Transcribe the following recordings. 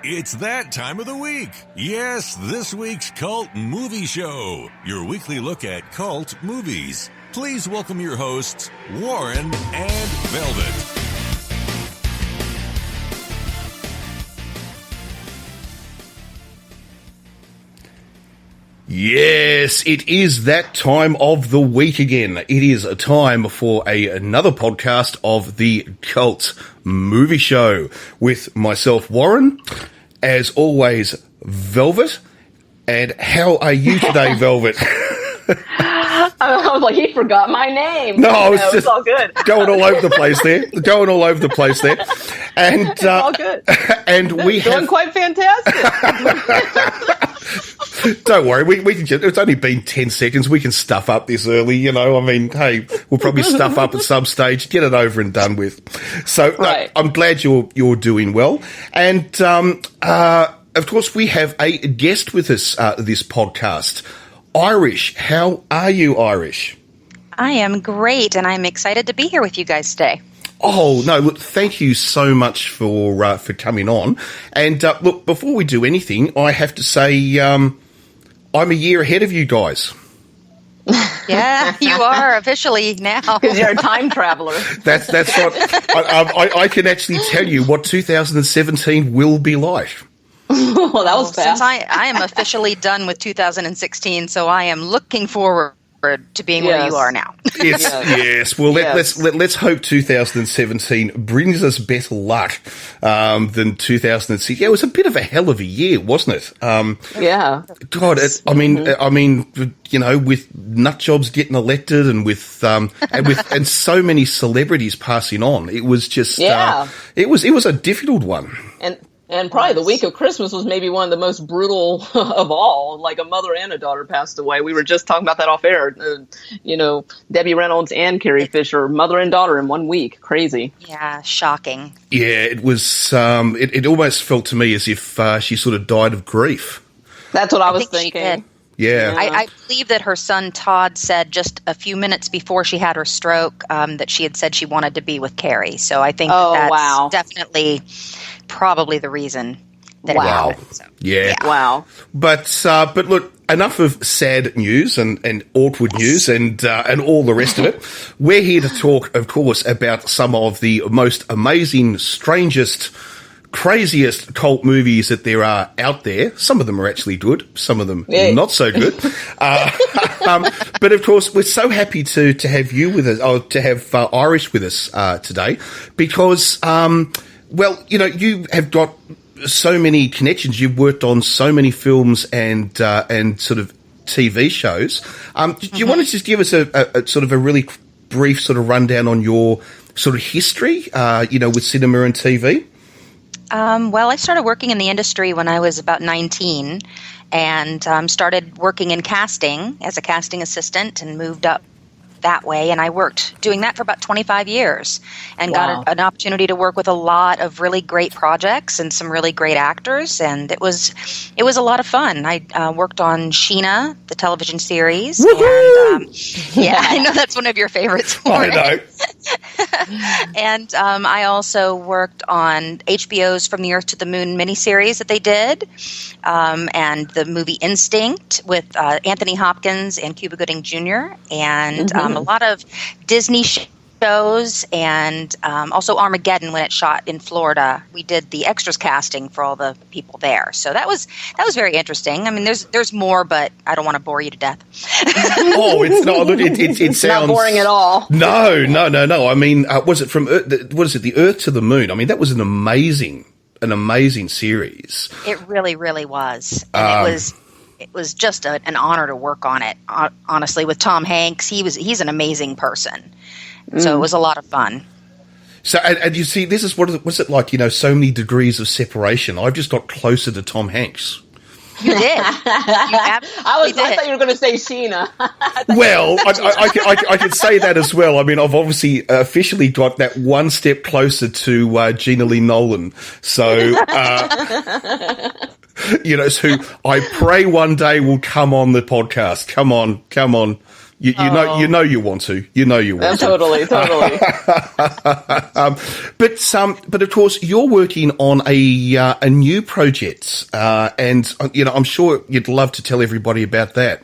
It's that time of the week. Yes, this week's Cult Movie Show, your weekly look at cult movies. Please welcome your hosts, Warren and Velvet. Yes, it is that time of the week again. It is a time for another podcast of the Cult Movie Show with myself, Warren, as always, Velvet. And how are you today, Velvet? I was like, he forgot my name. No, I was just it's all good. going all over the place there. And It's all good. And we Doing have quite fantastic. Don't worry, we can just, it's only been 10 seconds. We can stuff up this early, you know. I mean, hey, we'll probably stuff up at some stage, get it over and done with. So Right. I'm glad you're doing well. And of course, we have a guest with us this podcast. Irish, how are you, Irish? I am great, and I'm excited to be here with you guys today. Oh, no, look, thank you so much for coming on. And look, before we do anything, I have to say I'm a year ahead of you guys. Yeah, you are officially now. Because you're a time traveler. That's right. I can actually tell you what 2017 will be like. Well, that was Since fast. I am officially done with 2016, so I am looking forward to being where you are now. Yes. Well, let's hope 2017 brings us better luck than 2006. Yeah, it was a bit of a hell of a year, wasn't it? Yeah. God, I mean, you know, with nut jobs getting elected and with and so many celebrities passing on, it was just it was a difficult one. And probably the week of Christmas was maybe one of the most brutal of all. Like a mother and a daughter passed away. We were just talking about that off air. Debbie Reynolds and Carrie Fisher, mother and daughter in 1 week. Crazy. Yeah, shocking. Yeah, it was. It almost felt to me as if she sort of died of grief. That's what I was think she thinking. did. Yeah. I believe that her son Todd said just a few minutes before she had her stroke that she had said she wanted to be with Carrie. So I think that's definitely probably the reason that it happened. So, yeah. Wow. But look, enough of sad news and awkward news and all the rest of it. We're here to talk, of course, about some of the most amazing, strangest, craziest cult movies that there are out there. Some of them are actually good, some of them not so good. But of course, we're so happy to have you with us, or to have Irish with us today, because well, you know, you have got so many connections. You've worked on so many films and sort of TV shows. Do you want to just give us a sort of a really brief sort of rundown on your sort of history, with cinema and TV? Well, I started working in the industry when I was about 19 and started working in casting as a casting assistant and moved up that way. And I worked doing that for about 25 years and got an opportunity to work with a lot of really great projects and some really great actors. And it was a lot of fun. I worked on Sheena, the television series. Woo-hoo! And I know that's one of your favorites. I know. And I also worked on HBO's From the Earth to the Moon miniseries that they did, and the movie Instinct with Anthony Hopkins and Cuba Gooding Jr., and a lot of Disney shows, and also Armageddon when it shot in Florida. We did the extras casting for all the people there, so that was very interesting. I mean, there's more, but I don't want to bore you to death. Oh, it's not. Look, it sounds not boring at all. No. I mean, was it from the Earth to the Moon? I mean, that was an amazing series. It really, really was, and it was just an honor to work on it. Honestly, with Tom Hanks, he's an amazing person. So it was a lot of fun. So, and you see, this is what's it like? You know, so many degrees of separation. I've just got closer to Tom Hanks. You did. I thought you were going to say Sheena. Well, I can say that as well. I mean, I've obviously officially got that one step closer to Gina Lee Nolan. So, who I pray one day will come on the podcast. Come on. You know you want to. You know you want to. Totally. But of course, you're working on a new project, and I'm sure you'd love to tell everybody about that.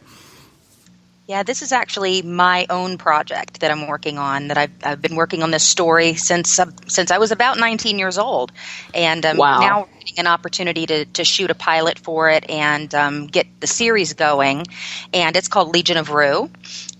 Yeah, this is actually my own project that I'm working on. That I've been working on this story since I was about 19 years old, and now getting an opportunity to shoot a pilot for it and get the series going. And it's called Legion of Rue,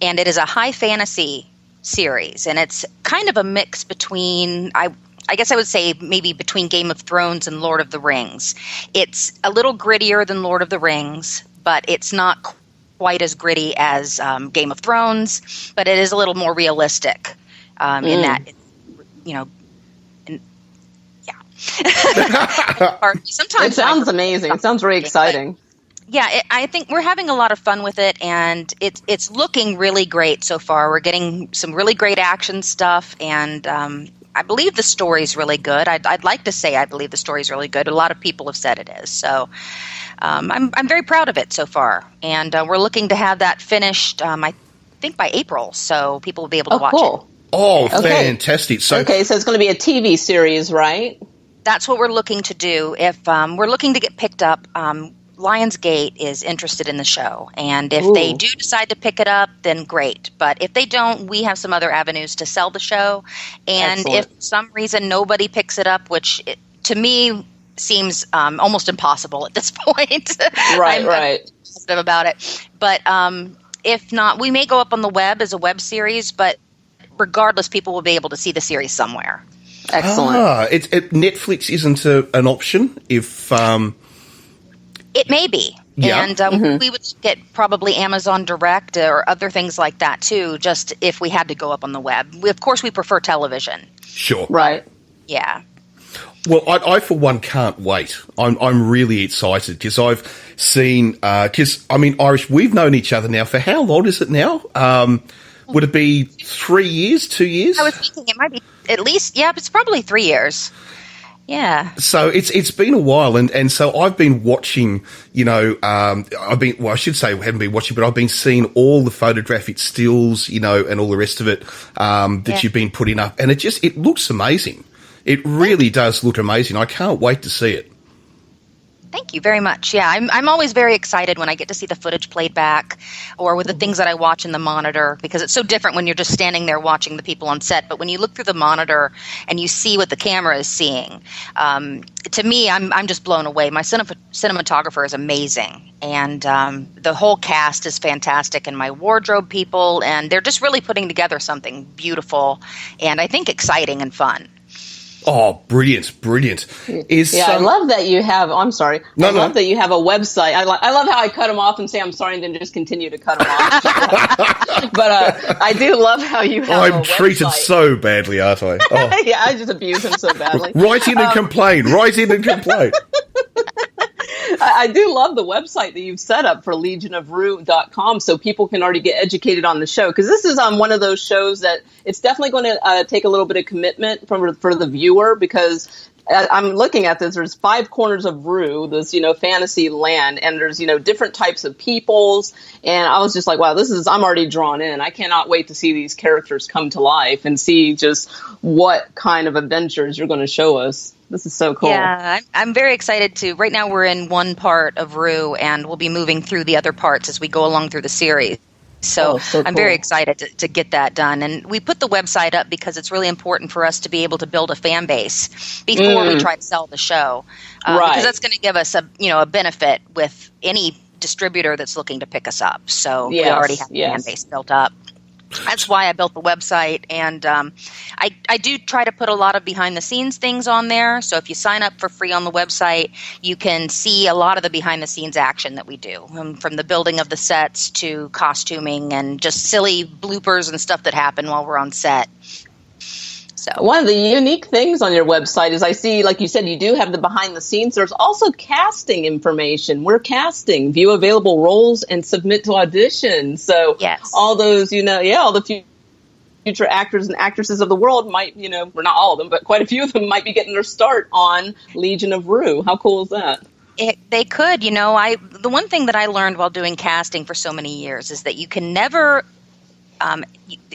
and it is a high fantasy series, and it's kind of a mix between I guess I would say maybe between Game of Thrones and Lord of the Rings. It's a little grittier than Lord of the Rings, but it's not quite as gritty as Game of Thrones, but it is a little more realistic in that, sometimes it sounds amazing. It sounds very exciting. Yeah, I think we're having a lot of fun with it, and it's looking really great so far. We're getting some really great action stuff, and I believe the story's really good. I'd like to say I believe the story's really good. A lot of people have said it is, so I'm very proud of it so far, and we're looking to have that finished. I think by April, so people will be able to watch it. Oh, fantastic! So it's going to be a TV series, right? That's what we're looking to do. If we're looking to get picked up, Lionsgate is interested in the show, and if they do decide to pick it up, then great. But if they don't, we have some other avenues to sell the show. And Excellent. If for some reason nobody picks it up, which to me seems almost impossible at this point. Right. I'm positive about it. But if not, we may go up on the web as a web series, but regardless, people will be able to see the series somewhere. Excellent. Netflix isn't an option if... It may be. Yeah. And we would get probably Amazon Direct or other things like that too, just if we had to go up on the web. Of course, we prefer television. Sure. Right. Yeah. Well, I for one can't wait. I'm really excited because I've seen Irish, we've known each other now for how long is it now? Would it be 3 years, 2 years? I was thinking it might be at least, it's probably 3 years. Yeah. So it's been a while, and so I've been watching, I should say I haven't been watching, but I've been seeing all the photographic stills, and all the rest of it that you've been putting up, and it looks amazing. It really does look amazing. I can't wait to see it. Thank you very much. Yeah, I'm always very excited when I get to see the footage played back or with the things that I watch in the monitor, because it's so different when you're just standing there watching the people on set. But when you look through the monitor and you see what the camera is seeing, to me, I'm just blown away. My cinematographer is amazing, and the whole cast is fantastic, and my wardrobe people, and they're just really putting together something beautiful and I think exciting and fun. Oh, brilliant. I love that you have, I'm sorry. I love that you have a website. I love how I cut them off and say I'm sorry and then just continue to cut them off. But I do love how you have I'm treated so badly, aren't I? Oh. Yeah, I just abuse him so badly. Write in and complain. I do love the website that you've set up for legionofrue.com so people can already get educated on the show. Because this is one of those shows that it's definitely going to take a little bit of commitment for the viewer, because I'm looking at this. There's 5 corners of Rue, this, fantasy land, and there's, different types of peoples. And I was just like, wow, I'm already drawn in. I cannot wait to see these characters come to life and see just what kind of adventures you're going to show us. This is so cool. Yeah, I'm very excited to. Right now we're in one part of Rue, and we'll be moving through the other parts as we go along through the series. So I'm very excited to get that done. And we put the website up because it's really important for us to be able to build a fan base before we try to sell the show. Right. Because that's going to give us a benefit with any distributor that's looking to pick us up. So we already have a fan base built up. That's why I built the website, and I do try to put a lot of behind-the-scenes things on there. So if you sign up for free on the website, you can see a lot of the behind-the-scenes action that we do, from the building of the sets to costuming and just silly bloopers and stuff that happen while we're on set. So one of the unique things on your website is I see, like you said, you do have the behind the scenes. There's also casting information. We're casting, view available roles, and submit to auditions. So all those, all the future actors and actresses of the world might, well, not all of them, but quite a few of them might be getting their start on Legion of Rue. How cool is that? They could, the one thing that I learned while doing casting for so many years is that you can never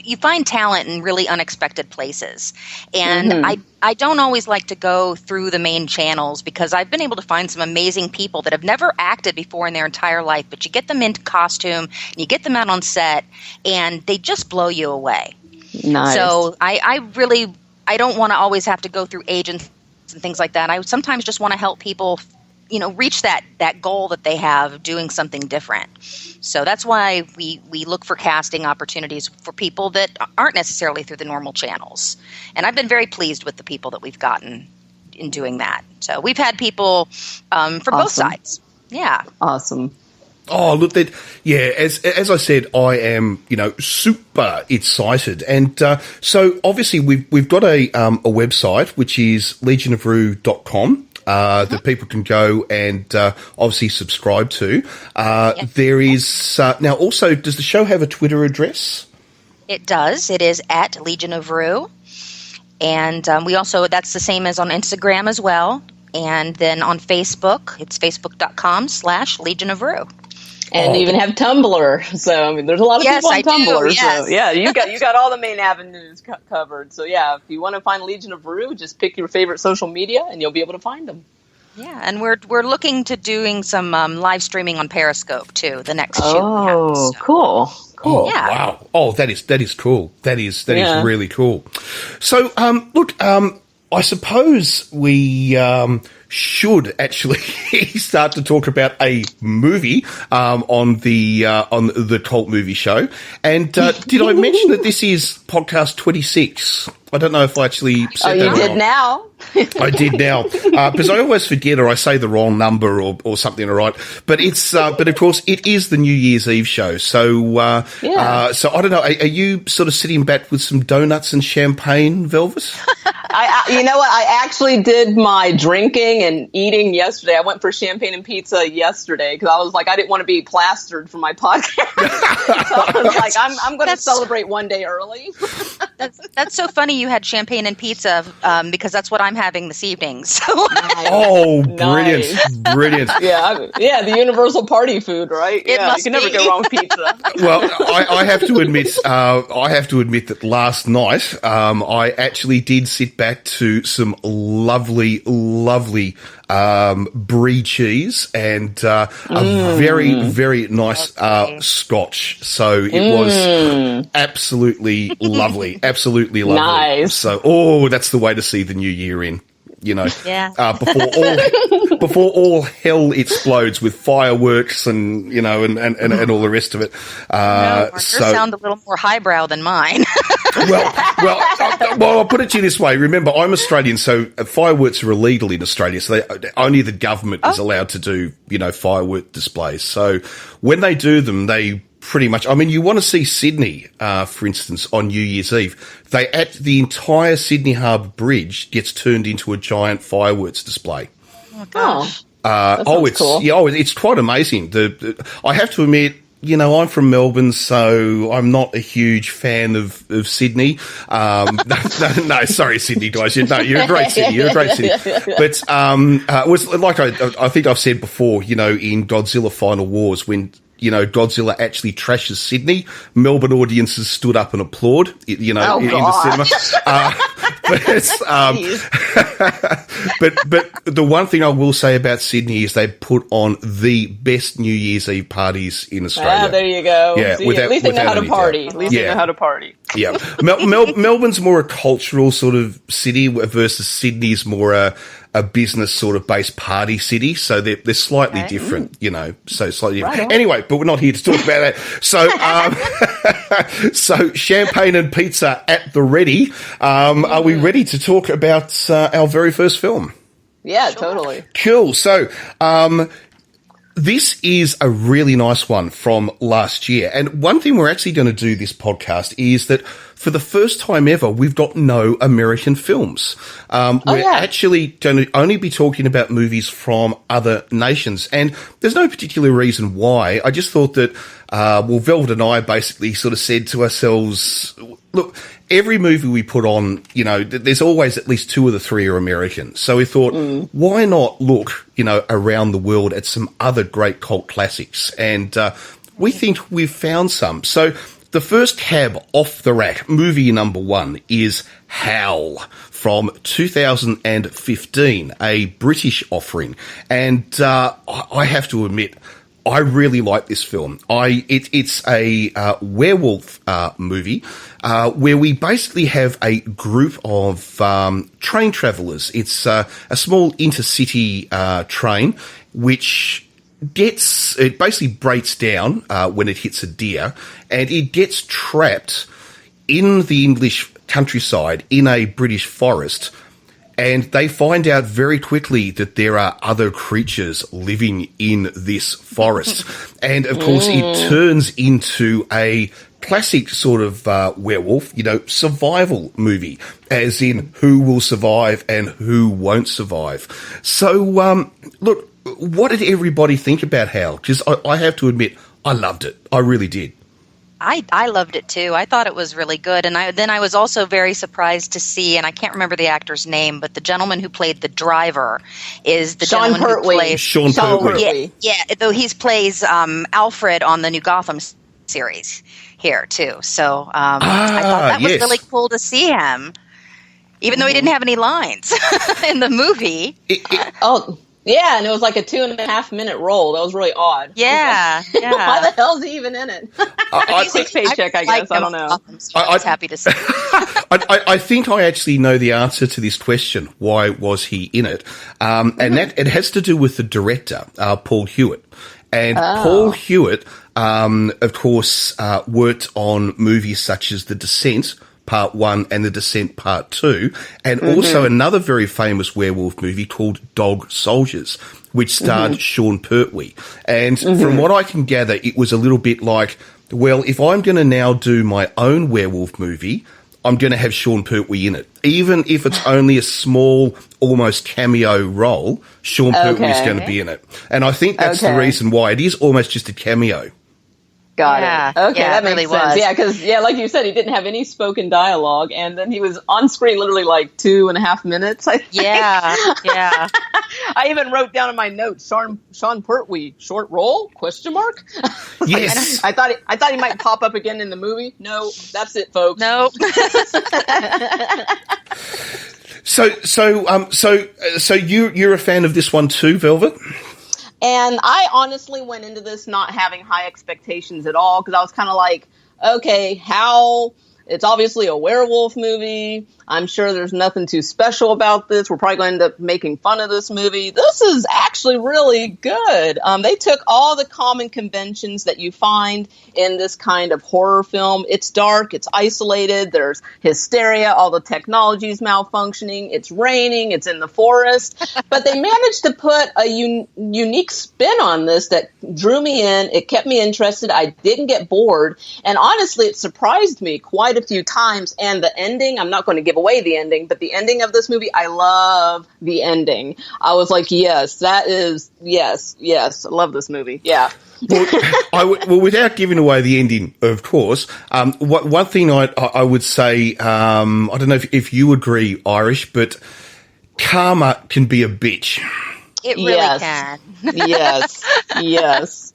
you find talent in really unexpected places. And I don't always like to go through the main channels because I've been able to find some amazing people that have never acted before in their entire life, but you get them into costume, and you get them out on set, and they just blow you away. Nice. So I don't want to always have to go through agents and things like that. I sometimes just want to help people, reach that goal that they have of doing something different. So that's why we look for casting opportunities for people that aren't necessarily through the normal channels. And I've been very pleased with the people that we've gotten in doing that. So we've had people from both sides. Yeah. Awesome. Oh, look, as I said, I am, super excited. And so obviously we've got a website, which is legionofrue.com. That people can go and obviously subscribe to. There is now also, does the show have a Twitter address? It does. It is at Legion of Rue. And we also, that's the same as on Instagram as well. And then on Facebook, it's facebook.com/Legion of Rue. And even have Tumblr. So, there's a lot of people on Tumblr. Do, yes. So, yeah, you got all the main avenues covered. So, yeah, if you want to find Legion of Rue, just pick your favorite social media and you'll be able to find them. Yeah, and we're looking to doing some live streaming on Periscope, too, the next shoot. Oh, cool. Oh, yeah. Wow. Oh, that is cool. That is really cool. So, look, I suppose we should actually start to talk about a movie on the Cult Movie Show. And did I mention that this is podcast 26? I don't know if I actually said that. You did now. I did now, because I always forget or I say the wrong number or something. All right, but but of course it is the New Year's Eve show. So so I don't know. Are you sort of sitting back with some donuts and champagne, Velvet? You know what? I actually did my drinking and eating yesterday. I went for champagne and pizza yesterday because I was like, I didn't want to be plastered for my podcast. So I was like, I'm going to celebrate one day early. That's so funny. You had champagne and pizza because that's what I'm having this evening. So. Oh, brilliant! Nice. Brilliant. Yeah, the universal party food, right? It must you can never go wrong with pizza. Well, I have to admit, that last night I actually did sit back to some lovely brie cheese and a very, very nice scotch. So it was absolutely lovely. Absolutely lovely. Nice. So, that's the way to see the new year in. Yeah. Before all hell explodes with fireworks and and all the rest of it. Yours sound a little more highbrow than mine. Well, I'll put it to you this way. Remember, I'm Australian, so fireworks are illegal in Australia. So only the government is allowed to do, firework displays. So when they do them, they pretty much, you want to see Sydney, for instance, on New Year's Eve. The entire Sydney Harbour Bridge gets turned into a giant fireworks display. Oh, gosh. It's cool. It's quite amazing. I have to admit, I'm from Melbourne, so I'm not a huge fan of Sydney. No, sorry, Sydney guys. No, you're a great city. But it was like I think I've said before, in Godzilla Final Wars, when Godzilla actually trashes Sydney, Melbourne audiences stood up and applaud, in the cinema. But the one thing I will say about Sydney is they put on the best New Year's Eve parties in Australia. There you go. Yeah, at least they know how to party. They know how to party. Yeah. Melbourne's more a cultural sort of city versus Sydney's more a business sort of based party city. So they're slightly different, so slightly different. Right on. Anyway, but we're not here to talk about that. So, so champagne and pizza at the ready. Are we ready to talk about our very first film? Yeah, sure. Totally. Cool. So, this is a really nice one from last year. And one thing we're actually going to do this podcast is that for the first time ever, we've got no American films. We're actually going to only be talking about movies from other nations. And there's no particular reason why. I just thought that, Velvet and I basically sort of said to ourselves, look, every movie we put on, there's always at least two of the three are American. So we thought, why not look, around the world at some other great cult classics? And we think we've found some. So the first cab off the rack, movie number one, is Howl from 2015, a British offering. And I have to admit, I really like this film. It's a werewolf movie where we basically have a group of train travellers. It's a small intercity train which it basically breaks down when it hits a deer, and it gets trapped in the English countryside in a British forest. And they find out very quickly that there are other creatures living in this forest. And, of course, it turns into a classic sort of werewolf, survival movie, as in who will survive and who won't survive. So, look, what did everybody think about Howl? Because I have to admit, I loved it. I really did. I loved it too. I thought it was really good. And I was also very surprised to see, and I can't remember the actor's name, but the gentleman who played the driver is the Sean gentleman Pertwee. who plays Sean Pertwee. Yeah, though he plays Alfred on the new Gotham series here too. So I thought that was really cool to see him, even though he didn't have any lines in the movie. Yeah, and it was like a 2.5-minute role. That was really odd. Yeah, yeah. Why the hell is he even in it? Six paycheck, I guess. I don't know. I was happy to see. I think I actually know the answer to this question. Why was he in it? And that it has to do with the director, Paul Hewitt. And Paul Hewitt, of course, worked on movies such as The Descent Part 1 and The Descent Part 2, and also another very famous werewolf movie called Dog Soldiers, which starred Sean Pertwee. And from what I can gather, it was a little bit like, well, if I'm going to now do my own werewolf movie, I'm going to have Sean Pertwee in it. Even if it's only a small, almost cameo role, Sean Pertwee is going to be in it. And I think that's the reason why. It is almost just a cameo. Got it. Okay, that makes really sense. was. Yeah, because like you said, he didn't have any spoken dialogue, and then he was on screen literally like 2.5 minutes. I think. Yeah. I even wrote down in my notes, Sean Pertwee, short role? Question mark? Yes. I thought he might pop up again in the movie. No, that's it, folks. Nope. So you're a fan of this one too, Velvet? And I honestly went into this not having high expectations at all, because I was kind of like, okay, Howl, it's obviously a werewolf movie. I'm sure there's nothing too special about this. We're probably going to end up making fun of this movie. This is actually really good. They took all the common conventions that you find in this kind of horror film. It's dark, it's isolated, there's hysteria, all the technology's malfunctioning, it's raining, it's in the forest. But they managed to put a unique spin on this that drew me in. It kept me interested. I didn't get bored. And honestly, it surprised me quite a few times. And the ending, I'm not going to give away the ending, but the ending of this movie, I love the ending. I was like, yes, I love this movie. Yeah. Well, without giving away the ending, of course, one thing I would say, I don't know if you agree, Irish, but karma can be a bitch. It really can. Yes.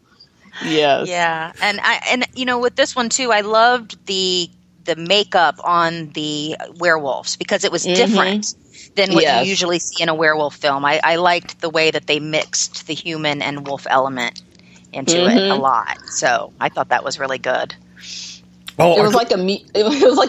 Yeah, and with this one too, I loved the makeup on the werewolves because it was different than what you usually see in a werewolf film. I liked the way that they mixed the human and wolf element into it a lot. So I thought that was really good. Oh, it was like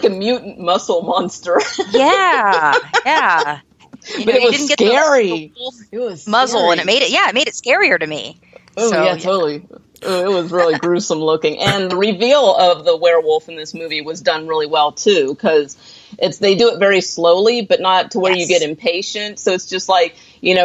a mutant muscle monster. Yeah. But it was scary. It was muzzle, scary. And it made it scarier to me. Oh, so, yeah, totally. It was really gruesome looking. And the reveal of the werewolf in this movie was done really well, too, because they do it very slowly, but not to where you get impatient. So it's just like,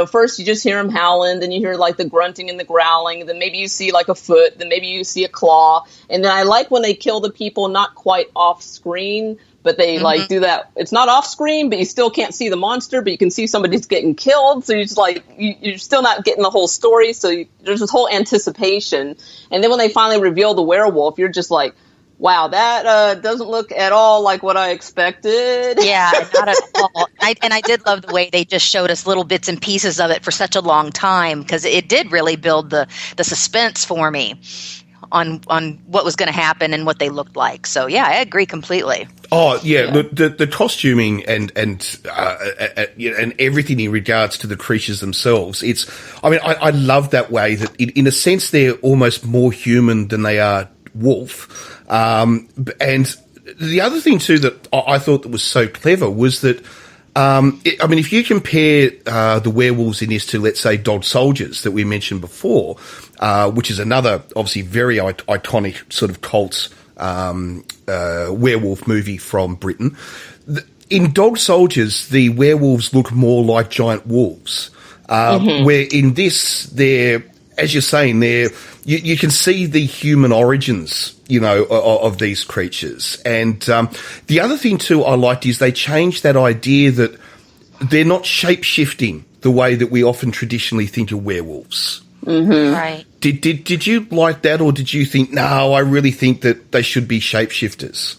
first you just hear him howling, then you hear like the grunting and the growling, then maybe you see like a foot, then maybe you see a claw. And then I like when they kill the people not quite off screen, but they like do that. It's not off screen, but you still can't see the monster, but you can see somebody's getting killed. So you're just like, you're still not getting the whole story. So there's this whole anticipation. And then when they finally reveal the werewolf, you're just like, wow, that doesn't look at all like what I expected. Yeah, not at all. I did love the way they just showed us little bits and pieces of it for such a long time, because it did really build the suspense for me on what was going to happen and what they looked like. So yeah, I agree completely. Oh yeah, the costuming and everything in regards to the creatures themselves. I love that way that in a sense they're almost more human than they are wolf. And the other thing too that I thought that was so clever was that. If you compare the werewolves in this to, let's say, Dog Soldiers that we mentioned before, which is another obviously very iconic sort of cult werewolf movie from Britain. In Dog Soldiers, the werewolves look more like giant wolves, where in this, they're, as you're saying, you can see the human origins, of these creatures. And the other thing too I liked is they changed that idea that they're not shape-shifting the way that we often traditionally think of werewolves. Mm-hmm. Right. Did you like that, or did you think, no, I really think that they should be shapeshifters?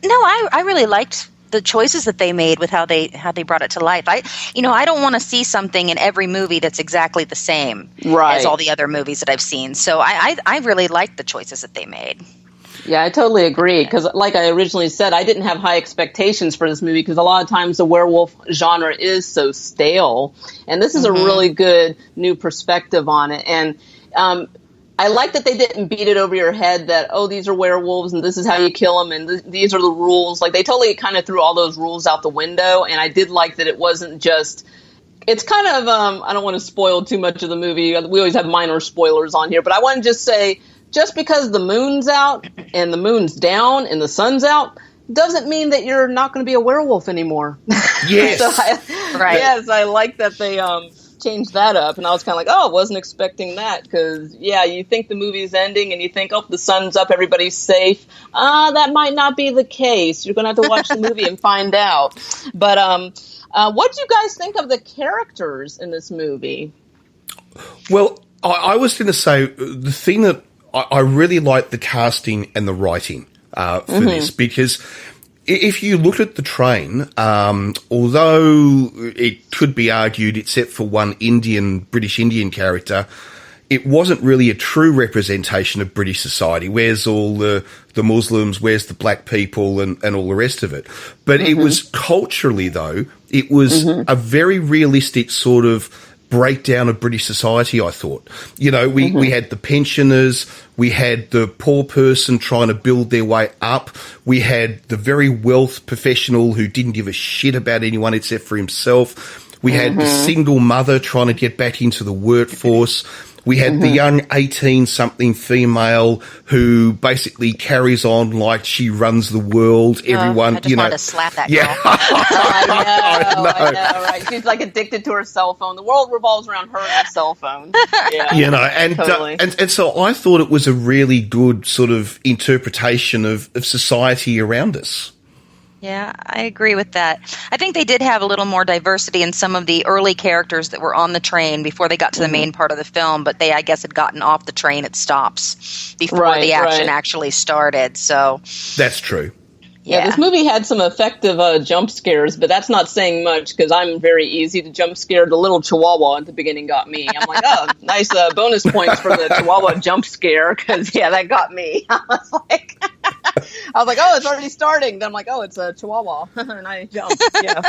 No, I really liked the choices that they made with how they brought it to life. I don't want to see something in every movie that's exactly the same as all the other movies that I've seen. So I really liked the choices that they made. Yeah, I totally agree. Because like I originally said, I didn't have high expectations for this movie because a lot of times the werewolf genre is so stale. And this is a really good new perspective on it. And I like that they didn't beat it over your head that, oh, these are werewolves and this is how you kill them and these are the rules. Like, they totally kind of threw all those rules out the window. And I did like that it wasn't just, it's kind of, I don't want to spoil too much of the movie. We always have minor spoilers on here, but I want to just say, just because the moon's out and the moon's down and the sun's out doesn't mean that you're not going to be a werewolf anymore. Yes. Yes, I like that they changed that up, and I was kind of like, oh, I wasn't expecting that, because you think the movie's ending and you think, oh, the sun's up, everybody's safe. That might not be the case. You're gonna have to watch the movie and find out. But what do you guys think of the characters in this movie? Well, I was going to say the thing that I really like the casting and the writing for this, because if you look at the train, although it could be argued, except for one British Indian character, it wasn't really a true representation of British society. Where's all the Muslims? Where's the black people and all the rest of it? But it was culturally, though, it was a very realistic sort of breakdown of British society, I thought. We had the pensioners, we had the poor person trying to build their way up, we had the very wealth professional who didn't give a shit about anyone except for himself, we had the single mother trying to get back into the workforce, we had the young 18-something female who basically carries on like she runs the world. Everyone, I just wanted to slap that girl. Yeah. I know, right? She's like addicted to her cell phone. The world revolves around her and her cell phone. Yeah, and totally. And so I thought it was a really good sort of interpretation of society around us. Yeah, I agree with that. I think they did have a little more diversity in some of the early characters that were on the train before they got to the main part of the film, but they, I guess, had gotten off the train at stops before the action actually started. So that's true. Yeah, this movie had some effective jump scares, but that's not saying much because I'm very easy to jump scare. The little chihuahua at the beginning got me. I'm like, oh, nice bonus points for the chihuahua jump scare because, that got me. I was like, oh, it's already starting. Then I'm like, oh, it's a chihuahua, and I jumped. Yeah.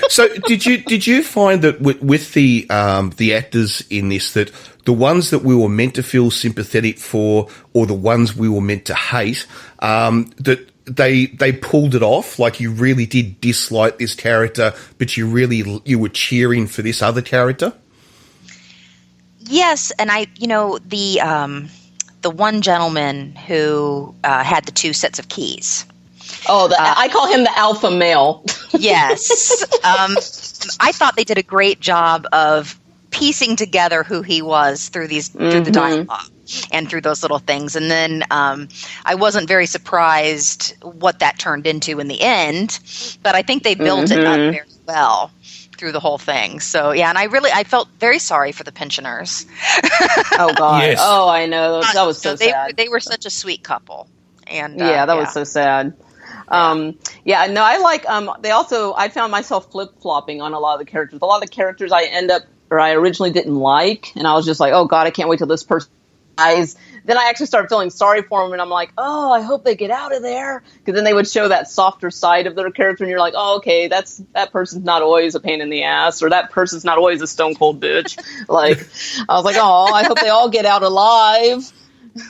So did you find that with the actors in this, that the ones that we were meant to feel sympathetic for, or the ones we were meant to hate, that they pulled it off? Like, you really did dislike this character, but you were cheering for this other character? Yes, and the one gentleman who had the two sets of keys. Oh, I call him the alpha male. Yes. I thought they did a great job of piecing together who he was through the dialogue and through those little things. And then I wasn't very surprised what that turned into in the end, but I think they built it up very well through the whole thing. So, and I felt very sorry for the pensioners. Oh, God. Yes. Oh, I know. That was so sad. They were such a sweet couple. And that was so sad. I like, I found myself flip-flopping on a lot of the characters. A lot of the characters I originally didn't like, and I was just like, oh God, I can't wait till this person guys. Then I actually started feeling sorry for them, and I'm like, oh, I hope they get out of there. Because then they would show that softer side of their character, and you're like, oh, okay, that person's not always a pain in the ass, or that person's not always a stone cold bitch. Like, I was like, oh, I hope they all get out alive.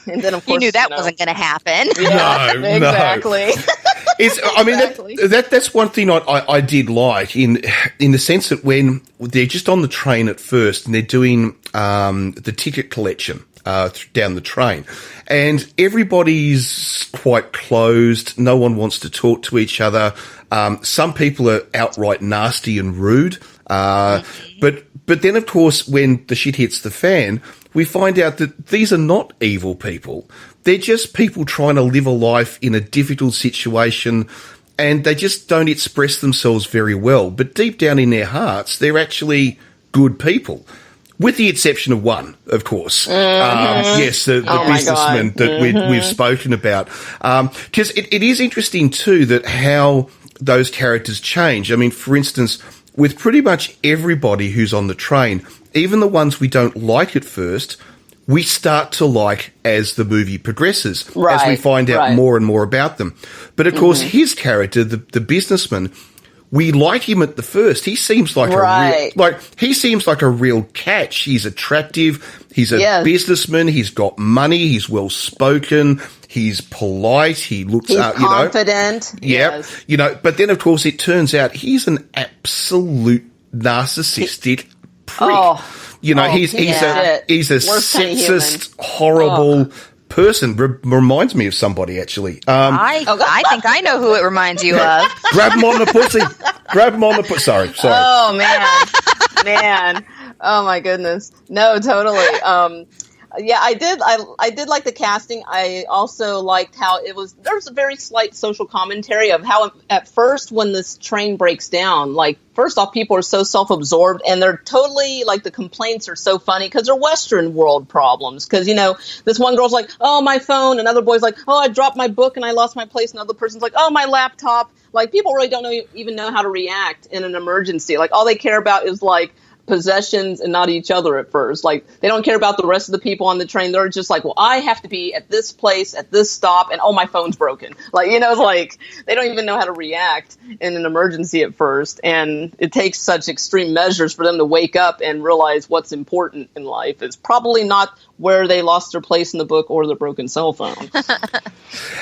And then, of course, you knew that wasn't going to happen. Yeah, No, exactly. That's one thing I did like in the sense that when they're just on the train at first and they're doing the ticket collection down the train, and everybody's quite closed. No one wants to talk to each other. Some people are outright nasty and rude. But then, of course, when the shit hits the fan, we find out that these are not evil people. They're just people trying to live a life in a difficult situation, and they just don't express themselves very well. But deep down in their hearts, they're actually good people. With the exception of one, of course. Yes, the businessman that we've spoken about. Because it is interesting, too, that how those characters change. I mean, for instance, with pretty much everybody who's on the train, even the ones we don't like at first, we start to like as the movie progresses, as we find out more and more about them. But, of course, his character, the businessman, we like him at the first. He seems like a real catch. He's attractive. He's a businessman. He's got money. He's well spoken. He's polite. He looks up, confident. Yeah. Yes. But then of course it turns out he's an absolute narcissistic prick. He's a sexist, horrible person. Reminds me of somebody, actually. I think I know who it reminds you of. Grab him on the pussy. Grab him on the pussy. Sorry. Oh, man. Oh, my goodness. No, totally. Yeah, I did like the casting. I also liked how there was a very slight social commentary of how at first when this train breaks down, like, first off, people are so self-absorbed, and they're totally, like, the complaints are so funny because they're Western world problems. Because, this one girl's like, oh, my phone. Another boy's like, oh, I dropped my book and I lost my place. Another person's like, oh, my laptop. Like, people really don't even know how to react in an emergency. Like, all they care about is, like, possessions and not each other at first. Like, they don't care about the rest of the people on the train. They're just like, well, I have to be at this place at this stop, and oh, my phone's broken. Like, it's like they don't even know how to react in an emergency at first, and it takes such extreme measures for them to wake up and realize what's important in life is probably not where they lost their place in the book or the broken cell phone.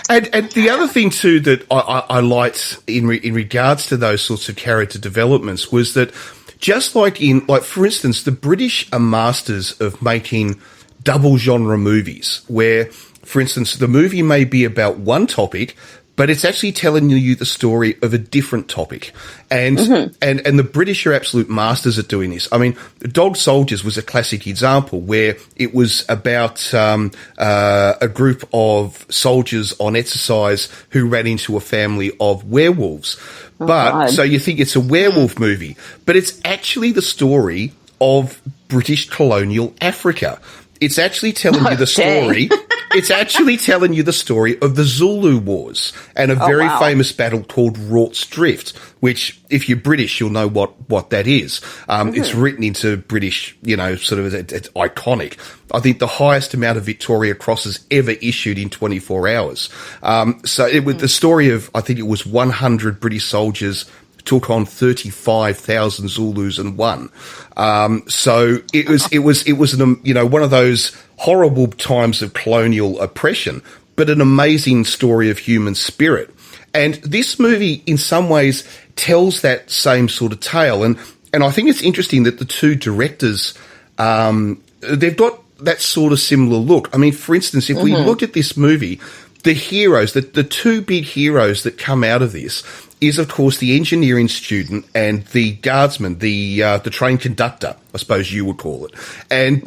And the other thing too that I liked in regards to those sorts of character developments was that, just like for instance, the British are masters of making double genre movies where, for instance, the movie may be about one topic, but it's actually telling you the story of a different topic. And the British are absolute masters at doing this. I mean, Dog Soldiers was a classic example where it was about a group of soldiers on exercise who ran into a family of werewolves. So you think it's a werewolf movie, but it's actually the story of British colonial Africa. It's actually telling you the story. It's actually telling you the story of the Zulu Wars and a very famous battle called Rorke's Drift, which, if you're British, you'll know what that is. It's written into British, sort of, it's iconic. I think the highest amount of Victoria Crosses ever issued in 24 hours. So it was the story of, I think it was 100 British soldiers took on 35,000 Zulus and won. So it was one of those horrible times of colonial oppression, but an amazing story of human spirit. And this movie, in some ways, tells that same sort of tale. And I think it's interesting that the two directors, they've got that sort of similar look. I mean, for instance, if we look at this movie, the heroes, the two big heroes that come out of this is, of course, the engineering student and the guardsman, the train conductor, I suppose you would call it, and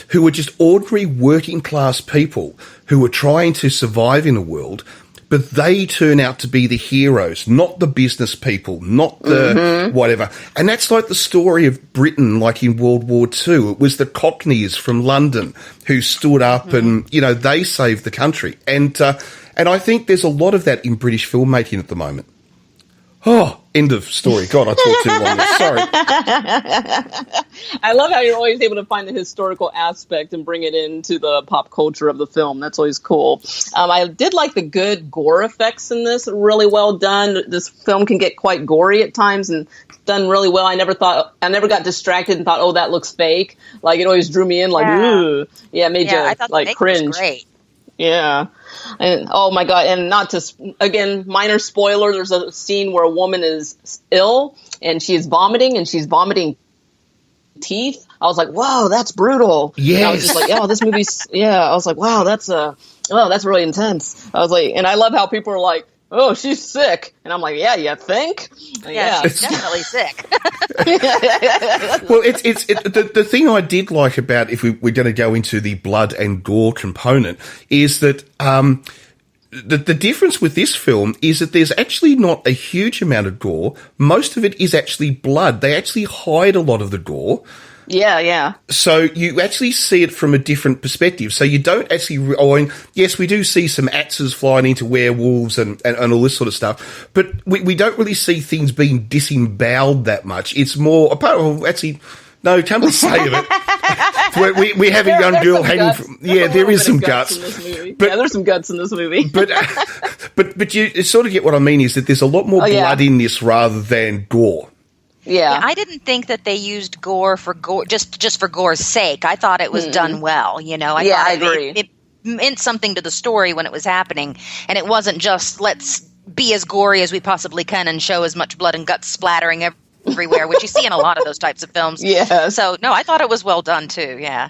who are just ordinary working class people who are trying to survive in a world, but they turn out to be the heroes, not the business people, not the whatever. And that's like the story of Britain, like in World War II. It was the Cockneys from London who stood up and, they saved the country. And I think there's a lot of that in British filmmaking at the moment. Oh, end of story. God, I talked too long. Sorry. I love how you're always able to find the historical aspect and bring it into the pop culture of the film. That's always cool. I did like the good gore effects in this. Really well done. This film can get quite gory at times and done really well. I never got distracted and thought, oh, that looks fake. Like, it always drew me in, like, ooh. Yeah, it made you, I thought like, the cringe. was great. Yeah. And oh my God. And not to, again, minor spoiler, there's a scene where a woman is ill and she is vomiting and she's vomiting teeth. I was like, wow, that's brutal. Yes. And I was just like, oh, this movie's, I was like, wow, that's really intense. I was like, and I love how people are like, oh, she's sick. And I'm like, yeah, you think? Yeah, she's definitely sick. Well, the thing I did like about, if we're going to go into the blood and gore component, is that the difference with this film is that there's actually not a huge amount of gore. Most of it is actually blood. They actually hide a lot of the gore. Yeah. So you actually see it from a different perspective. So you don't actually, yes, we do see some axes flying into werewolves and all this sort of stuff, but we don't really see things being disemboweled that much. It's more, no, can't be say of it. We have a young girl hanging from, there is some guts. There's some guts in this movie. but you sort of get what I mean, is that there's a lot more blood in this rather than gore. Yeah, I didn't think that they used gore for gore just for gore's sake. I thought it was done well. I thought I agree. It meant something to the story when it was happening, and it wasn't just let's be as gory as we possibly can and show as much blood and guts splattering everywhere, which you see in a lot of those types of films. Yeah. So no, I thought it was well done too. Yeah.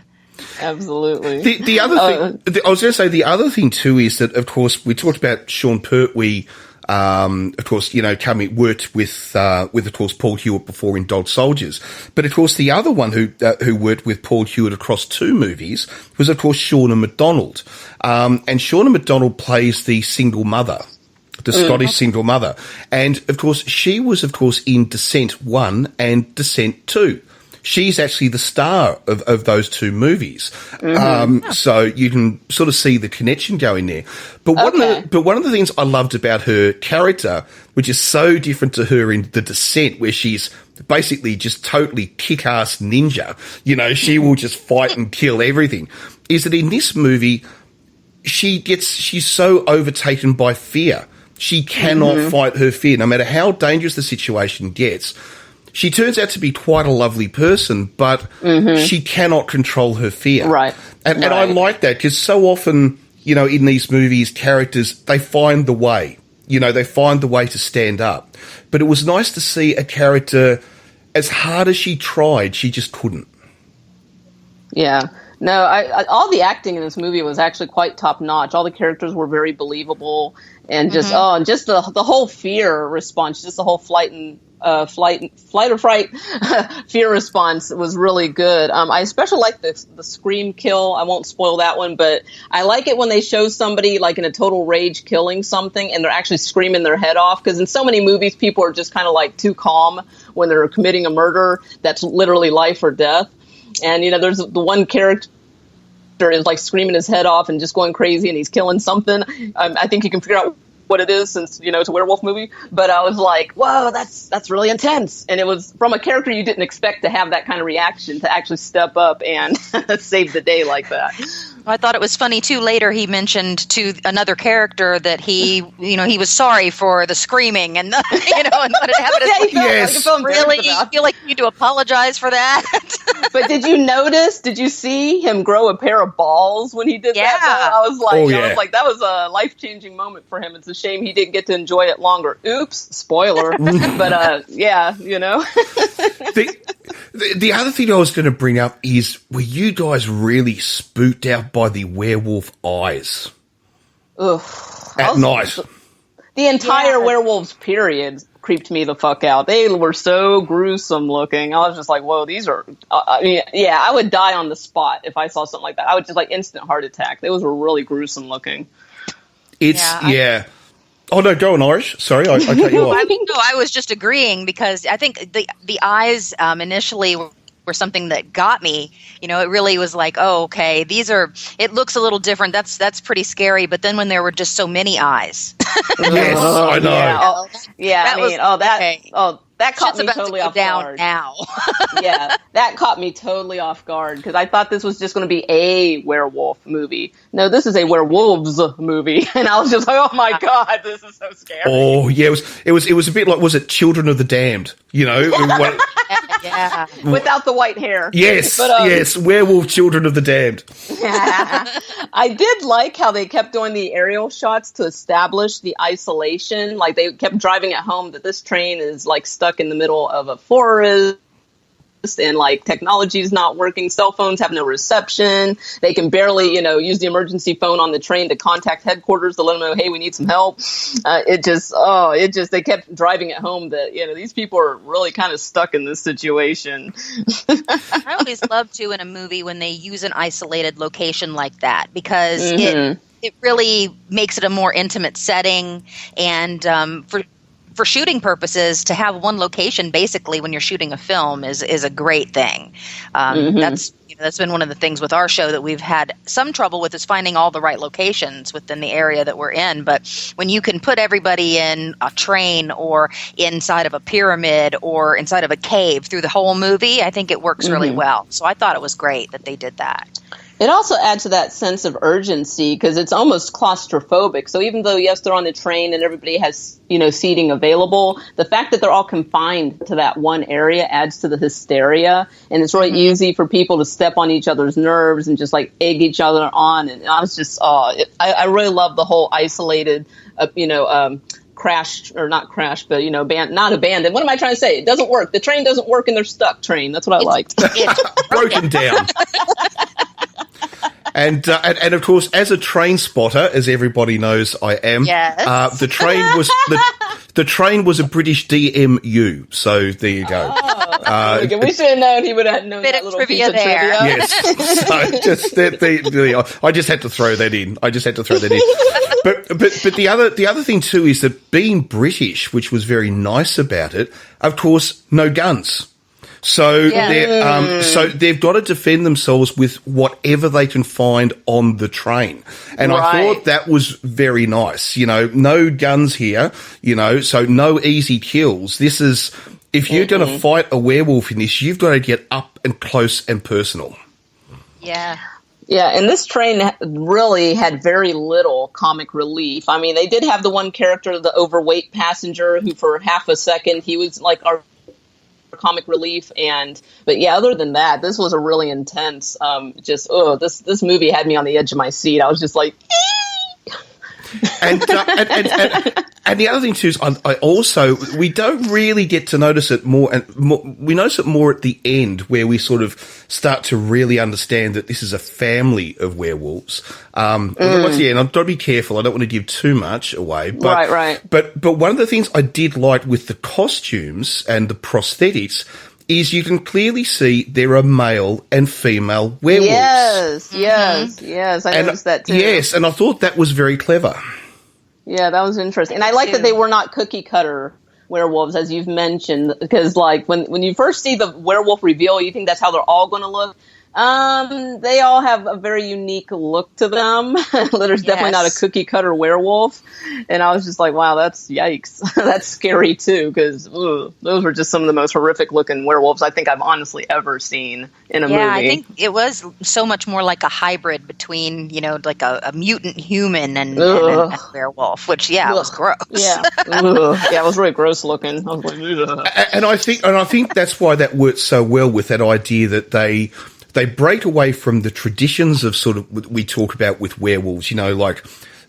Absolutely. The other thing, I was going to say, the other thing too is that, of course, we talked about Sean Pertwee. Of course, worked with, of course, Paul Hewitt before in Dog Soldiers. But, of course, the other one who worked with Paul Hewitt across 2 movies was, of course, Shauna Macdonald. And Shauna Macdonald plays the single mother, the Scottish single mother. And, of course, she was, of course, in Descent 1 and Descent 2. She's actually the star of those 2 movies. So you can sort of see the connection going there. But one of the things I loved about her character, which is so different to her in The Descent, where she's basically just totally kick-ass ninja, she will just fight and kill everything, is that in this movie, she's so overtaken by fear. She cannot fight her fear, no matter how dangerous the situation gets. She turns out to be quite a lovely person, but she cannot control her fear. Right. And I like that, because so often, in these movies, characters, they find the way. They find the way to stand up. But it was nice to see a character, as hard as she tried, she just couldn't. Yeah. No, all the acting in this movie was actually quite top notch. All the characters were very believable, and just the whole fear response, just the whole flight or fright fear response was really good. I especially like the scream kill. I won't spoil that one, but I like it when they show somebody like in a total rage killing something and they're actually screaming their head off. Because in so many movies, people are just kind of like too calm when they're committing a murder that's literally life or death. And there's the one character is like screaming his head off and just going crazy, and he's killing something. I think you can figure out what it is, since it's a werewolf movie. But I was like, whoa, that's really intense. And it was from a character you didn't expect to have that kind of reaction, to actually step up and save the day like that. I thought it was funny too. Later, he mentioned to another character that he was sorry for the screaming and and what had happened. Yes. Really, you feel like you need to apologize for that. But did you see him grow a pair of balls when he did that? I was like, that was a life-changing moment for him. It's a shame he didn't get to enjoy it longer. Oops, spoiler. But The other thing I was going to bring up is, were you guys really spooked out by the werewolf eyes? Ugh. At night? The entire werewolves period creeped me the fuck out. They were so gruesome looking. I was just like, whoa, these are... I would die on the spot if I saw something like that. I would just instant heart attack. Those were really gruesome looking. Oh, no, go on, Irish. Sorry, I cut you off. I was just agreeing, because I think the eyes initially were something that got me. You know, it really was like, oh, okay, it looks a little different. That's pretty scary. But then when there were just so many eyes. Yes, I know. That caught me totally off guard. Now. Yeah, that caught me totally off guard because I thought this was just going to be a werewolf movie. No, this is a werewolves movie, and I was just like, "Oh my god, this is so scary." Oh yeah, it was a bit like, was it Children of the Damned? You know, yeah, without the white hair. Yes, yes, werewolf Children of the Damned. I did like how they kept doing the aerial shots to establish the isolation. Like they kept driving it home that this train is like stuck in the middle of a forest and like technology is not working. Cell phones have no reception. They can barely, use the emergency phone on the train to contact headquarters to let them know, hey, we need some help. They kept driving it home that, these people are really kind of stuck in this situation. I always love to in a movie when they use an isolated location like that because it really makes it a more intimate setting and for shooting purposes, to have one location basically when you're shooting a film is a great thing. That's been one of the things with our show that we've had some trouble with is finding all the right locations within the area that we're in. But when you can put everybody in a train or inside of a pyramid or inside of a cave through the whole movie, I think it works really well. So I thought it was great that they did that. It also adds to that sense of urgency because it's almost claustrophobic. So even though, yes, they're on the train and everybody has, seating available, the fact that they're all confined to that one area adds to the hysteria. And it's really easy for people to step on each other's nerves and just like egg each other on. And I was just, I really love the whole isolated, crashed or not crashed, but not abandoned. What am I trying to say? It doesn't work. The train doesn't work and they're stuck train. That's what I liked. It's broken down. And of course, as a train spotter, as everybody knows, I am. Yes. The train was a British DMU. So there you go. Okay, we should have known he would have known bit that of little trivia piece of there. trivia. Yes. So I just had to throw that in. But the other thing too is that being British, which was very nice about it, of course, no guns. So they've got to defend themselves with whatever they can find on the train. And I thought that was very nice. No guns here, so no easy kills. This is, if you're going to fight a werewolf in this, you've got to get up and close and personal. Yeah. Yeah, and this train really had very little comic relief. I mean, they did have the one character, the overweight passenger, who for half a second, he was like our comic relief, but other than that, this was a really intense. This movie had me on the edge of my seat. I was just like, and the other thing too is we don't really get to notice it more, we notice it more at the end where we sort of start to really understand that this is a family of werewolves. Once again, I've got to be careful. I don't want to give too much away. But, right. But one of the things I did like with the costumes and the prosthetics is you can clearly see there are male and female werewolves. Yes. I noticed that too. Yes, and I thought that was very clever. Yeah, that was interesting. And I like that they were not cookie cutter werewolves, as you've mentioned, because like when you first see the werewolf reveal, you think that's how they're all going to look. They all have a very unique look to them. There's definitely not a cookie cutter werewolf. And I was just like, wow, that's yikes. That's scary too, because those were just some of the most horrific looking werewolves I think I've honestly ever seen in a movie. Yeah, I think it was so much more like a hybrid between, like a mutant human and a werewolf, which was gross. Yeah. It was really gross looking. I was like, and I think that's why that worked so well with that idea that they break away from the traditions of sort of we talk about with werewolves, like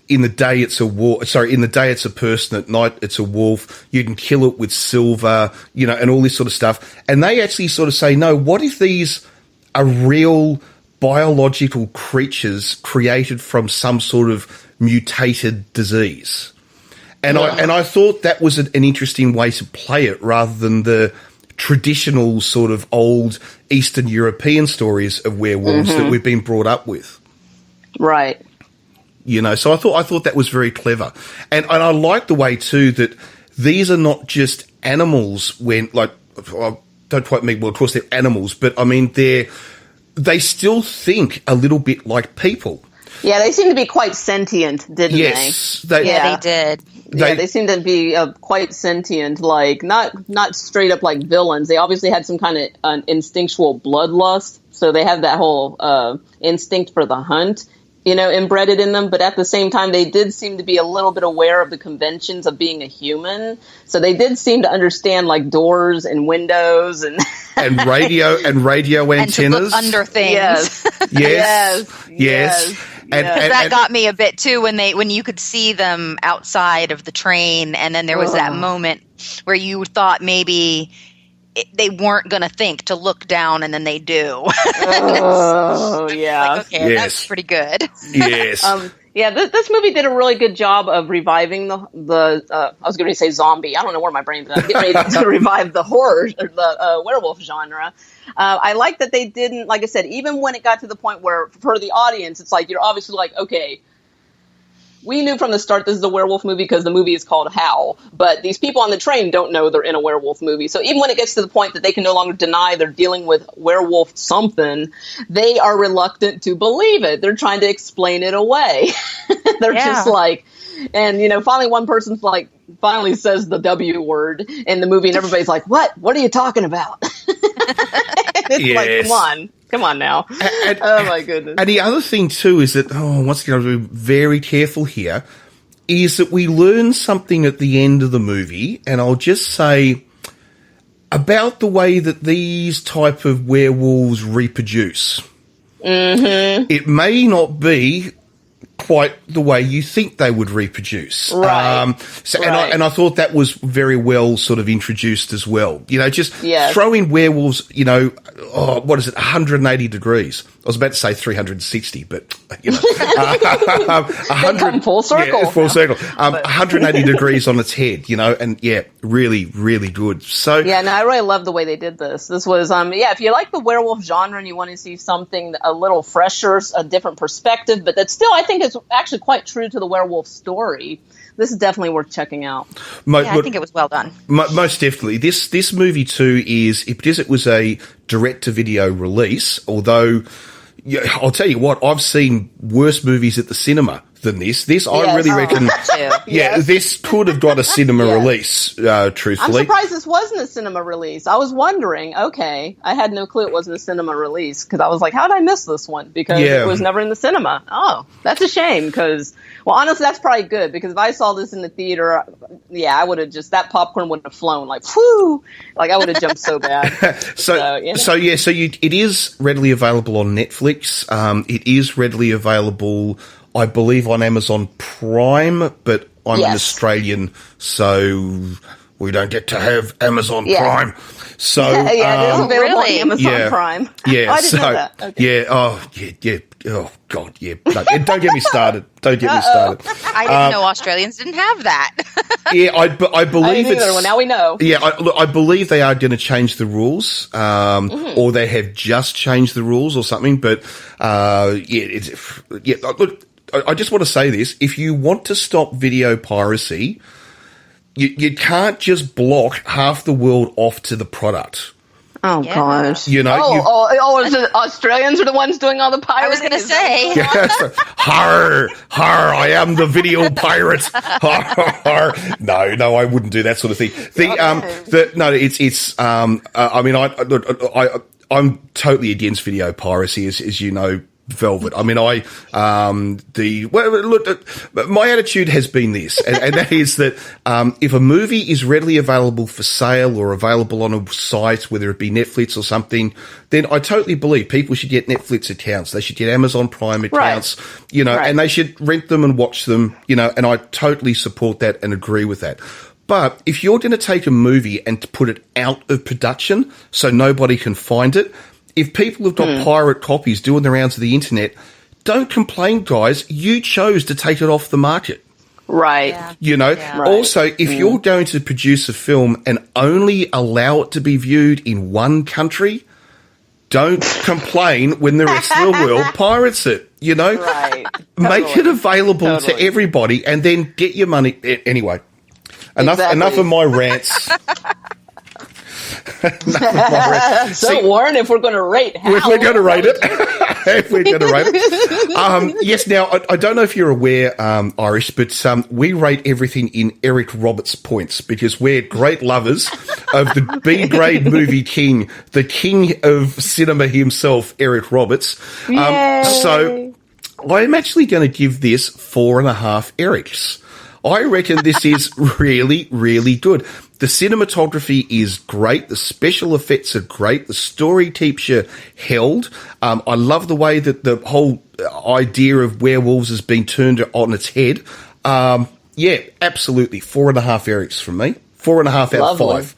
in the day it's a person, at night it's a wolf, you can kill it with silver, and all this sort of stuff. And they actually sort of say, no, what if these are real biological creatures created from some sort of mutated disease? And I thought that was an interesting way to play it rather than the traditional sort of old Eastern European stories of werewolves that we've been brought up with. Right. So I thought that was very clever. And I like the way too that these are not just animals when, like, don't quite me. Well, of course they're animals, but I mean they still think a little bit like people. Yeah, they seem to be quite sentient, didn't yes, they? They did. They seem to be quite sentient, like not straight up like villains. They obviously had some kind of instinctual bloodlust, so they have that whole instinct for the hunt, embedded in them. But at the same time, they did seem to be a little bit aware of the conventions of being a human. So they did seem to understand like doors and windows and radio antennas and to look under things. Yes. And that got me a bit too when you could see them outside of the train, and then there was that moment where you thought maybe they weren't going to think to look down, and then they do. Oh, yeah. Like, okay, that's pretty good. Yes. This movie did a really good job of reviving the I was going to say zombie. I don't know where my brain's at. I'm getting ready to revive the horror or the werewolf genre. I like that they didn't, like I said, even when it got to the point where for the audience, it's like, you're obviously like, okay, we knew from the start this is a werewolf movie because the movie is called Howl, but these people on the train don't know they're in a werewolf movie. So even when it gets to the point that they can no longer deny they're dealing with werewolf something, they are reluctant to believe it. They're trying to explain it away. They're just like, and finally one person's like, finally says the W word in the movie, and everybody's like, what are you talking about? It's like, come on now. Oh my goodness. And the other thing too is that, once again, I've got to be very careful here, is that we learn something at the end of the movie, and I'll just say about the way that these type of werewolves reproduce. Mm-hmm. It may not be quite the way you think they would reproduce. Right. And I thought that was very well sort of introduced as well. Just throw in werewolves, what is it, 180 degrees. I was about to say 360, but, 100. Come full circle. Yeah, full circle. 180 degrees on its head, and really, really good. So. Yeah, no, I really love the way they did this. This was, if you like the werewolf genre and you want to see something a little fresher, a different perspective, but that still, I think, is actually quite true to the werewolf story. This is definitely worth checking out. I think it was well done. Most definitely. This movie too is, because it was a direct-to-video release, although I'll tell you what, I've seen worse movies at the cinema than this. I really reckon, this could have got a cinema release, truthfully. I'm surprised this wasn't a cinema release. I was wondering, I had no clue it wasn't a cinema release, because I was like, how did I miss this one? Because it was never in the cinema. Oh, that's a shame, because, well, honestly, that's probably good, because if I saw this in the theater, I would have that popcorn would have flown, like, whoo! Like, I would have jumped so bad. It is readily available on Netflix. It is readily available, I believe, on Amazon Prime, but I'm an Australian, so we don't get to have Amazon Prime. So it is available on Amazon Prime. Yeah, I didn't know that. Okay. Oh God, yeah. No, don't get me started. Don't get me started. I didn't know Australians didn't have that. I believe it's. Well, now we know. Yeah, I believe they are going to change the rules, or they have just changed the rules or something. But look. I just want to say this. If you want to stop video piracy, you can't just block half the world off to the product. Oh, gosh. Is it Australians are the ones doing all the pirating? I was going to say. Har, I am the video pirate. Har. No, I wouldn't do that sort of thing. I'm totally against video piracy, as you know, Velvet. I mean, my attitude has been this, and that is that if a movie is readily available for sale or available on a site, whether it be Netflix or something, then I totally believe people should get Netflix accounts. They should get Amazon Prime accounts, and they should rent them and watch them, and I totally support that and agree with that. But if you're going to take a movie and put it out of production so nobody can find it, if people have got pirate copies doing the rounds of the internet, don't complain, guys. You chose to take it off the market. Right. Also, if you're going to produce a film and only allow it to be viewed in one country, don't complain when the rest of the world pirates it, Right. Make it available to everybody and then get your money. Anyway, enough of my rants. So, Warren, if we're going to rate Howl, we're going to rate it. If we're going to rate it. Yes, now, I don't know if you're aware, Irish, but we rate everything in Eric Roberts points because we're great lovers of the B-grade movie king, the king of cinema himself, Eric Roberts. So I'm actually going to give this 4.5 Erics. I reckon this is really, really good. The cinematography is great. The special effects are great. The story keeps you held. I love the way that the whole idea of werewolves has been turned on its head. Yeah, absolutely. 4.5 Erics from me. 4.5 out of 5.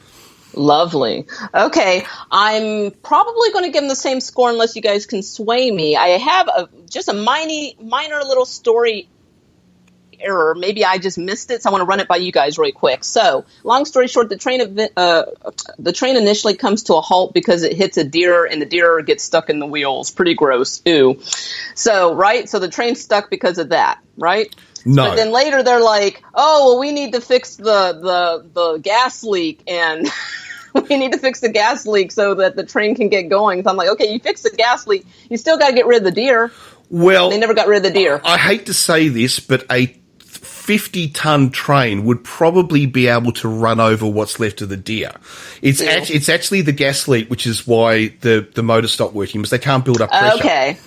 Lovely. Okay, I'm probably going to give them the same score unless you guys can sway me. I have just a minor little story error. Maybe I just missed it, so I want to run it by you guys really quick. So, long story short, the train initially comes to a halt because it hits a deer, and the deer gets stuck in the wheels. Pretty gross. Ew. So, right? So the train's stuck because of that, right? No. But then later they're like, oh, well, we need to fix the gas leak, and we need to fix the gas leak so that the train can get going. So I'm like, okay, you fix the gas leak, you still got to get rid of the deer. Well, they never got rid of the deer. I hate to say this, but a 50-ton train would probably be able to run over what's left of the deer. It's actually the gas leak, which is why the motor stopped working, because they can't build up pressure.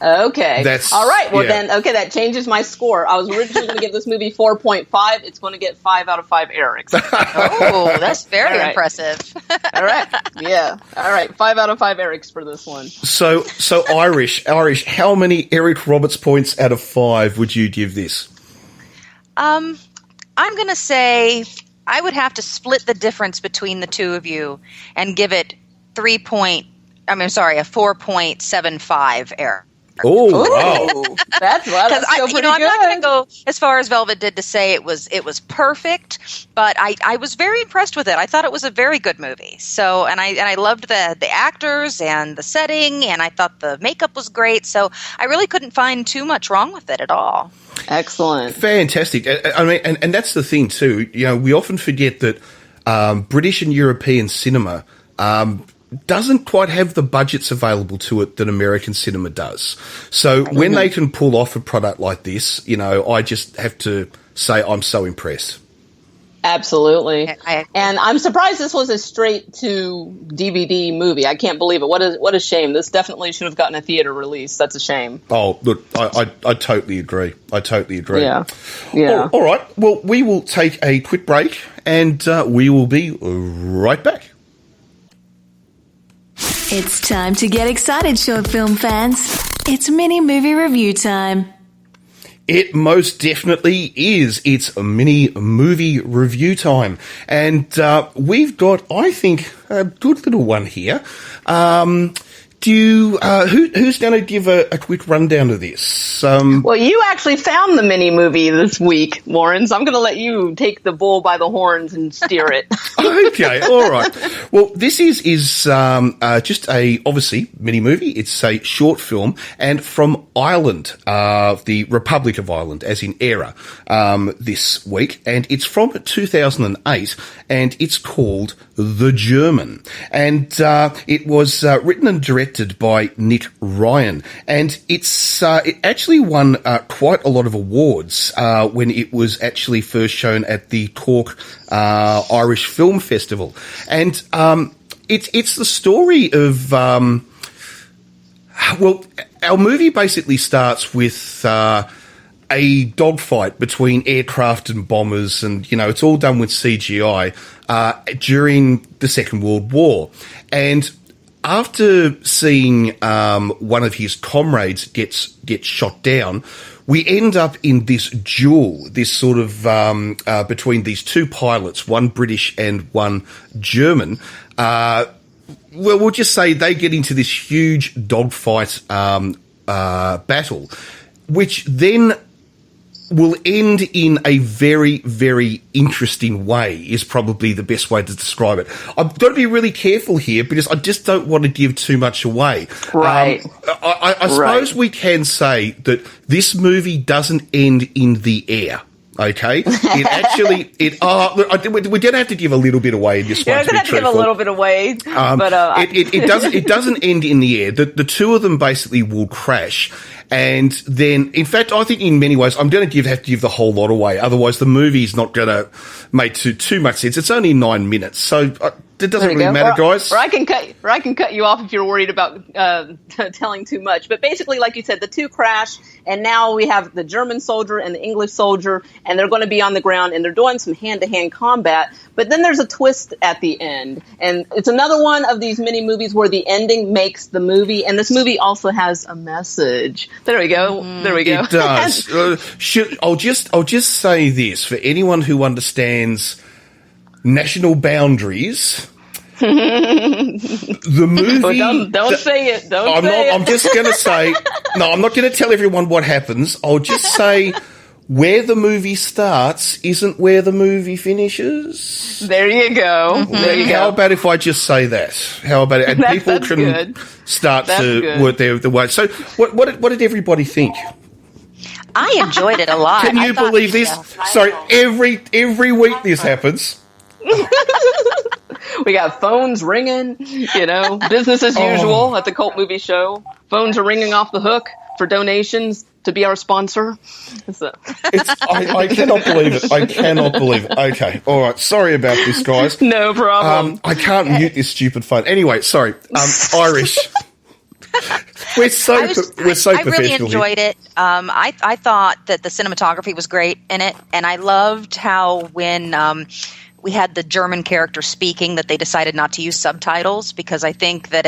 Okay. That's all right. Well, yeah. then, that changes my score. I was originally going to give this movie 4.5. It's going to get 5 out of 5 Erics. Oh, that's very impressive. All right. Yeah. All right. 5 out of 5 Erics for this one. So Irish, how many Eric Roberts points out of 5 would you give this? I'm going to say I would have to split the difference between the two of you and give it a 4.75 Eric. Oh, wow. That's still pretty good. I'm not going to go as far as Velvet did to say it was perfect, but I was very impressed with it. I thought it was a very good movie. So, and I loved the actors and the setting, and I thought the makeup was great. So, I really couldn't find too much wrong with it at all. Excellent. Fantastic. I mean, and that's the thing too. You know, we often forget that British and European cinema doesn't quite have the budgets available to it that American cinema does. So when they can pull off a product like this, you know, I just have to say I'm so impressed. Absolutely. And I'm surprised this was a straight to DVD movie. I can't believe it. What a shame. This definitely should have gotten a theater release. That's a shame. Oh, look, I totally agree. Yeah. All right. Well, we will take a quick break and we will be right back. It's time to get excited, short film fans. It's mini movie review time. It most definitely is. It's a mini movie review time. And we've got, I think, a good little one here. Who's going to give a quick rundown of this? Well, you actually found the mini movie this week, Warren, so I'm going to let you take the bull by the horns and steer it. Okay, all right. Well, this is just a, obviously, mini movie. It's a short film, and from Ireland, the Republic of Ireland, as in ERA, this week, and it's from 2008, and it's called The German. And it was written and directed by Nick Ryan, and it actually won quite a lot of awards when it was actually first shown at the Cork Irish Film Festival. And it's the story of our movie basically starts with a dogfight between aircraft and bombers, and, you know, it's all done with CGI during the Second World War. And after seeing one of his comrades get shot down, we end up in this duel, this sort of between these two pilots, one British and one German. We'll just say they get into this huge dogfight battle, which then will end in a very, very interesting way, is probably the best way to describe it. I've got to be really careful here because I just don't want to give too much away. Right. I suppose we can say that this movie doesn't end in the air. Okay, it actually we're going to have to give a little bit away in this one. We're going to have to give a little bit away, but it doesn't end in the air. The two of them basically will crash, and then, in fact, I think in many ways I'm going to have to give the whole lot away. Otherwise, the movie's not going to make too much sense. It's only 9 minutes, so. It doesn't really matter, guys. Or I can cut you off if you're worried about telling too much. But basically, like you said, the two crash, and now we have the German soldier and the English soldier, and they're going to be on the ground, and they're doing some hand-to-hand combat. But then there's a twist at the end, and it's another one of these mini movies where the ending makes the movie, and this movie also has a message. There we go. There we go. It does. I'll just say this for anyone who understands national boundaries. The movie. Oh, don't say it. I'm just going to say. No, I'm not going to tell everyone what happens. I'll just say where the movie starts isn't where the movie finishes. There you go. Mm-hmm. There you go. How about if I just say that? How about it? And people that's can good. start That's to good. work their way. So, what did everybody think? I enjoyed it a lot. Can you believe this? Sorry, every week this happens. We got phones ringing, business as usual at the Cult Movie Show. Phones are ringing off the hook for donations to be our sponsor. I cannot believe it. I cannot believe it. Okay, all right. Sorry about this, guys. No problem. I can't mute this stupid phone. Anyway, sorry. Irish. We're so professional. I really enjoyed it. I thought that the cinematography was great in it, and I loved how when we had the German character speaking that they decided not to use subtitles, because I think that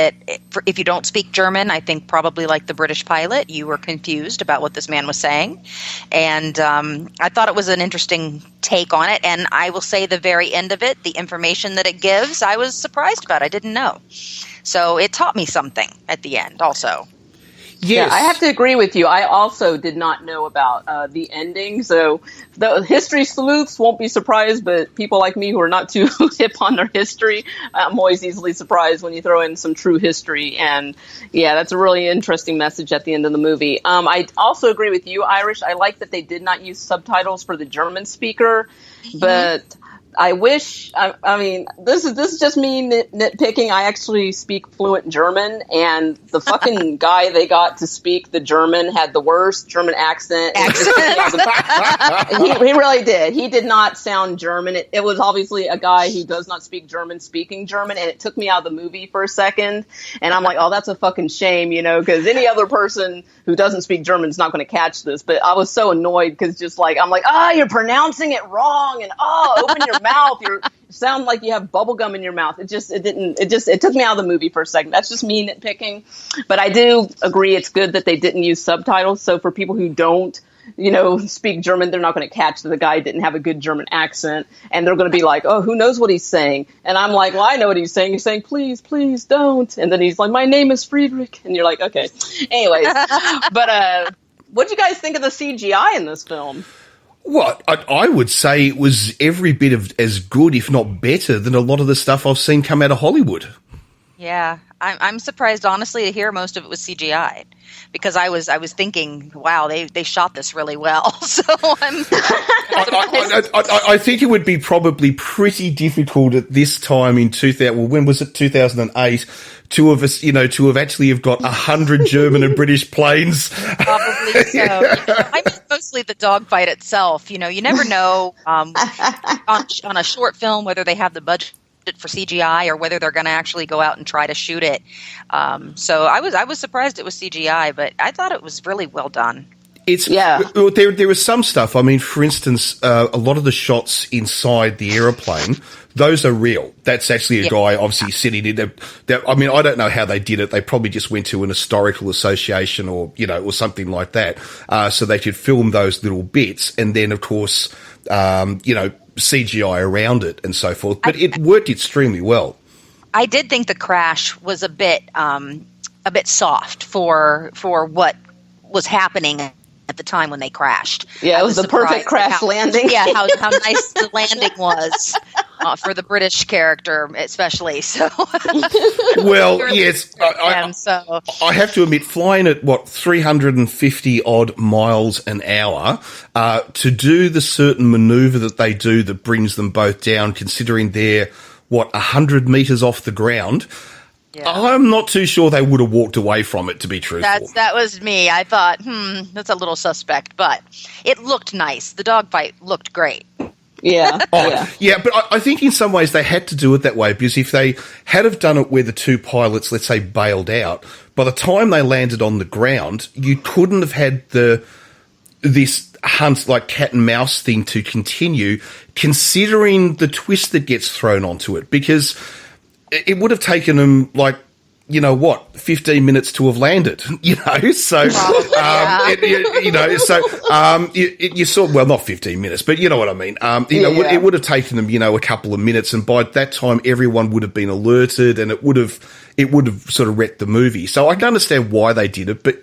if you don't speak German, I think probably like the British pilot, you were confused about what this man was saying. And I thought it was an interesting take on it. And I will say the very end of it, the information that it gives, I was surprised about. I didn't know. So it taught me something at the end also. Yes. Yeah, I have to agree with you. I also did not know about the ending. So the history sleuths won't be surprised, but people like me who are not too hip on their history, I'm always easily surprised when you throw in some true history. And yeah, that's a really interesting message at the end of the movie. I also agree with you, Irish. I like that they did not use subtitles for the German speaker, but I wish, I mean, this is just me nitpicking. I actually speak fluent German, and the fucking guy they got to speak the German had the worst German accent. He really did. He did not sound German. It was obviously a guy who does not speak German speaking German, and it took me out of the movie for a second. And I'm like, oh, that's a fucking shame, because any other person who doesn't speak German is not going to catch this. But I was so annoyed because I'm like, you're pronouncing it wrong, and open your mouth. You sound like you have bubble gum in your mouth. It took me out of the movie for a second. That's just me nitpicking. But I do agree it's good that they didn't use subtitles. So for people who don't, speak German, they're not going to catch that the guy didn't have a good German accent. And they're going to be like, oh, who knows what he's saying? And I'm like, well, I know what he's saying. He's saying, please, please don't. And then he's like, my name is Friedrich. And you're like, okay. Anyways, but what do you guys think of the CGI in this film? Well, I would say it was every bit of as good, if not better, than a lot of the stuff I've seen come out of Hollywood. Yeah, I'm surprised, honestly, to hear most of it was CGI, because I was thinking, wow, they shot this really well. So I think it would be probably pretty difficult at this time in 2000. Well, when was it? 2008. To have actually have got 100 German and British planes. Probably so. I mean, mostly the dogfight itself. You never know on a short film whether they have the budget for CGI or whether they're going to actually go out and try to shoot it. So I was surprised it was CGI, but I thought it was really well done. There was some stuff. I mean, for instance, a lot of the shots inside the aeroplane, those are real. That's actually a guy obviously sitting in there. I mean, I don't know how they did it. They probably just went to an historical association or something like that, so they could film those little bits, and then of course, CGI around it and so forth. But it worked extremely well. I did think the crash was a bit soft for what was happening at the time when they crashed. Yeah, it was the perfect crash landing. Yeah, how nice the landing was for the British character, especially. So, well, yes, I have to admit, flying at 350 odd miles an hour to do the certain maneuver that they do that brings them both down, considering they're 100 meters off the ground. Yeah. I'm not too sure they would have walked away from it, to be truthful. That was me. I thought, that's a little suspect, but it looked nice. The dogfight looked great. Yeah. Yeah, but I think in some ways they had to do it that way, because if they had have done it where the two pilots, let's say, bailed out, by the time they landed on the ground, you couldn't have had this hunt, like cat and mouse thing to continue, considering the twist that gets thrown onto it, because it would have taken them 15 minutes to have landed, so, you saw, well, not 15 minutes, but you know what I mean. It would have taken them, a couple of minutes, and by that time everyone would have been alerted, and it would have sort of wrecked the movie. So I can understand why they did it, but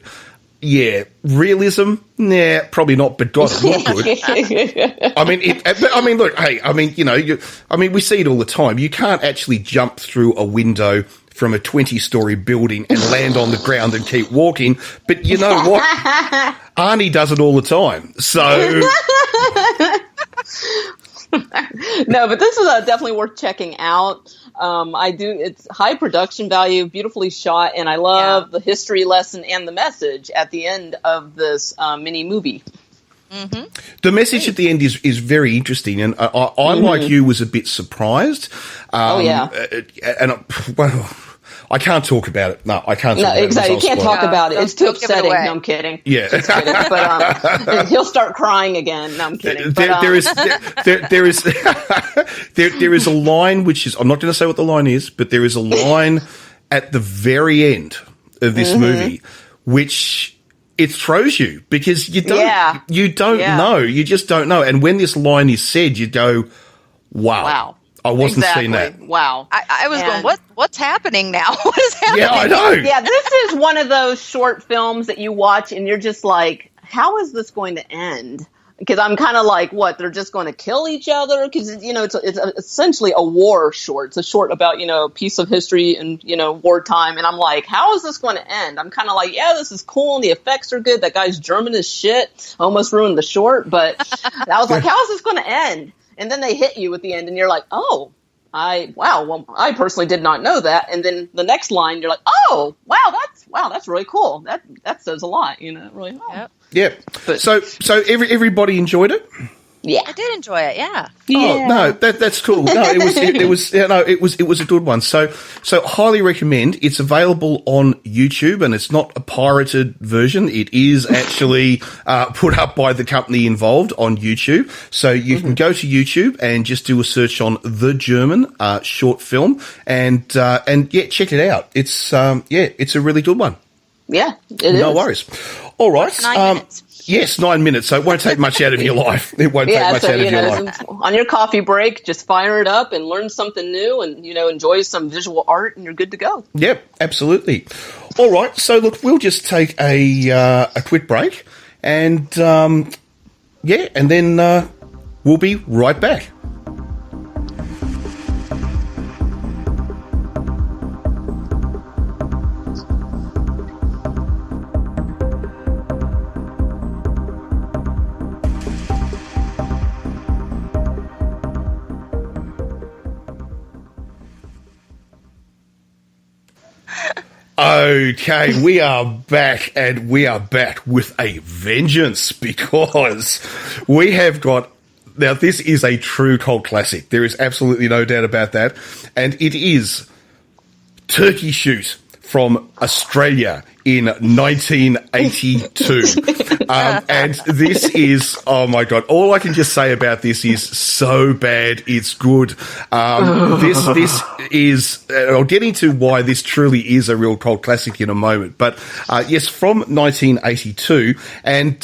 yeah, realism? Nah, probably not, but God, it looked good. We see it all the time. You can't actually jump through a window from a 20-story building and land on the ground and keep walking, but you know what? Arnie does it all the time, so... No, but this is definitely worth checking out. It's high production value, beautifully shot, and I love the history lesson and the message at the end of this mini movie. Mm-hmm. The message at the end is very interesting, and I like you, was a bit surprised. I can't talk about it. No, I can't talk about it. Exactly. You can't talk about it. It's too upsetting. No, I'm kidding. Yeah. Just kidding. But he'll start crying again. No, I'm kidding. There is a line which is, I'm not going to say what the line is, but there is a line at the very end of this movie which it throws you, because you don't know. You just don't know. And when this line is said, you go, wow. I wasn't seeing that. Wow. I was going, what's happening now? What is happening? Yeah, I know. Yeah, this is one of those short films that you watch and you're just like, how is this going to end? Because I'm kind of like, what, they're just going to kill each other? Because, it's essentially a war short. It's a short about, a piece of history and, wartime. And I'm like, how is this going to end? I'm kind of like, yeah, this is cool and the effects are good. That guy's German as shit. Almost ruined the short. But I was like, how is this going to end? And then they hit you at the end, and you're like, "Oh, I personally did not know that." And then the next line, you're like, "Oh, that's really cool. That says a lot, really." Yep. Yeah. But, so everybody enjoyed it. Yeah, I did enjoy it. Yeah. Oh no, that's cool. No, it was a good one. So highly recommend. It's available on YouTube, and it's not a pirated version. It is actually put up by the company involved on YouTube. So you can go to YouTube and just do a search on The German short film, and check it out. It's a really good one. Yeah, it is. No worries. All right. 9 minutes. Yes, 9 minutes, so it won't take much out of your life. It won't take much out of your life. On your coffee break, just fire it up and learn something new and, enjoy some visual art, and you're good to go. Yep, absolutely. All right, so look, we'll just take a quick break, and and then we'll be right back. Okay, we are back, and we are back with a vengeance, because we have got... Now, this is a true cult classic. There is absolutely no doubt about that. And it is Turkey Shoot from Australia in 1982. And this is, oh my God, all I can just say about this is so bad, it's good. This is, I'll get into why this truly is a real cult classic in a moment. But yes, from 1982. And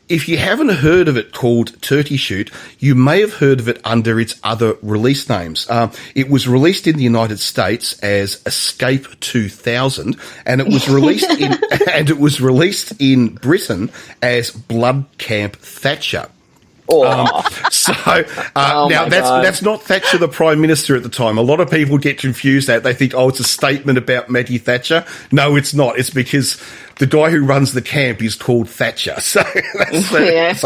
if you haven't heard of it called Turkey Shoot, you may have heard of it under its other release names. It was released in the United States as Escape 2000, and it was released and it was released in Britain as Blood Camp Thatcher. Oh. Now that's not Thatcher, the Prime Minister at the time. A lot of people get confused that they think, it's a statement about Maggie Thatcher. No, it's not. It's because the guy who runs the camp is called Thatcher. So, that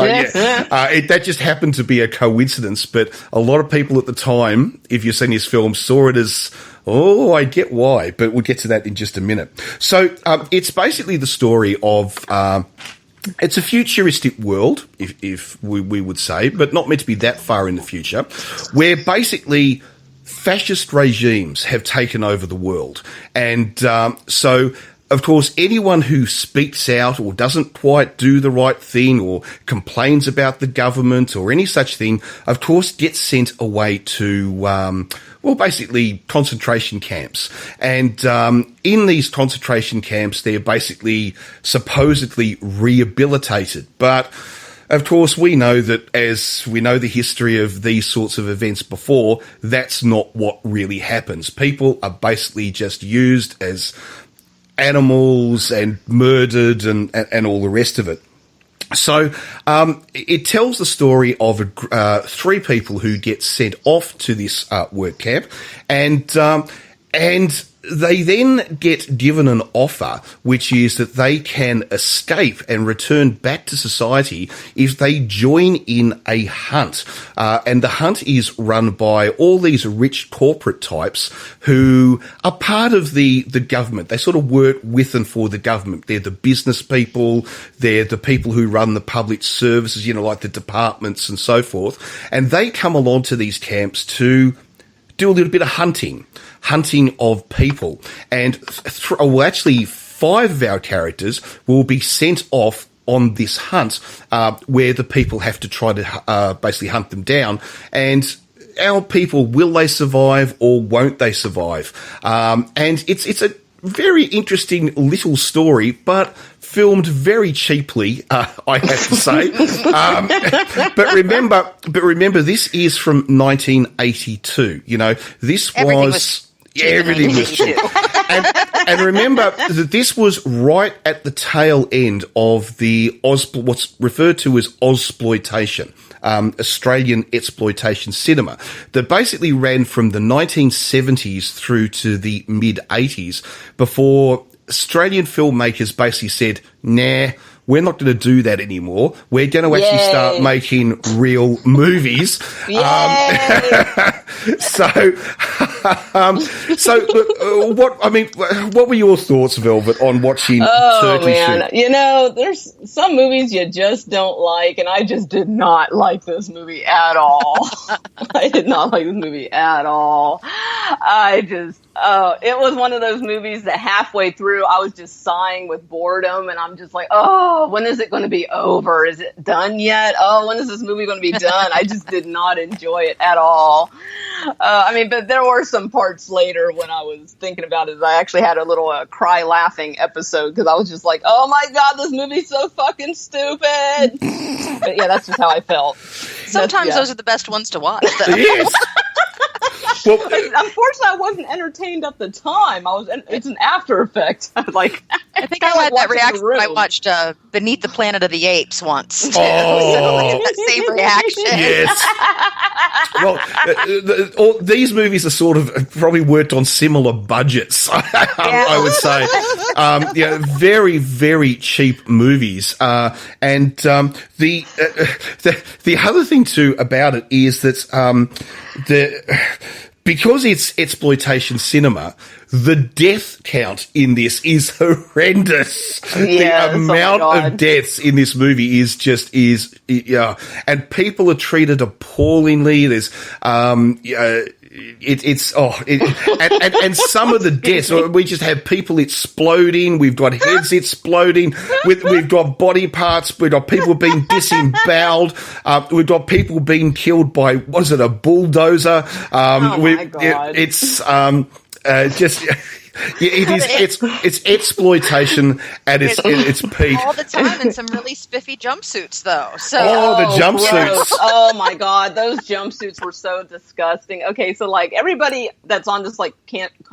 just happened to be a coincidence. But a lot of people at the time, if you've seen his film, saw it as, I get why. But we'll get to that in just a minute. So it's basically the story of it's a futuristic world, if we would say, but not meant to be that far in the future, where basically fascist regimes have taken over the world. And so, of course, anyone who speaks out or doesn't quite do the right thing or complains about the government or any such thing, of course, gets sent away to basically concentration camps. And in these concentration camps, they're basically supposedly rehabilitated. But, of course, we know that as we know the history of these sorts of events before, that's not what really happens. People are basically just used as animals and murdered and all the rest of it. So it tells the story of three people who get sent off to this work camp, and they then get given an offer, which is that they can escape and return back to society if they join in a hunt. And the hunt is run by all these rich corporate types who are part of the government. They sort of work with and for the government. They're the business people. They're the people who run the public services, like the departments and so forth. And they come along to these camps to do a little bit of hunting of people. And actually 5 of our characters will be sent off on this hunt where the people have to try to basically hunt them down. And our people, will they survive or won't they survive? And it's a very interesting little story, but filmed very cheaply, I have to say. But remember, this is from 1982. This everything was cheap. And remember that this was right at the tail end of the what's referred to as Ozploitation, Australian exploitation cinema, that basically ran from the 1970s through to the mid-80s before Australian filmmakers basically said, nah, we're not going to do that anymore. We're going to actually start making real movies. What were your thoughts, Velvet, on watching Turkey Shoot? There's some movies you just don't like, and I just did not like this movie at all. I did not like this movie at all. It was one of those movies that halfway through I was just sighing with boredom, and I'm just like, when is it going to be over? Is it done yet? When is this movie going to be done? I just did not enjoy it at all. But there were some parts later when I was thinking about it. I actually had a little cry laughing episode because I was just like, oh my God, this movie's so fucking stupid. But yeah, that's just how I felt. Sometimes those are the best ones to watch. Yes. Well, unfortunately, I wasn't entertained at the time. It's an after effect. I think I had that reaction when I watched Beneath the Planet of the Apes once. The same reaction. Yes. Well, these movies are sort of probably worked on similar budgets. I would say, very, very cheap movies. And the other thing too about it is that because it's exploitation cinema, the death count in this is horrendous. Yes, the amount of deaths in this movie is and people are treated appallingly. There's and some of the deaths, we just have people exploding. We've got heads exploding. We've got body parts. We've got people being disemboweled. We've got people being killed by, was it a bulldozer? My God. It's Yeah, it is. It's exploitation at its peak. All the time in some really spiffy jumpsuits, though. So the jumpsuits. Gross. Oh my god, those jumpsuits were so disgusting. Okay, so like everybody that's on this like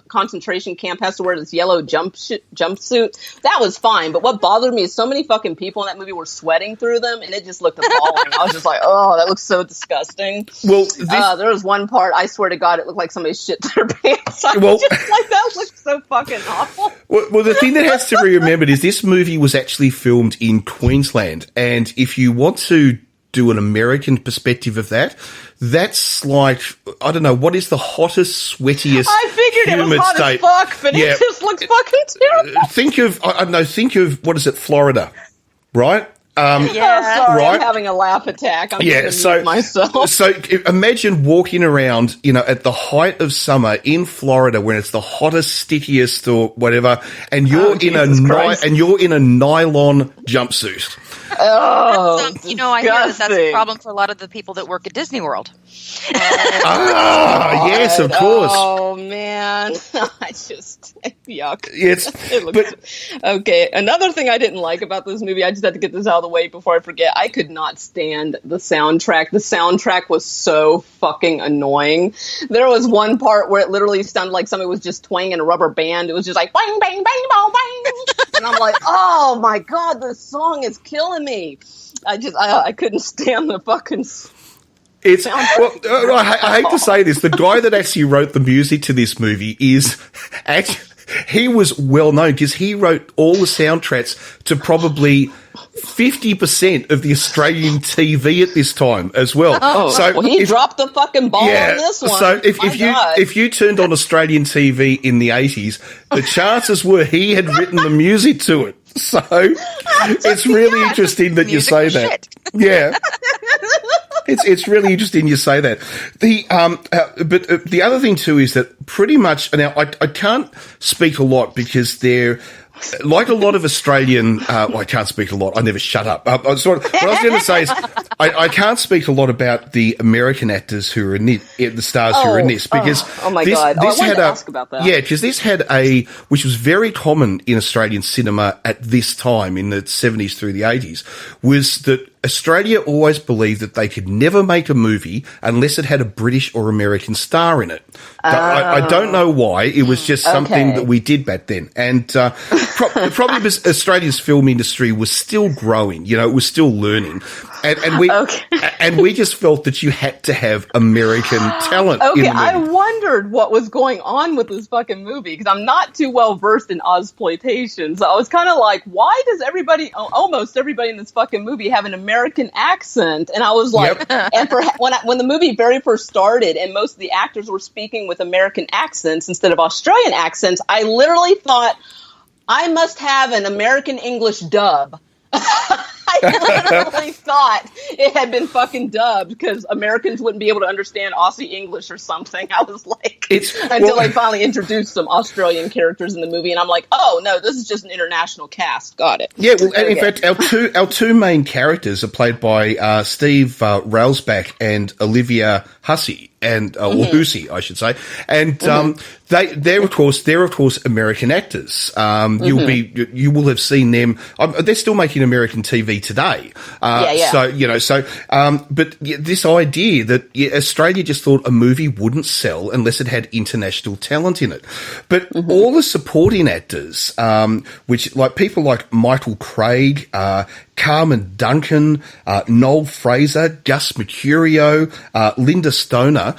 concentration camp has to wear this yellow jumpsuit. That was fine, but what bothered me is so many fucking people in that movie were sweating through them, and it just looked appalling. I was just like, oh, that looks so disgusting. Well, there was one part, I swear to God, it looked like somebody shit their pants. I was just like, that looks so fucking awful. Well, the thing that has to be remembered is this movie was actually filmed in Queensland, and if you want to do an American perspective of that, that's like, I don't know, what is the hottest, sweatiest, I figured it was hot state? As fuck, but it just looks fucking terrible. Think of, what is it, Florida, right? Sorry, right? I'm having a laugh attack. I'm just gonna mute myself. So imagine walking around, at the height of summer in Florida when it's the hottest, stickiest or whatever, and you're in a nylon jumpsuit. Oh, I hear that's a problem for a lot of the people that work at Disney World. Yes, of course. Oh man, I just yuck. Okay. Another thing I didn't like about this movie, I just had to get this out of the way before I forget. I could not stand the soundtrack. The soundtrack was so fucking annoying. There was one part where it literally sounded like somebody was just twanging a rubber band. It was just like bang, bang, bang, bang, bang, and I'm like, oh my god, this song is killing me. I couldn't stand the fucking. I hate to say this, the guy that actually wrote the music to this movie he was well known because he wrote all the soundtracks to probably 50% of the Australian TV at this time as well. Oh, so he dropped the fucking ball on this one. So if you turned on Australian TV in the 80s, the chances were he had written the music to it. So it's really interesting that you say that. Yeah. It's really interesting you say that. But the other thing too is that pretty much now I can't speak a lot because they're like a lot of Australian. I can't speak a lot. I never shut up. What I was going to say is I can't speak a lot about the American actors who are in the stars who are in this because oh my god, I wanted to ask about that. Yeah, because this had which was very common in Australian cinema at this time in the 70s through the 80s was that Australia always believed that they could never make a movie unless it had a British or American star in it. I don't know why. It was just something that we did back then. And probably because Australia's film industry was still growing. It was still learning. And we just felt that you had to have American talent in the movie. I wondered what was going on with this fucking movie because I'm not too well versed in Ozploitation. So I was kind of like, why does almost everybody in this fucking movie have an American accent? And I was like, and when the movie very first started and most of the actors were speaking with American accents instead of Australian accents, I literally thought, I must have an American English dub. I literally thought it had been fucking dubbed because Americans wouldn't be able to understand Aussie English or something. I was like, until they finally introduced some Australian characters in the movie, and I'm like, oh no, this is just an international cast. Got it. Yeah, well, in fact, our two main characters are played by Steve Railsback and Olivia Hussey. Or Hussey, I should say, and they're of course American actors. You will have seen them. They're still making American TV today. But this idea that Australia just thought a movie wouldn't sell unless it had international talent in it. But all the supporting actors, which like people like Michael Craig, Carmen Duncan, Noel Fraser, Gus Mercurio, Linda Stoner,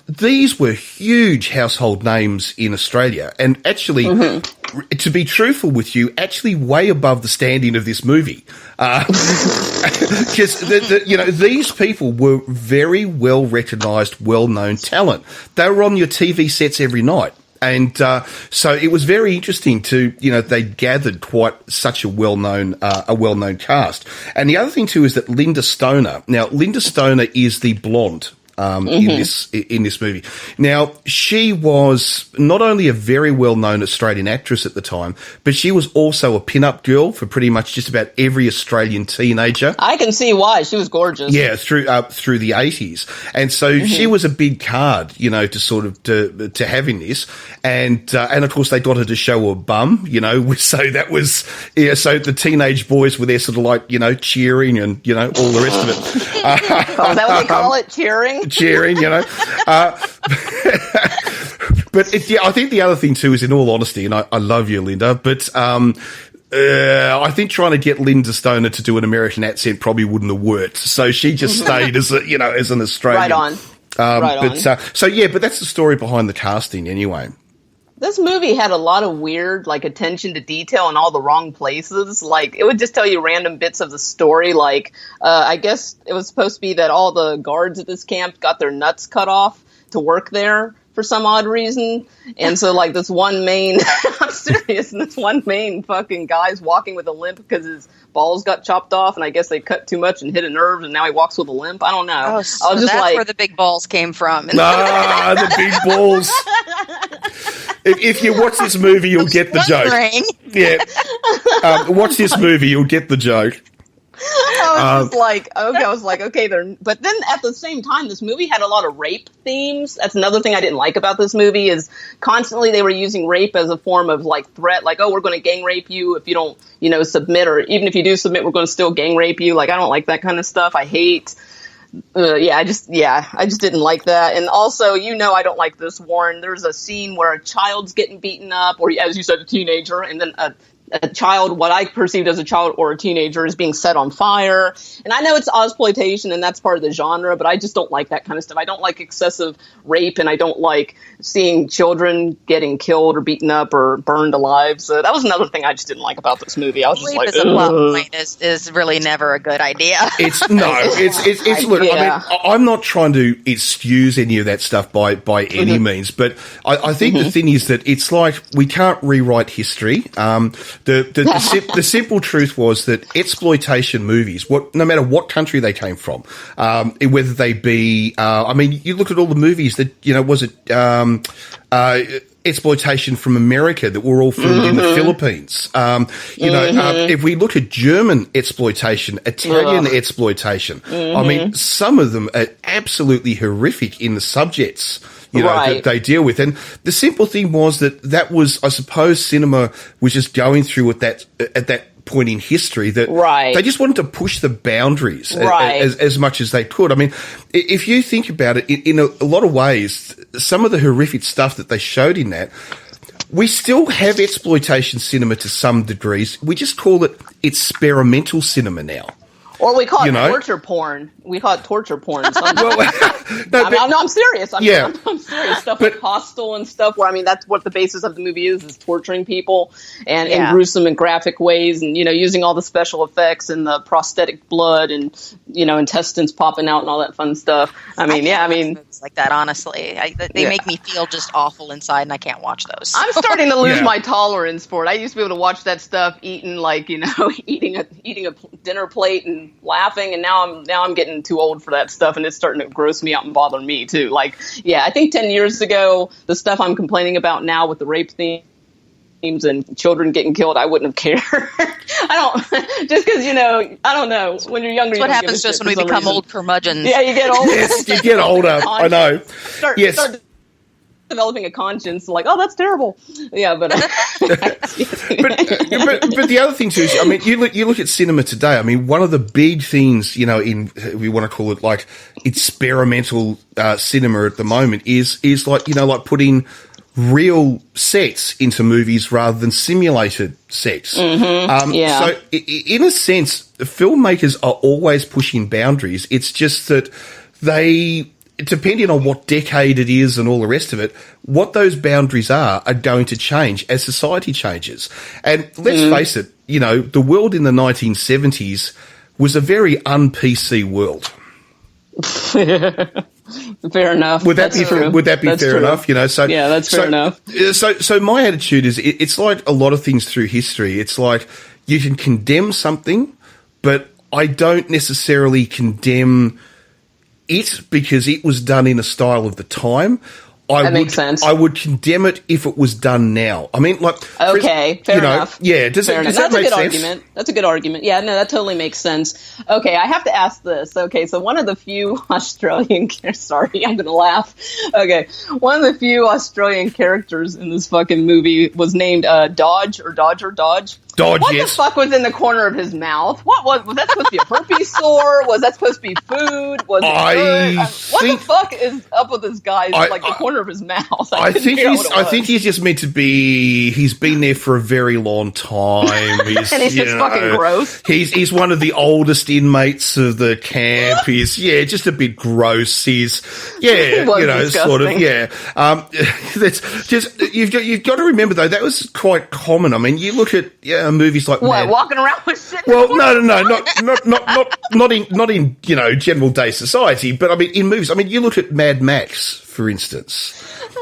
these were huge household names in Australia. And actually, to be truthful with you, actually way above the standing of this movie. Because, these people were very well recognised, well-known talent. They were on your TV sets every night. And so it was very interesting to, they gathered quite such a well-known cast. And the other thing, too, is that Linda Stoner is the blonde in this movie. Now, she was not only a very well-known Australian actress at the time, but she was also a pin-up girl for pretty much just about every Australian teenager. I can see why. She was gorgeous. Yeah, through the 80s. And so she was a big card, to sort of to have in this. And of course they got her to show her bum, so that was, so the teenage boys were there sort of like, cheering and, all the rest of it. Oh, is that what they call it? Cheering? Cheering, But I think the other thing too is, in all honesty, and I love you, Linda, but I think trying to get Linda Stoner to do an American accent probably wouldn't have worked. So she just stayed as as an Australian. Right on. But that's the story behind the casting anyway. This movie had a lot of weird, attention to detail in all the wrong places. It would just tell you random bits of the story. I guess it was supposed to be that all the guards at this camp got their nuts cut off to work there for some odd reason. And so, this one main, I'm serious, and this one main fucking guy's walking with a limp because his balls got chopped off, and I guess they cut too much and hit a nerve, and now he walks with a limp. I don't know. Oh, so that's where the big balls came from. The big balls. If you watch this movie, you'll get the joke. Yeah. Watch this movie, you'll get the joke. I was okay, but then at the same time, this movie had a lot of rape themes. That's another thing I didn't like about this movie, is constantly they were using rape as a form of threat, we're going to gang rape you if you don't, submit, or even if you do submit, we're going to still gang rape you. I don't like that kind of stuff. I hate. I just didn't like that. And also, I don't like this, Warren. There's a scene where a child's getting beaten up, or as you said, a teenager, and then a child, what I perceived as a child or a teenager, is being set on fire. And I know it's Ozploitation and that's part of the genre, but I just don't like that kind of stuff. I don't like excessive rape, and I don't like seeing children getting killed or beaten up or burned alive. So that was another thing I just didn't like about this movie. I was just rape as a plot point is really never a good idea. Look, yeah. I'm not trying to excuse any of that stuff by any means, but I think the thing is that it's we can't rewrite history. The simple truth was that exploitation movies, no matter what country they came from, whether they be, you look at all the movies that, was it exploitation from America that were all filmed in the Philippines. If we look at German exploitation, Italian exploitation, some of them are absolutely horrific in the subjects that they deal with. And the simple thing was that was, I suppose, cinema was just going through at that point in history that they just wanted to push the boundaries as much as they could. If you think about it, in a lot of ways, some of the horrific stuff that they showed in that, we still have exploitation cinema to some degrees. We just call it experimental cinema now. Or we call it torture porn. We call it torture porn. I'm serious. I'm serious. Stuff like Hostel and stuff where, that's what the basis of the movie is torturing people and in gruesome and graphic ways, and, using all the special effects and the prosthetic blood and, intestines popping out and all that fun stuff. Movies like that, honestly. They make me feel just awful inside, and I can't watch those. I'm starting to lose my tolerance for it. I used to be able to watch that stuff eating eating a dinner plate and laughing, and now I'm getting too old for that stuff, and it's starting to gross me out and bother me too. I think 10 years ago, the stuff I'm complaining about now with the rape themes and children getting killed, I wouldn't have cared. I don't, just because, I don't know, when you're younger. That's what happens just when we become old curmudgeons. Yeah, you get older. Yes, you get older. I know. Start developing a conscience, that's terrible. Yeah, but but the other thing too is, you look at cinema today. One of the big things, in, we want to call it experimental cinema at the moment is putting real sets into movies rather than simulated sets. So in a sense, filmmakers are always pushing boundaries. It's just that they, depending on what decade it is and all the rest of it, what those boundaries are going to change as society changes. And let's face it, the world in the 1970s was a very un-PC world. Fair enough. Would that be fair enough? That's fair enough. So my attitude is, it's like a lot of things through history. It's like you can condemn something, but I don't necessarily condemn it because it was done in a style of the time. That makes sense. I would condemn it if it was done now. I mean, like, okay, fair enough. Yeah, does that make sense? Argument. That's a good argument. Yeah, no, that totally makes sense. Okay, I have to ask this. Okay, so one of the few Australian sorry, I'm gonna laugh. Okay, one of the few Australian characters in this fucking movie was named Dodge. Dodge, what yes. the fuck was in the corner of his mouth? What was that supposed to be a herpes sore? Was that supposed to be food? Was it what the fuck is up with this guy? Like the corner of his mouth. I think he's just meant to be. He's been there for a very long time. And he's just fucking gross. He's one of the oldest inmates of the camp. He's just a bit gross. He's disgusting. sort of that's just you've got to remember though that was quite common. I mean, you look at movies like walking around with shit. Well, no, not in general day society, but I mean in movies. I mean, you look at Mad Max, for instance.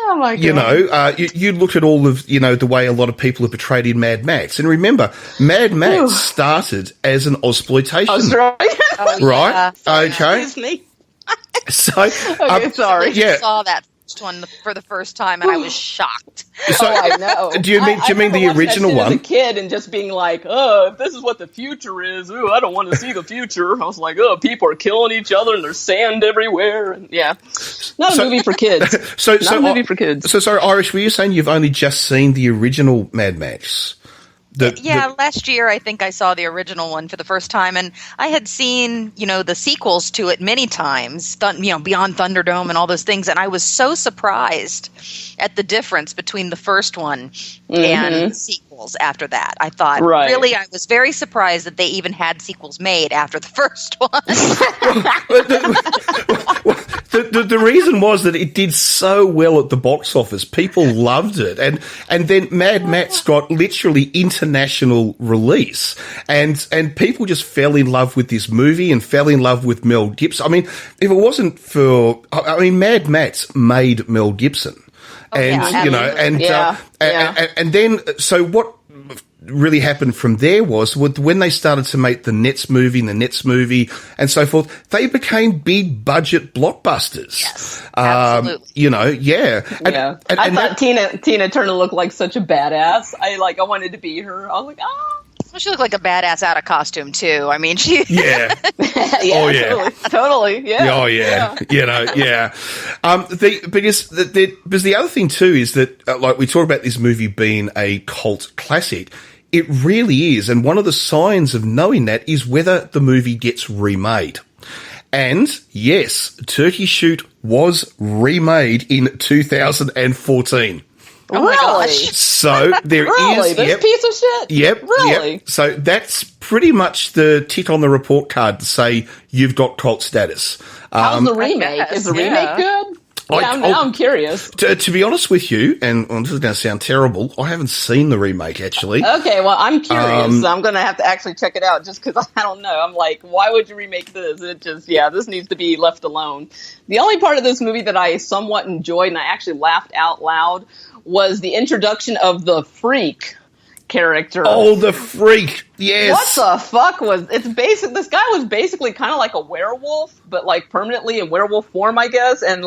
Oh my god! You look at all of the way a lot of people are portrayed in Mad Max, and remember, Mad Max started as an Ausploitation, right? Okay. Excuse me. So, sorry. I saw that one for the first time, and I was shocked. So, I know. Do you mean the original one? As a kid, and just being like, "Oh, if this is what the future is, I don't want to see the future." I was like, "Oh, people are killing each other, and there's sand everywhere." And not a movie for kids. Not a movie for kids. So, sorry, Irish, were you saying you've only just seen the original Mad Max? Last year I think I saw the original one for the first time, and I had seen, the sequels to it many times, Beyond Thunderdome and all those things, and I was so surprised at the difference between the first one and the sequels after that. I thought, really, I was very surprised that they even had sequels made after the first one. The reason was that it did so well at the box office. People loved it. And then Mad Max got literally international release. And people just fell in love with this movie and fell in love with Mel Gibson. I mean, if it wasn't for... Mad Max made Mel Gibson. And then, so what really happened from there was when they started to make the Nets movie and so forth, they became big budget blockbusters. Yes, absolutely. I thought Tina Turner looked like such a badass. I wanted to be her. I was like, ah. Well, she looked like a badass out of costume too. I mean, she. Yeah. Totally. Yeah. Oh yeah. Because the other thing too is that we talk about this movie being a cult classic. It really is, and one of the signs of knowing that is whether the movie gets remade. And yes, Turkey Shoot was remade in 2014. Oh my gosh. So there is this piece of shit? Yep. Really? Yep. So that's pretty much the tick on the report card to say you've got cult status. How's the remake? Is the remake good? I'm curious. To be honest with you, and this is going to sound terrible, I haven't seen the remake, actually. Okay, well, I'm curious. I'm going to have to actually check it out just because I don't know. I'm like, why would you remake this? This needs to be left alone. The only part of this movie that I somewhat enjoyed and I actually laughed out loud was the introduction of the Freak character. Oh, the Freak. Yes. What the fuck this guy was basically kind of like a werewolf, but permanently in werewolf form, I guess. And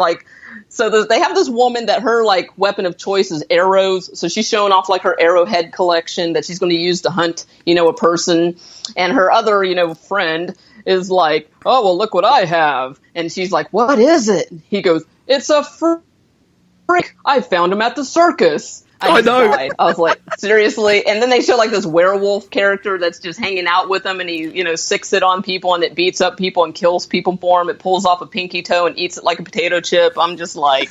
so they have this woman that her weapon of choice is arrows. So she's showing off her arrowhead collection that she's going to use to hunt, a person. And her other, friend is like, oh, well, look what I have. And she's like, what is it? He goes, it's a freak. I found him at the circus. I know. Died. I was like, seriously? And then they show this werewolf character that's just hanging out with them, and he, sicks it on people, and it beats up people and kills people for him. It pulls off a pinky toe and eats it like a potato chip. I'm just like,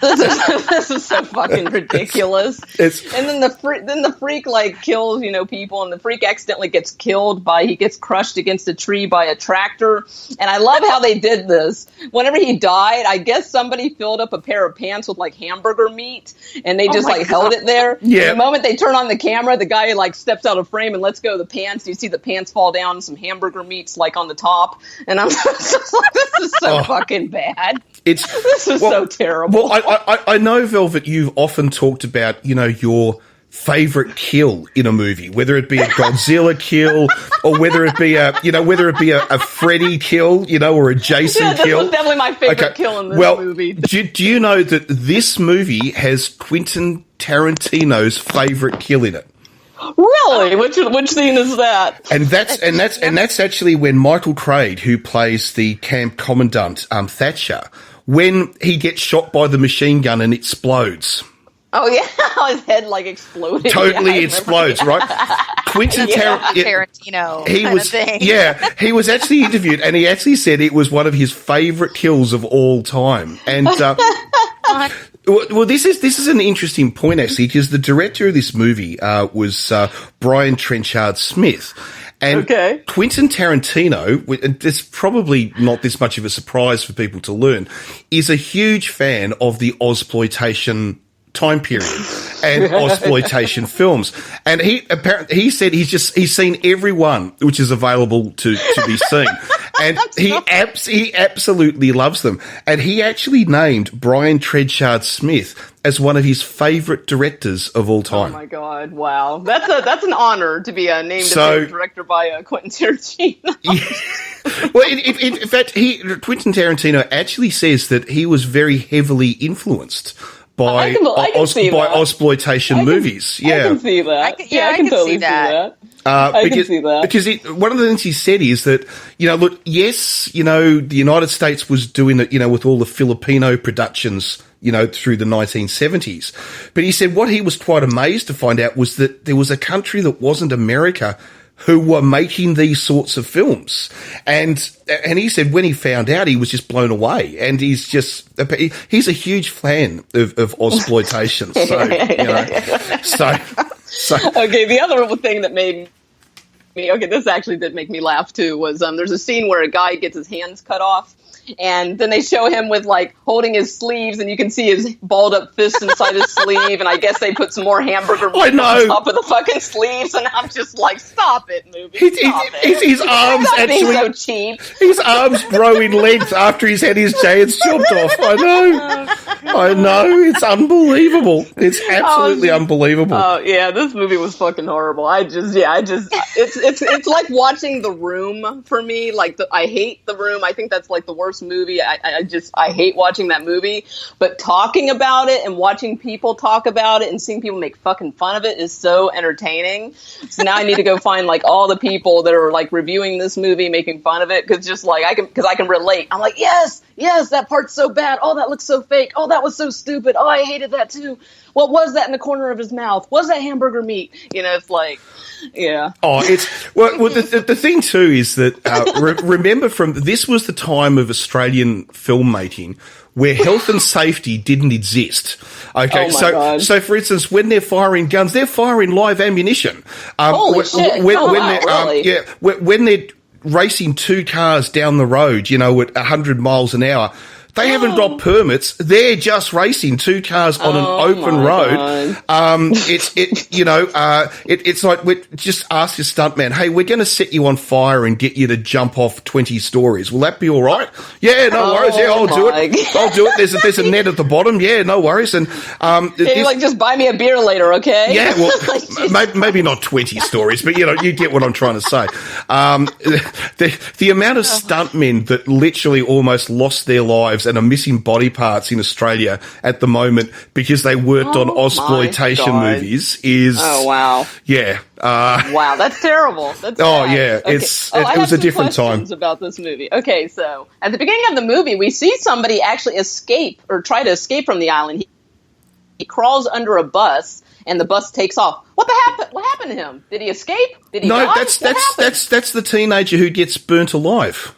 this is so fucking ridiculous. And then the freak kills people, and the freak accidentally gets killed he gets crushed against a tree by a tractor. And I love how they did this. Whenever he died, I guess somebody filled up a pair of pants with hamburger meat, and they just held it there. Yeah. The moment they turn on the camera, the guy steps out of frame and lets go of the pants. You see the pants fall down and some hamburger meats on the top. And I'm just like, this is so fucking bad. This is so terrible. Well, I know, Velvet, you've often talked about, your favorite kill in a movie, whether it be a Godzilla kill or whether it be a Freddy kill, or a Jason this kill. was definitely my favorite kill in this movie. Do you know that this movie has Quentin Tarantino's favorite kill in it? Really? Which scene is that? And that's actually when Michael Craig, who plays the camp commandant, Thatcher, when he gets shot by the machine gun and explodes. Oh yeah, his head exploded. Totally explodes, right? Quentin Tarantino. He was actually interviewed, and he actually said it was one of his favorite kills of all time. And well, this is an interesting point actually, because the director of this movie was Brian Trenchard Smith. And Quentin Tarantino, and it's probably not this much of a surprise for people to learn, is a huge fan of the Ozploitation time period and Ozploitation films. And he said he's seen every one which is available to be seen. And he absolutely loves them. And he actually named Brian Trenchard Smith as one of his favorite directors of all time. Oh my God! Wow, that's an honor to be named as a director by Quentin Tarantino. Well, in fact, Quentin Tarantino actually says that he was very heavily influenced by Ozploitation movies. I can see that. I can totally see that. I can see that. Because one of the things he said is that, look, yes, the United States was doing it, with all the Filipino productions, through the 1970s. But he said what he was quite amazed to find out was that there was a country that wasn't America who were making these sorts of films. And he said when he found out, he was just blown away. And he's a huge fan of Ozploitation. So, okay, the other thing that made me, this actually did make me laugh too, was there's a scene where a guy gets his hands cut off. And then they show him with holding his sleeves, and you can see his balled up fist inside his sleeve. And I guess they put some more hamburger meat on top of the fucking sleeves. And I'm just like, stop it, movie. His arms actually so cheap. His arms grow in length after he's had his hands chopped off. I know. It's unbelievable. It's absolutely unbelievable. Oh yeah, this movie was fucking horrible. It's like watching The Room for me. I hate The Room. I think that's the worst movie. I hate watching that movie, but talking about it and watching people talk about it and seeing people make fucking fun of it is so entertaining. So now I need to go find all the people that are reviewing this movie, making fun of it, because I can relate. I'm like, yes, that part's so bad. Oh, that looks so fake. Oh, that was so stupid. Oh, I hated that too. What was that in the corner of his mouth? Was that hamburger meat? Yeah. Oh, the thing too is that remember this was the time of Australian filmmaking where health and safety didn't exist. Okay, God. So for instance, when they're firing guns, they're firing live ammunition. Holy shit! Really? When they're racing two cars down the road, at 100 miles an hour. They haven't got permits. They're just racing two cars on an open road. It's like we just ask your stuntman, hey, we're going to set you on fire and get you to jump off 20 stories. Will that be all right? Yeah, no worries. Yeah, I'll do it. I'll do it. There's a net at the bottom. Yeah, no worries. And just buy me a beer later, okay? Yeah, well, maybe not 20 stories, but you get what I'm trying to say. The amount of stuntmen that literally almost lost their lives and are missing body parts in Australia at the moment because they worked on Ozploitation movies is... Oh, wow. Yeah. Wow, that's terrible. That's oh, bad. yeah. Okay. It was a different time. About this movie. Okay, so at the beginning of the movie, we see somebody actually escape or try to escape from the island. He crawls under a bus, and the bus takes off. What happened to him? Did he escape? Did he die? That's the teenager who gets burnt alive.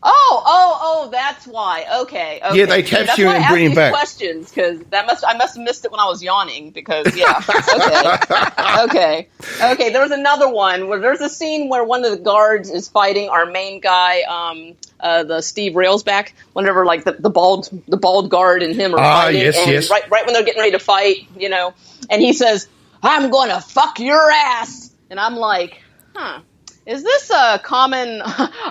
Oh, that's why. Okay. Yeah, they capture him and bring him back. Questions, because I must have missed it when I was yawning. Because okay. There was another one where there's a scene where one of the guards is fighting our main guy, the Steve Railsback. Whenever the bald guard and him are fighting, yes. Right when they're getting ready to fight, and he says, "I'm gonna fuck your ass," and I'm like, huh. Is this a common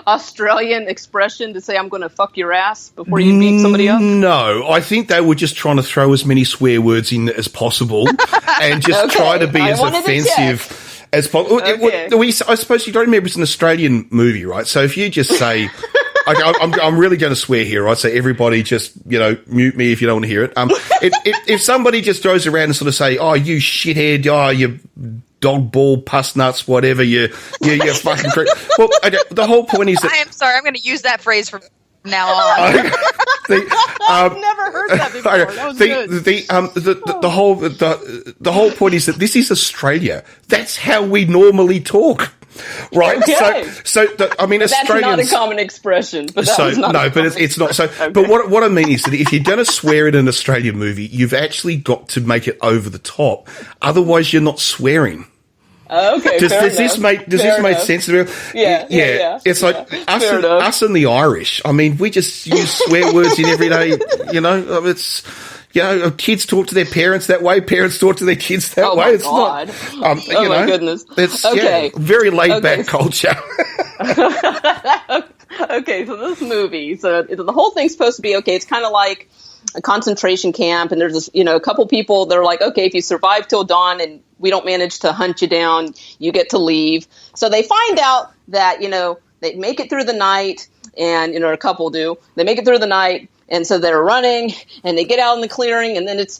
Australian expression to say I'm going to fuck your ass before you beat somebody up? No, I think they were just trying to throw as many swear words in as possible and just try to be as offensive as possible. Okay. I suppose you don't remember it's an Australian movie, right? So if you just say, I'm really going to swear here, right? So everybody just, mute me if you don't want to hear it. If somebody just goes around and sort of say, oh, you shithead, oh, you dog ball, puss nuts, whatever, you fucking creep. Well, okay, the whole point is that... I am sorry, I'm going to use that phrase from now on. I've never heard that before. That was good. The whole point is that this is Australia. That's how we normally talk. Right, okay. Australians. That's not a common expression. But it's not. So, okay. But what I mean is that if you're going to swear in an Australian movie, you've actually got to make it over the top. Otherwise, you're not swearing. Okay. Does this make sense to you? Yeah. It's like us and the Irish. I mean, we just use swear words in everyday. It's. Kids talk to their parents that way. Parents talk to their kids that way. It's God. Not. My goodness. It's very laid back culture. Okay, so this movie, the whole thing's supposed to be it's kind of like a concentration camp, and there's this, a couple people that are like, okay, if you survive till dawn and we don't manage to hunt you down, you get to leave. So they find out that they make it through the night, and a couple do. They make it through the night. And so they're running, and they get out in the clearing, and then it's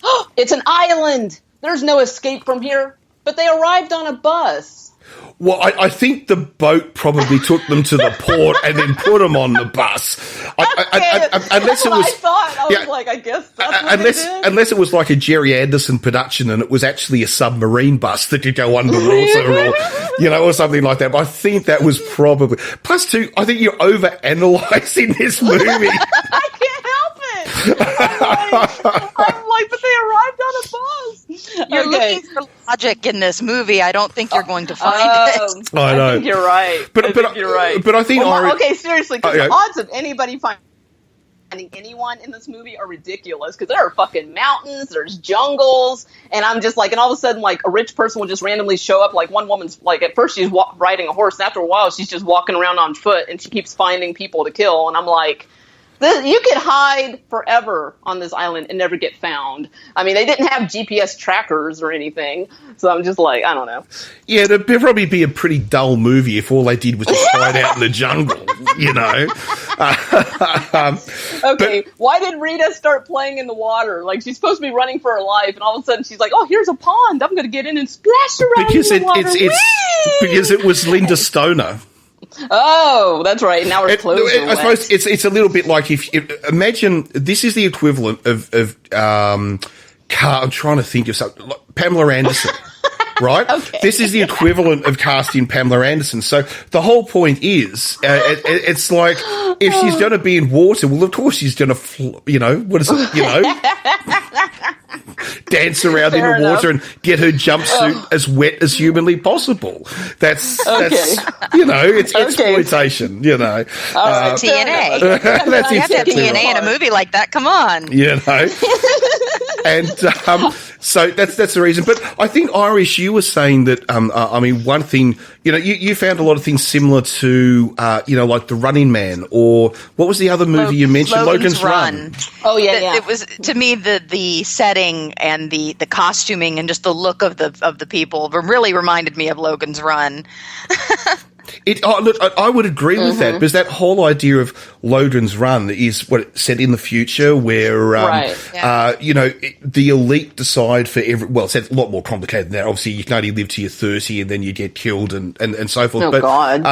an island. There's no escape from here. But they arrived on a bus. Well, I think the boat probably took them to the port and then put them on the bus. Unless it was, I thought. I was like, I guess that's what they did. Unless it was like a Jerry Anderson production and it was actually a submarine bus that could go underwater or something like that. But I think that was probably... Plus, too, I think you're overanalyzing this movie. I can't help it. I'm like, but they arrived on a bus. You're looking for logic in this movie. I don't think you're going to find it. I know. I think you're right. You're right. But I think... okay, seriously, because the odds of anybody finding anyone in this movie are ridiculous, because there are fucking mountains, there's jungles, and I'm just like, and all of a sudden, like, a rich person will just randomly show up. Like, one woman's, like, at first she's riding a horse, and after a while she's just walking around on foot, and she keeps finding people to kill, and I'm like... You could hide forever on this island and never get found. I mean, they didn't have GPS trackers or anything, so I'm just like, I don't know. Yeah, it'd probably be a pretty dull movie if all they did was just hide out in the jungle, Okay, why did Rita start playing in the water? Like, she's supposed to be running for her life, and all of a sudden she's like, oh, here's a pond. I'm going to get in and splash around in the water. Because it was Linda Stoner. Oh, that's right. Now her clothes are I suppose it's a little bit like imagine this is the equivalent of I'm trying to think of something like Pamela Anderson. Right? Okay. This is the equivalent of casting Pamela Anderson. So the whole point is, it's like, if she's going to be in water, well, of course she's going to, dance around in the water and get her jumpsuit as wet as humanly possible. That's it's exploitation, All right, TNA. That's you have to have TNA in a movie like that. Come on. And so that's the reason. But I think, Irish, you were saying that, one thing, you found a lot of things similar to, like The Running Man, or what was the other movie you mentioned? Logan's Run. Oh, yeah. It was, to me, the setting and the costuming and just the look of the people really reminded me of Logan's Run. Look, I would agree with that, because that whole idea of Logan's Run is what it's set in the future, where the elite decide for it's a lot more complicated than that. Obviously, you can only live to your 30, and then you get killed and so forth. God!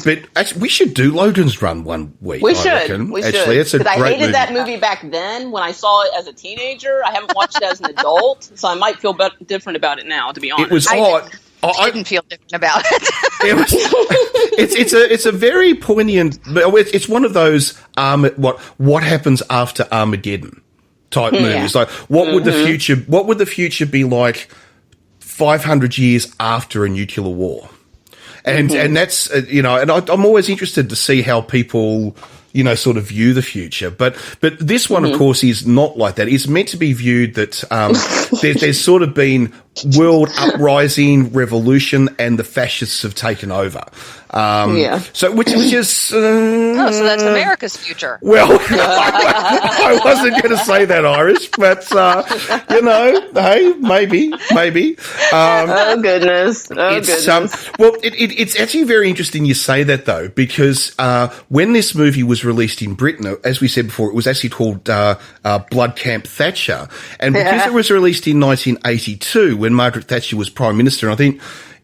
But actually, we should do Logan's Run one week. We should. Actually, it's a great movie. I hated movie. that movie back then when I saw it as a teenager. I haven't watched it as an adult, so I might feel different about it now. To be honest, it was hot. I didn't feel different about it. It's a very poignant. It's one of those what happens after Armageddon type movies. Like, what would the future be like 500 years after a nuclear war? And that's and I'm always interested to see how people sort of view the future. But this one, of course, is not like that. It's meant to be viewed that there's sort of been world uprising, revolution, and the fascists have taken over. So which is so that's America's future. Well, I wasn't going to say that, Irish, but hey, maybe. Oh goodness! Well, it's actually very interesting you say that though, because when this movie was released in Britain, as we said before, it was actually called Blood Camp Thatcher, and because it was released in 1982 when Margaret Thatcher was Prime Minister, and I think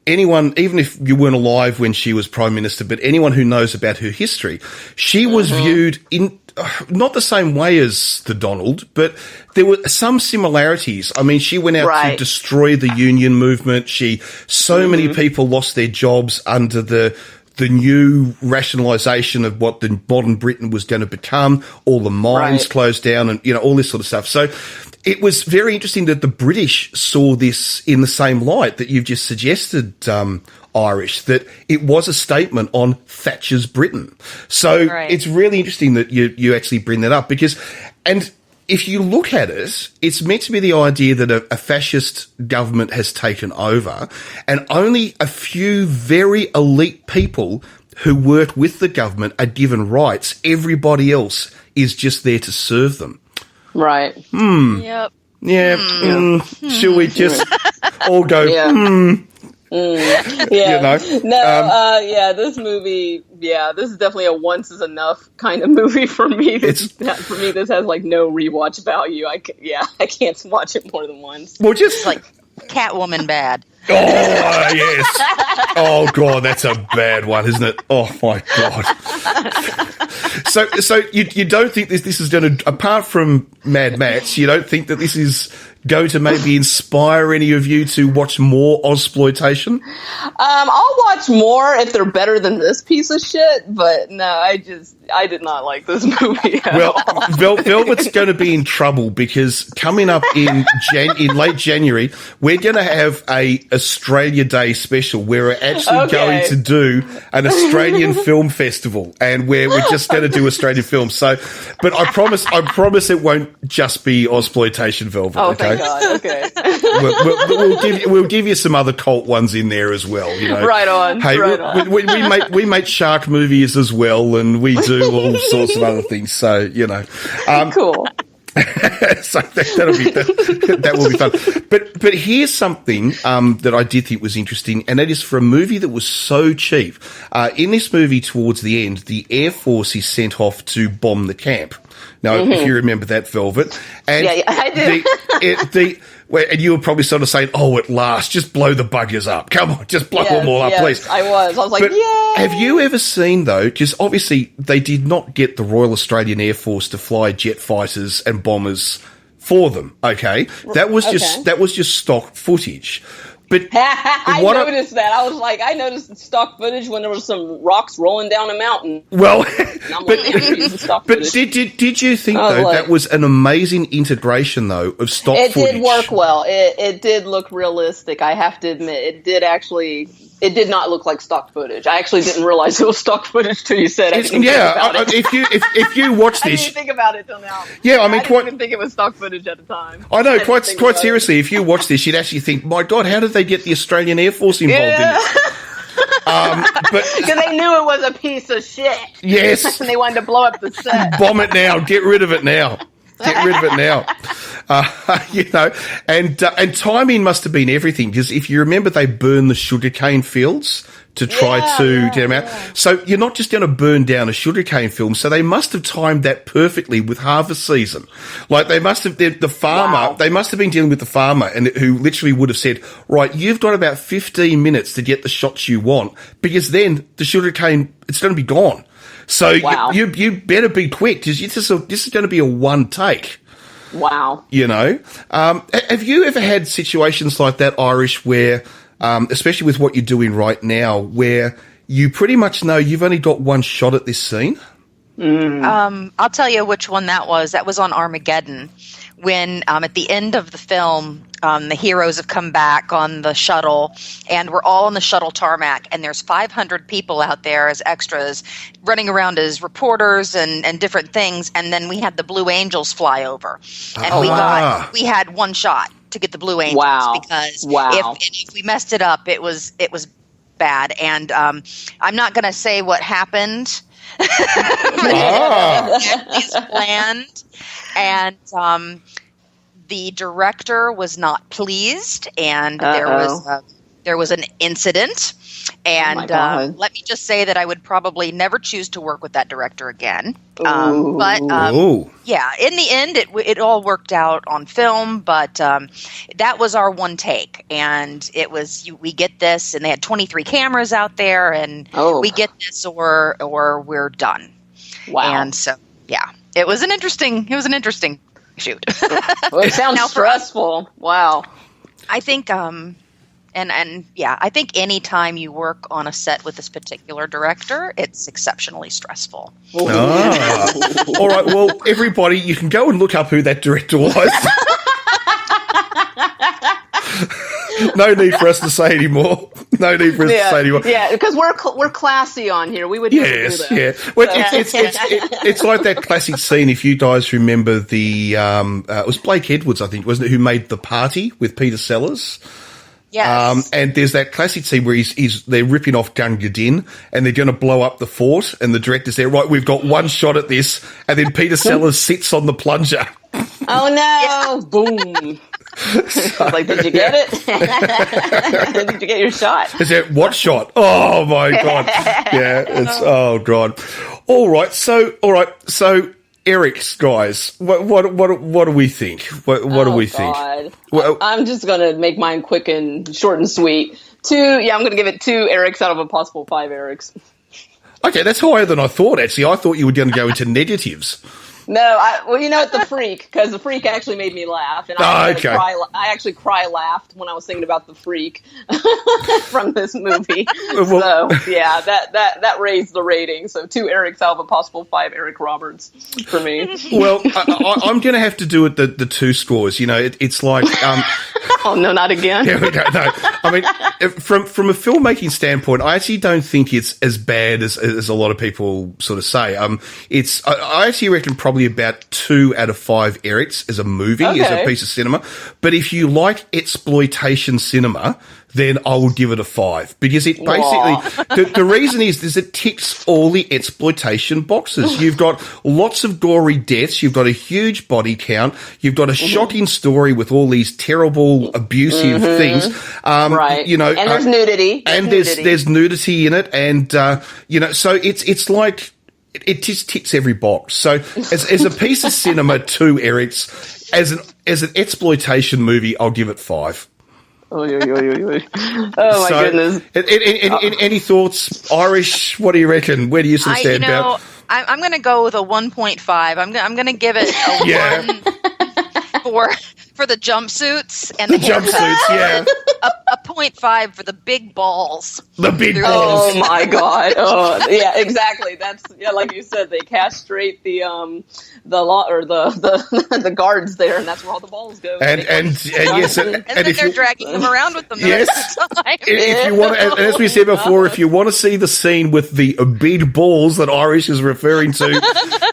anyone, even if you weren't alive when she was Prime Minister, but anyone who knows about her history, she was viewed in not the same way as the Donald, but there were some similarities. I mean, she went out to destroy the union movement. So many people lost their jobs under the new rationalisation of what the modern Britain was going to become. All the mines closed down and, all this sort of stuff. So it was very interesting that the British saw this in the same light that you've just suggested, Irish, that it was a statement on Thatcher's Britain. So it's really interesting that you actually bring that up because, and if you look at it, it's meant to be the idea that a fascist government has taken over and only a few very elite people who work with the government are given rights. Everybody else is just there to serve them. Right. Yep. Yeah. Should we just all go, Yeah. This movie, this is definitely a once is enough kind of movie for me. This has like no rewatch value. I can't watch it more than once. Well, just like Catwoman bad. Oh, yes. Oh, God, that's a bad one, isn't it? Oh, my God. So you don't think this is going to, apart from Mad Max, you don't think that this is going to maybe inspire any of you to watch more Ozploitation? I'll watch more if they're better than this piece of shit, but no, I did not like this movie at all. Velvet's going to be in trouble because coming up in late January, we're going to have a Australia Day special where we're actually going to do an Australian film festival and where we're just going to do Australian films. So, but I promise it won't just be Ozploitation, Velvet. Oh, okay? thank God. Okay. We'll give you some other cult ones in there as well. Right on. Hey, we make shark movies as well, and we do all sorts of other things. So cool. So that will be fun. But here's something that I did think was interesting, and that is for a movie that was so cheap. In this movie, towards the end, the Air Force is sent off to bomb the camp. Now, if you remember that, Velvet. And yeah, I do. And you were probably sort of saying, oh, at last, just blow the buggers up. Come on, just blow them all up, please. I was like, but yay! Have you ever seen, though, because obviously they did not get the Royal Australian Air Force to fly jet fighters and bombers for them, okay? That was just stock footage. But I noticed that. I was like, I noticed stock footage when there was some rocks rolling down a mountain. Well, but did you think though that was an amazing integration though of stock footage? It did work well. It did look realistic. I have to admit, it did not look like stock footage. I actually didn't realize it was stock footage till you said it. If you watch this, I didn't think about it till now. Yeah, I didn't even think it was stock footage at the time. I know, quite seriously. If you watch this, you'd actually think, my God, how did they get the Australian Air Force involved in it? Because they knew it was a piece of shit. Yes. And they wanted to blow up the set. Bomb it now. Get rid of it now. Get rid of it now. And timing must have been everything, because if you remember, they burned the sugarcane fields to try to get them out. Yeah. So you're not just going to burn down a sugarcane field. So they must have timed that perfectly with harvest season. Like they must have, the farmer, they must have been dealing with the farmer and who literally would have said, right, you've got about 15 minutes to get the shots you want, because then the sugarcane, it's going to be gone. So you better be quick, because this is going to be a one take. Wow. Have you ever had situations like that, Irish, where, especially with what you're doing right now, where you pretty much know you've only got one shot at this scene? I'll tell you which one that was. That was on Armageddon, when at the end of the film, the heroes have come back on the shuttle, and we're all on the shuttle tarmac, and there's 500 people out there as extras running around as reporters and different things, and then we had the Blue Angels fly over, and we had one shot. to get the Blue Angels. Wow. Because Wow. if we messed it up, it was bad. And I'm not going to say what happened. It's planned, and the director was not pleased, and there was an incident. And let me just say that I would probably never choose to work with that director again. But yeah, in the end, it all worked out on film. But that was our one take, and it was we get this, and they had 23 cameras out there, and we get this, or we're done. Wow! And so yeah, it was an interesting shoot. Well, it sounds stressful. Wow. I think And yeah, I think any time you work on a set with this particular director, it's exceptionally stressful. All right. Well, everybody, you can go and look up who that director was. No need for us to say anymore. No need for us to say anymore. Yeah, because we're classy on here. We would never do that. Yeah. Well, it's like that classic scene. If you guys remember the, it was Blake Edwards, I think, wasn't it, who made The Party with Peter Sellers? Yes. And there's that classic scene where they're ripping off Gunga Din and they're going to blow up the fort, and the director's there, right, we've got one shot at this, and then Peter Sellers sits on the plunger. Oh no! Boom. Like, did you get it? Did you get your shot? Is that what shot? Oh my God. Yeah, oh God. All right. So Eric's guys, what do we think? What do we think? Well, I'm just gonna make mine quick and short and sweet. I'm gonna give it 2 Erics out of a possible 5 Erics. Okay, that's higher than I thought. Actually, I thought you were going to go into negatives. No, you know, The Freak, because The Freak actually made me laugh, and I actually laughed when I was thinking about The Freak from this movie. So yeah, that raised the rating. So 2 Erics out of a possible 5 Eric Roberts for me. Well, I'm going to have to do it the 2 scores. You know, it's like oh no, not again. Yeah, we don't know. I mean, from a filmmaking standpoint, I actually don't think it's as bad as a lot of people sort of say. I actually reckon probably about 2 out of 5 Erics as a movie, as a piece of cinema. But if you like exploitation cinema, then I will give it a 5, because it basically the reason is it ticks all the exploitation boxes. You've got lots of gory deaths, you've got a huge body count, you've got a shocking story with all these terrible abusive things. Right. You know, and there's nudity. There's nudity in it, and you know, so it's like it just ticks every box. So as a piece of cinema, 2 Erics. As an exploitation movie, I'll give it 5. Oh my goodness! Any thoughts, Irish? What do you reckon? Where do you stand about? I'm going to go with a 1.5. I'm going to give it a 1 for the jumpsuits and the jumpsuits. Yeah, a 0.5 for the big balls. The big balls. Oh my God! Oh yeah, exactly. That's like you said, they castrate the guards there, and that's where all the balls go. And yes, and then they're dragging them around with them. Yes. The time. If you want, and as we said before, if you want to see the scene with the big balls that Irish is referring to,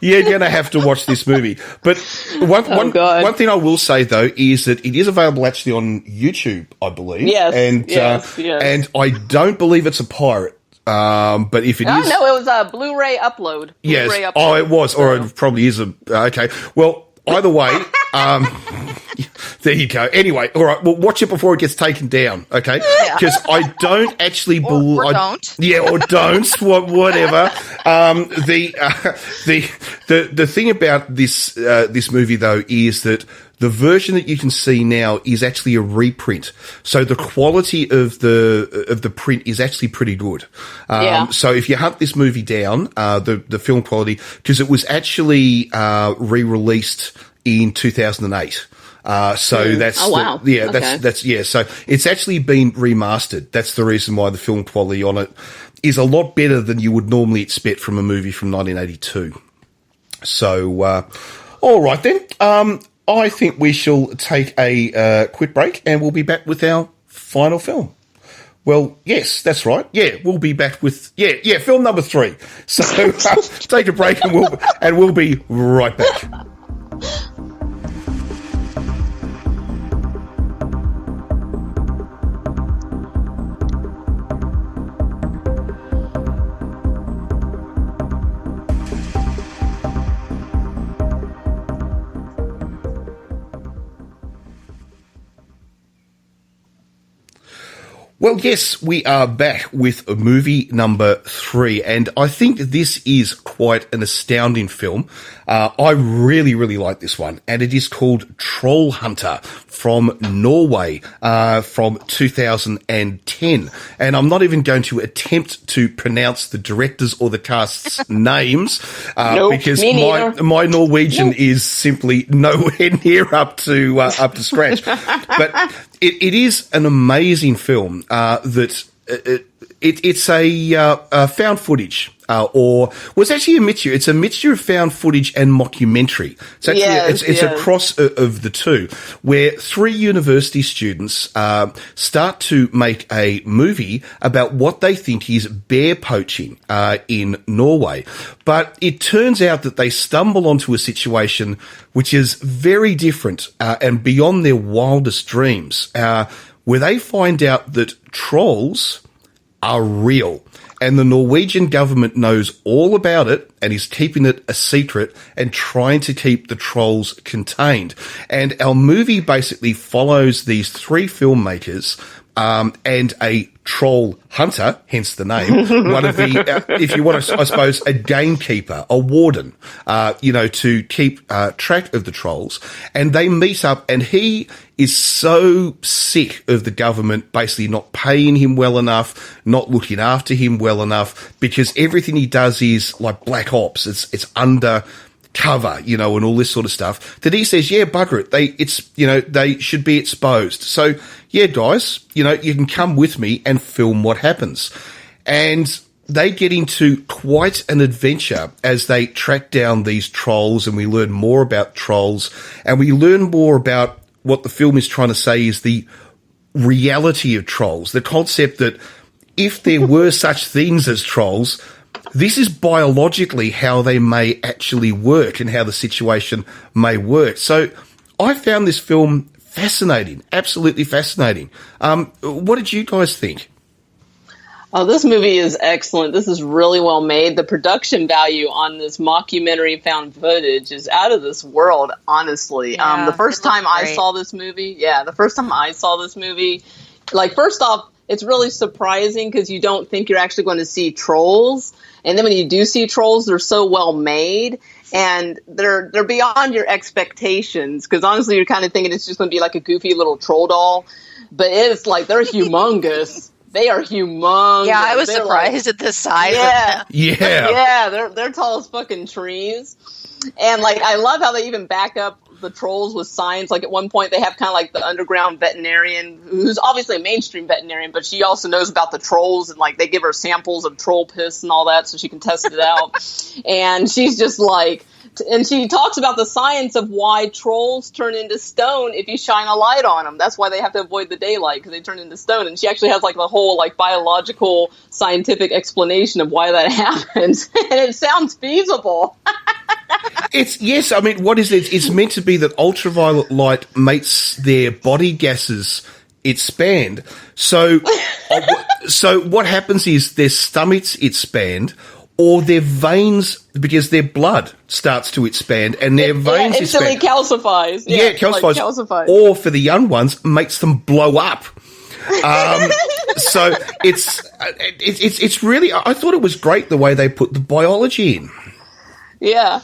you're going to have to watch this movie. But one thing I will say though is that it is available actually on YouTube, I believe. Yes. Yes. And I don't believe it's a pirate. But if it is... no, it was a Blu-ray upload. Yes. Blu-ray upload. Oh, it was. Or it probably is a... Okay. Well, either way, there you go. Anyway, all right. Well, watch it before it gets taken down, okay? Because I don't actually believe... Or don't. Yeah, or don't. Whatever. The thing about this movie, though, is that the version that you can see now is actually a reprint, so the quality of the print is actually pretty good. So if you hunt this movie down, the film quality, because it was actually re-released in 2008. So that's so it's actually been remastered. That's the reason why the film quality on it is a lot better than you would normally expect from a movie from 1982. So, all right then. I think we shall take a quick break, and we'll be back with our final film. Well, yes, that's right. Yeah, we'll be back with film number 3. So take a break, and we'll be right back. Well, yes, we are back with movie number 3, and I think this is quite an astounding film. I really, really like this one, and it is called Troll Hunter from Norway from 2010. And I'm not even going to attempt to pronounce the directors or the cast's names because my Norwegian is simply nowhere near up to scratch. But it is an amazing film that it's a found footage. It's actually a mixture. It's a mixture of found footage and mockumentary. It's actually it's a cross of the two, where 3 university students start to make a movie about what they think is bear poaching in Norway. But it turns out that they stumble onto a situation which is very different and beyond their wildest dreams, where they find out that trolls are real. And the Norwegian government knows all about it and is keeping it a secret and trying to keep the trolls contained. And our movie basically follows these 3 filmmakers and a troll hunter, hence the name, one of the, if you want to, I suppose, a gamekeeper, a warden, to keep track of the trolls. And they meet up, and he is so sick of the government basically not paying him well enough, not looking after him well enough, because everything he does is like black ops. It's under cover, and all this sort of stuff, that he says, yeah, bugger it. They should be exposed. So, yeah, guys, you can come with me and film what happens. And they get into quite an adventure as they track down these trolls, and we learn more about trolls, and we learn more about what the film is trying to say is the reality of trolls, the concept that if there were such things as trolls, this is biologically how they may actually work and how the situation may work. So I found this film fascinating, absolutely fascinating. What did you guys think? Oh, this movie is excellent. This is really well made. The production value on this mockumentary found footage is out of this world, honestly. Yeah, the first time I saw this movie, like, first off, it's really surprising because you don't think you're actually going to see trolls. And then when you do see trolls, they're so well made and they're beyond your expectations. Because honestly, you're kind of thinking it's just going to be like a goofy little troll doll. But it's like, they're humongous. They are humongous. Yeah, I was surprised at the size of them. Yeah, they're tall as fucking trees. And like, I love how they even back up the trolls with science. Like, at one point they have kind of like the underground veterinarian, who's obviously a mainstream veterinarian, but she also knows about the trolls, and like they give her samples of troll piss and all that so she can test it out. And she's just like, and she talks about the science of why trolls turn into stone if you shine a light on them. That's why they have to avoid the daylight, because they turn into stone. And she actually has like the whole like biological scientific explanation of why that happens. And it sounds feasible. Yes, I mean, what is it? It's meant to be that ultraviolet light makes their body gases expand. So what happens is their stomachs expand, or their veins, because their blood starts to expand, and their veins instantly calcifies. Yeah, it calcifies. Like calcifies. Or for the young ones, makes them blow up. So it's really, I thought it was great the way they put the biology in. Yeah.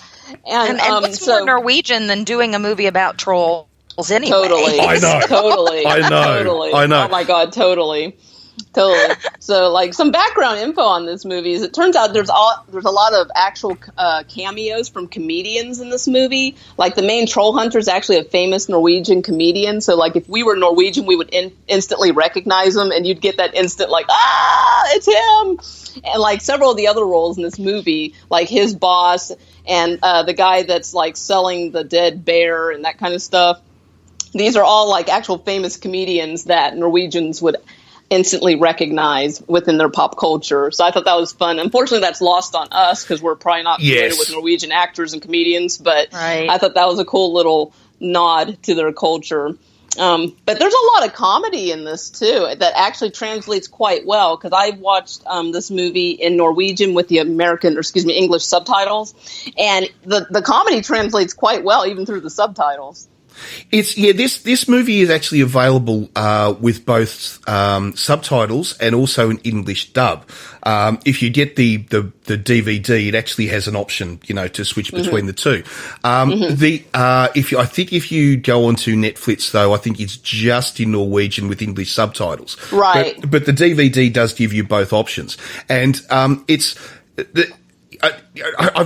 And what's more Norwegian than doing a movie about trolls anyway? Totally. I know. Totally. I know. Totally. I know. Oh my God, totally. So, like, some background info on this movie is it turns out there's a lot of actual cameos from comedians in this movie. Like, the main troll hunter is actually a famous Norwegian comedian. So, like, if we were Norwegian, we would instantly recognize him, and you'd get that instant, like, it's him! And, like, several of the other roles in this movie, like his boss and the guy that's, like, selling the dead bear and that kind of stuff, these are all, like, actual famous comedians that Norwegians would instantly recognize within their pop culture. So I thought that was fun. Unfortunately, that's lost on us because we're probably not familiar with Norwegian actors and comedians, but I thought that was a cool little nod to their culture. But there's a lot of comedy in this too that actually translates quite well, because I watched this movie in Norwegian with the English subtitles, and the comedy translates quite well even through the subtitles. This movie is actually available with both subtitles and also an English dub. If you get the DVD, it actually has an option, to switch between the two. If you go onto Netflix though, I think it's just in Norwegian with English subtitles. Right. But the DVD does give you both options, and I've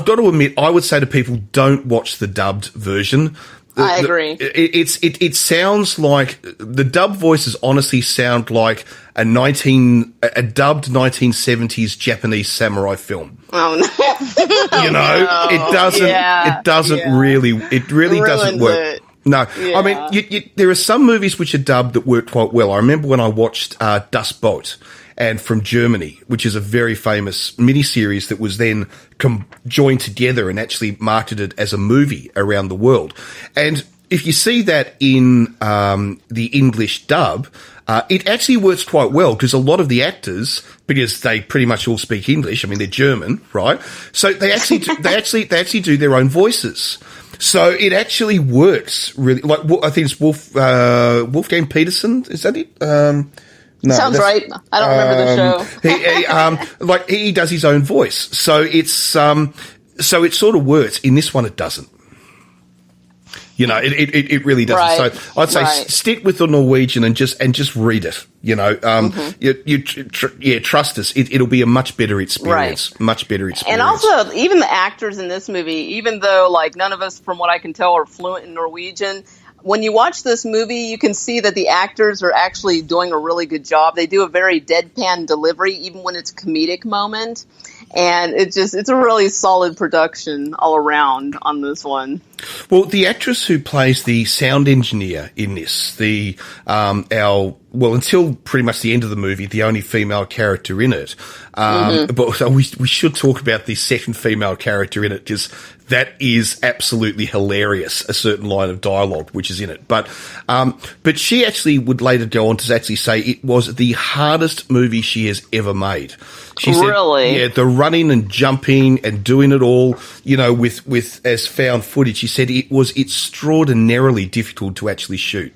got to admit, I would say to people, don't watch the dubbed version. I agree. It sounds like the dub voices honestly sound like a dubbed 1970s Japanese samurai film. Oh no! It really doesn't work. No, Yeah. I mean, there are some movies which are dubbed that work quite well. I remember when I watched Das Boot, and from Germany, which is a very famous miniseries that was then joined together and actually marketed as a movie around the world. And if you see that in the English dub, it actually works quite well because a lot of the actors, because they pretty much all speak English, I mean they're German, right? So they actually do their own voices. So it actually works really. Like I think it's Wolfgang Peterson, is that it? No, sounds right. I don't remember the show. He does his own voice, so it sort of works. In this one, it doesn't. It really doesn't. Right. So I'd say stick with the Norwegian and just read it. Trust us. It'll be a much better experience. Right. Much better experience. And also, even the actors in this movie, even though none of us, from what I can tell, are fluent in Norwegian. When you watch this movie, you can see that the actors are actually doing a really good job. They do a very deadpan delivery, even when it's a comedic moment. And it's a really solid production all around on this one. Well, the actress who plays the sound engineer in this, until pretty much the end of the movie, the only female character in it. But so we should talk about the second female character in it because that is absolutely hilarious. A certain line of dialogue which is in it, but she actually would later go on to actually say it was the hardest movie she has ever made. She really? Said, yeah, the running and jumping and doing it all, with as found footage. She said it was extraordinarily difficult to actually shoot.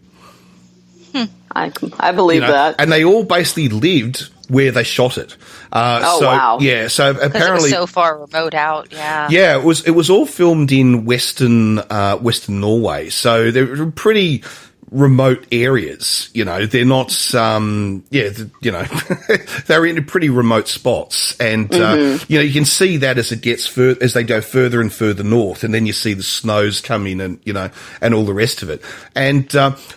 I believe that. And they all basically lived where they shot it. Wow. Yeah, so apparently Because it was so far remote out, yeah. Yeah, it was all filmed in Western Norway. So they're pretty remote areas, they're not, they're in pretty remote spots. And, you can see that as as they go further and further north, and then you see the snows come in and, and all the rest of it. And,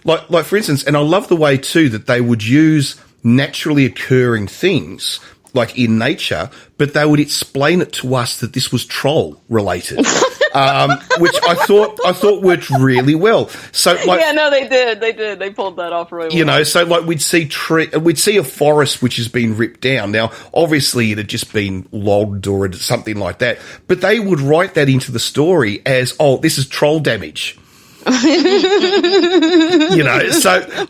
like for instance, and I love the way too that they would use naturally occurring things like in nature, but they would explain it to us that this was troll related, which I thought worked really well. So, they did. They pulled that off really well. So we'd see a forest which has been ripped down. Now, obviously, it had just been logged or something like that, but they would write that into the story as, "Oh, this is troll damage." So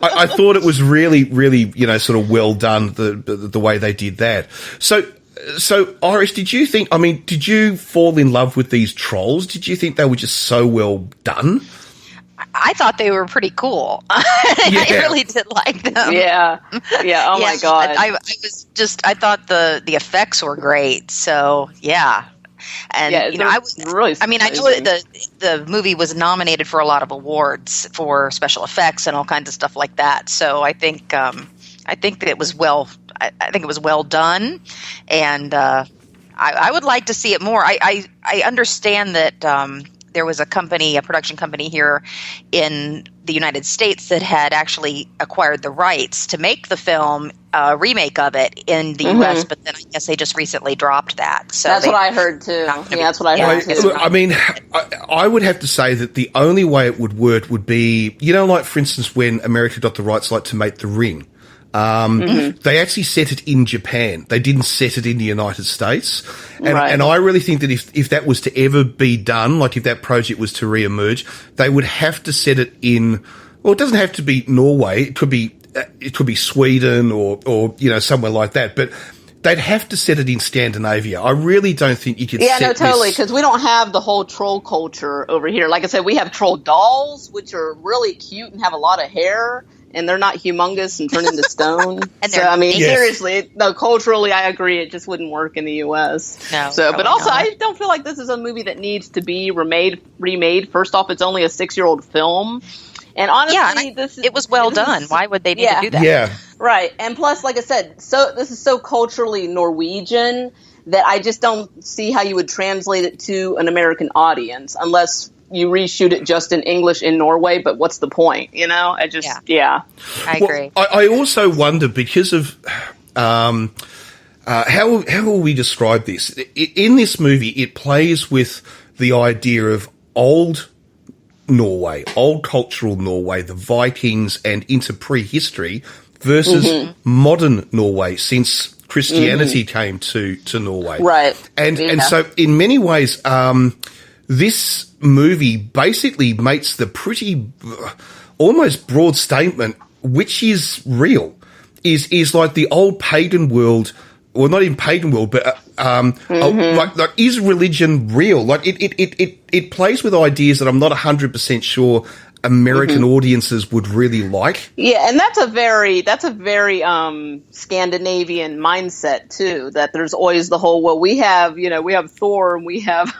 I thought it was really, really, sort of well done the way they did that. So Irish, did you fall in love with these trolls? Did you think they were just so well done? I thought they were pretty cool. I really did like them. Yeah. Oh my God. I thought the effects were great. So yeah. And I know the movie was nominated for a lot of awards for special effects and all kinds of stuff like that. So I think that it was well done, and I would like to see it more. I understand that there was a production company here in the United States that had actually acquired the rights to make the film, remake of it in the U.S., but then I guess they just recently dropped that. So that's what I heard too. Yeah, that's what I heard too. Look, I would have to say that the only way it would work would be, like for instance, when America got the rights to make The Ring. They actually set it in Japan. They didn't set it in the United States. And I really think that if that was to ever be done, like if that project was to re-emerge, they would have to set it in, well, it doesn't have to be Norway. It could be Sweden or somewhere like that. But they'd have to set it in Scandinavia. I really don't think you could set no, totally, this. because we don't have the whole troll culture over here. Like I said, we have troll dolls, which are really cute and have a lot of hair, and they're not humongous and turn into stone. And so, they're I mean, Yes. seriously, no, culturally, I agree. It just wouldn't work in the U.S. No, So, but probably also, not. I don't feel like this is a movie that needs to be remade. First off, it's only a 6-year-old film. And honestly, Yeah, and it was well done. Why would they need to do that? Yeah. Right. And plus, like I said, so this is so culturally Norwegian that I just don't see how you would translate it to an American audience unless you reshoot it just in English in Norway. But what's the point? You know, I just, yeah. I agree. I also wonder, because of how will we describe this? In this movie, it plays with the idea of old Norway, old cultural Norway, the Vikings, and into prehistory versus modern Norway since Christianity came to Norway. Right. And so in many ways, this movie basically makes the pretty almost broad statement, which is real, is like the old pagan world. Well, not even pagan world, but like is religion real? Like it plays with ideas that I'm not 100% sure American audiences would really like. Yeah, and that's a very Scandinavian mindset too. That there's always the whole, well, we have Thor and we have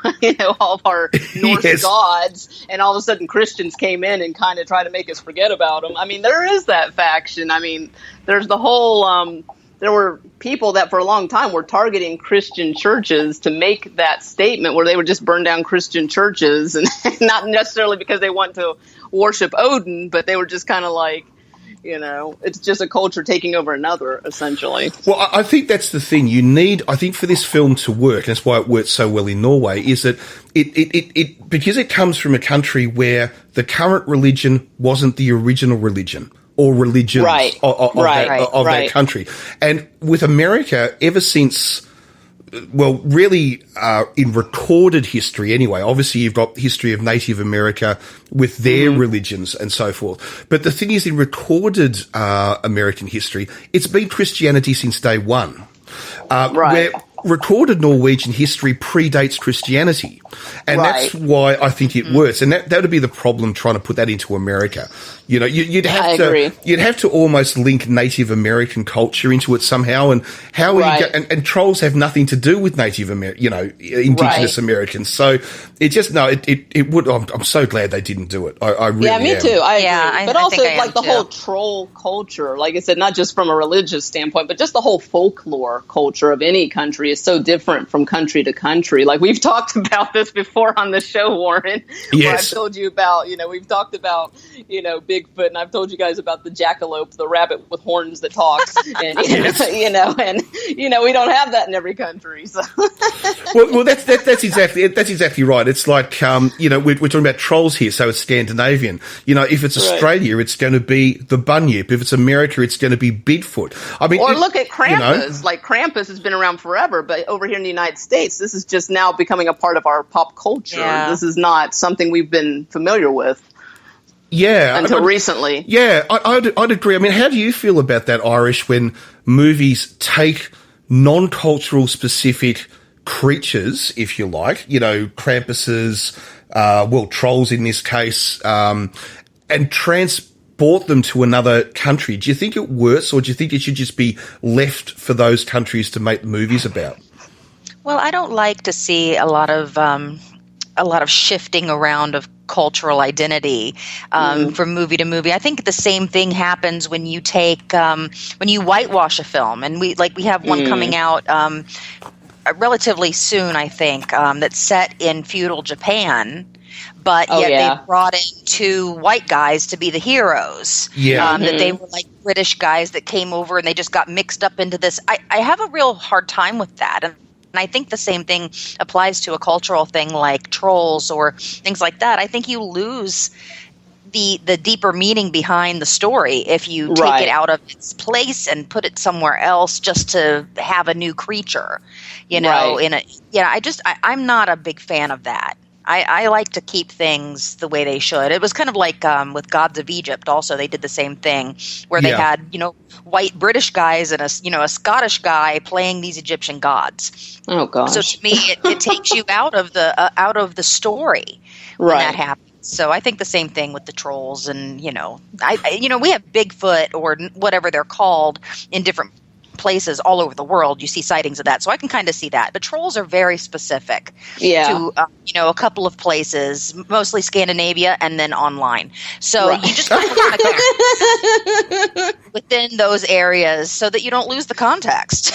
all of our Norse Yes. gods, and all of a sudden Christians came in and kind of tried to make us forget about them. I mean, there is that faction. I mean, there's the whole. There were people that for a long time were targeting Christian churches to make that statement where they would just burn down Christian churches, and not necessarily because they want to worship Odin, but they were just kind of like, it's just a culture taking over another, essentially. Well, I think that's the thing. I think for this film to work, and that's why it worked so well in Norway, is that it because it comes from a country where the current religion wasn't the original religion or religions of that country. And with America, ever since, well, really in recorded history anyway, obviously you've got history of Native America with their religions and so forth. But the thing is, in recorded American history, it's been Christianity since day one. Where recorded Norwegian history predates Christianity. And that's why I think it works. And that would be the problem trying to put that into America. You'd have to almost link Native American culture into it somehow. And how and trolls have nothing to do with Native Indigenous Americans. So it just it would. I'm so glad they didn't do it. I really am. Me too. I agree. But also, think I am like the too. whole troll culture, like I said, not just from a religious standpoint, but just the whole folklore culture of any country is so different from country to country. Like we've talked about this before on the show, Warren. Where I've told you about, we've talked about, Bigfoot, and I've told you guys about the jackalope, the rabbit with horns that talks, and we don't have that in every country. So. well, that's exactly right. It's like we're talking about trolls here, so it's Scandinavian. If it's Australia, it's going to be the bunyip. If it's America, it's going to be Bigfoot. I mean, look at Krampus. Like Krampus has been around forever, but over here in the United States, this is just now becoming a part of our pop culture. Yeah. This is not something we've been familiar with. Yeah. Until recently. Yeah, I'd agree. I mean, how do you feel about that, Irish, when movies take non-cultural specific creatures, if you like, Krampuses, trolls in this case, and transport them to another country? Do you think it works, or do you think it should just be left for those countries to make movies about? Well, I don't like to see a lot of shifting around of cultural identity from movie to movie. I think the same thing happens when you take when you whitewash a film, and we have one coming out relatively soon, I think, that's set in feudal Japan. But yet they brought in two white guys to be the heroes. Yeah. That they were like British guys that came over and they just got mixed up into this. I have a real hard time with that. And I think the same thing applies to a cultural thing like trolls or things like that. I think you lose the deeper meaning behind the story if you take it out of its place and put it somewhere else just to have a new creature. I'm not a big fan of that. I like to keep things the way they should. It was kind of like with Gods of Egypt. Also, they did the same thing where they had white British guys and a Scottish guy playing these Egyptian gods. Oh gosh! So to me, it takes you out of the story when that happens. So I think the same thing with the trolls, and we have Bigfoot or whatever they're called in different places all over the world. You see sightings of that, so I can kind of see that. But trolls are very specific to a couple of places, mostly Scandinavia, and then online. So you just kind of within those areas so that you don't lose the context.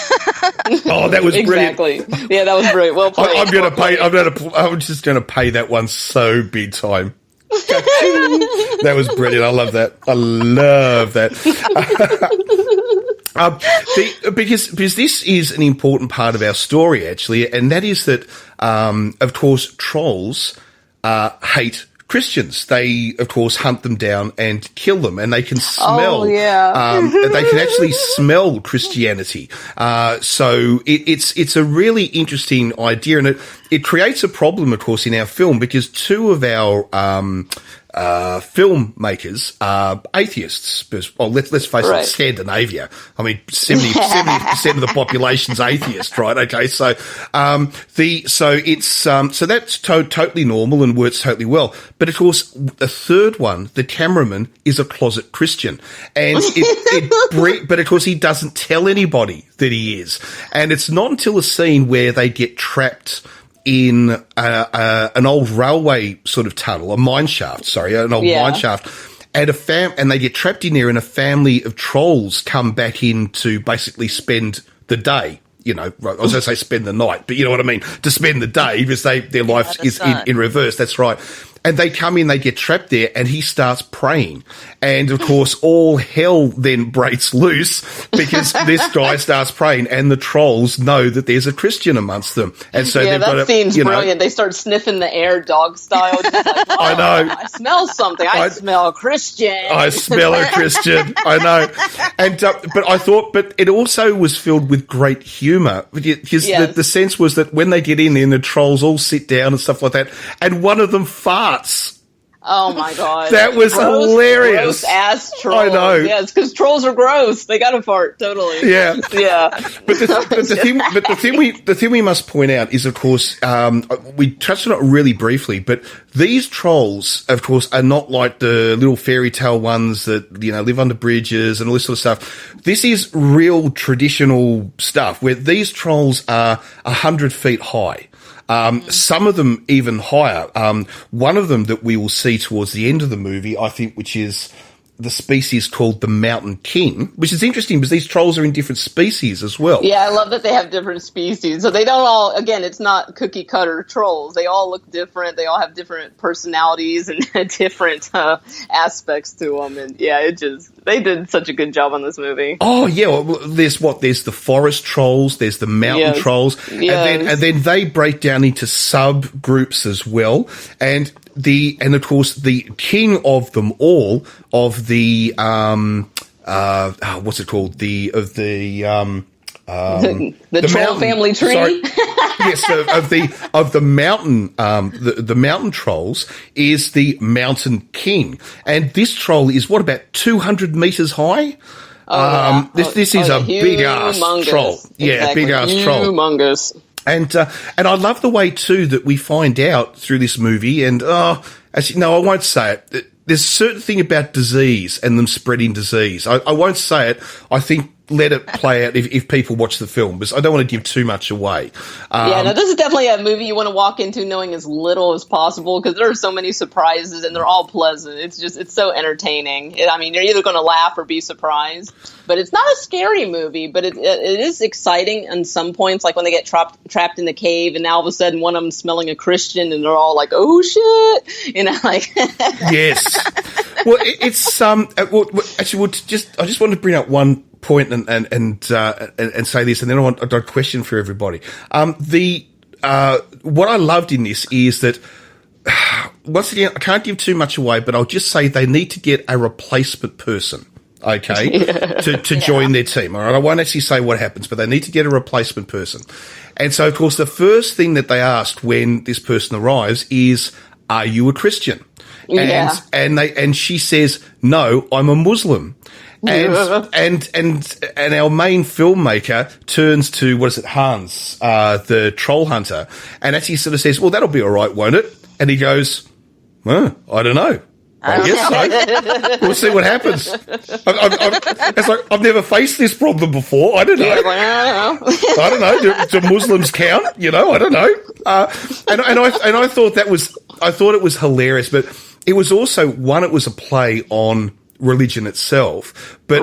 Oh, that was brilliant. Exactly. Yeah, that was brilliant. Well played. I'm just going to pay that one so big time. That was brilliant. I love that. Because this is an important part of our story, actually, and that is that, of course, trolls hate Christians. They, of course, hunt them down and kill them, and they can smell. They can actually smell Christianity. So it's a really interesting idea, and it creates a problem, of course, in our film, because two of our filmmakers are atheists. Well, let's face it, Scandinavia. I mean, 70% of the population's atheist, right? Okay, so so that's totally normal and works totally well. But of course, the third one, the cameraman, is a closet Christian, and but of course he doesn't tell anybody that he is. And it's not until a scene where they get trapped in an old railway sort of tunnel, mine shaft, and they get trapped in there, and a family of trolls come back in to basically spend the day. I was going to say spend the night, but you know what I mean, to spend the day, because their life is in reverse. That's right. And they come in, they get trapped there, and he starts praying. And, of course, all hell then breaks loose because this guy starts praying, and the trolls know that there's a Christian amongst them. And so that scene's brilliant. They start sniffing the air dog style. Just like, I know. I smell something. I smell a Christian. I smell a Christian. I know. And but it also was filled with great humour, because the sense was that when they get in there, and the trolls all sit down and stuff like that, and one of them farts. Oh my god, that was hilarious! Gross ass trolls. I know. Yes, because trolls are gross. They got to fart totally. Yeah, yeah. But the thing we must point out is, of course, we touched on it really briefly, but these trolls, of course, are not like the little fairy tale ones that live under bridges and all this sort of stuff. This is real traditional stuff where these trolls are 100 feet high. Some of them even higher. One of them that we will see towards the end of the movie, I think, which is the species called the Mountain King, which is interesting because these trolls are in different species as well. Yeah, I love that they have different species. So they don't all, again, it's not cookie cutter trolls. They all look different. They all have different personalities and different aspects to them. And yeah, they did such a good job on this movie. Oh yeah, well, there's the forest trolls, there's the mountain trolls, and then they break down into subgroups as well. And of course the king of them all, of the what's it called? The troll family tree. Sorry. Yes, of the mountain, the mountain trolls is the Mountain King, and this troll is about 200 meters high. This is a big ass troll. Yeah, big ass troll. Humongous. And I love the way too that we find out through this movie. And actually, no, I won't say it. There's a certain thing about disease and them spreading disease. I won't say it. I think let it play out if people watch the film, because I don't want to give too much away. No, this is definitely a movie you want to walk into knowing as little as possible, because there are so many surprises and they're all pleasant. It's so entertaining. You're either going to laugh or be surprised. But it's not a scary movie, but it is exciting in some points, like when they get trapped in the cave, and now all of a sudden one of them smelling a Christian, and they're all like, "Oh shit!" Yes. Well, it's actually, I just want to bring up one point and say this, and then I've got a question for everybody. What I loved in this is that, once again, I can't give too much away, but I'll just say they need to get a replacement person. okay, to join their team. All right, I won't actually say what happens, but they need to get a replacement person. And so, of course, the first thing that they asked when this person arrives is, "Are you a Christian?" Yeah. And she says, "No, I'm a Muslim." And our main filmmaker turns to, what is it, Hans, the troll hunter, and actually sort of says, "Well, that'll be all right, won't it?" And he goes, "Well, I don't know. I guess so. We'll see what happens." It's like, I've never faced this problem before. I don't know. I don't know. Do Muslims count? I don't know. And I thought it was hilarious, but it was also it was a play on religion itself, but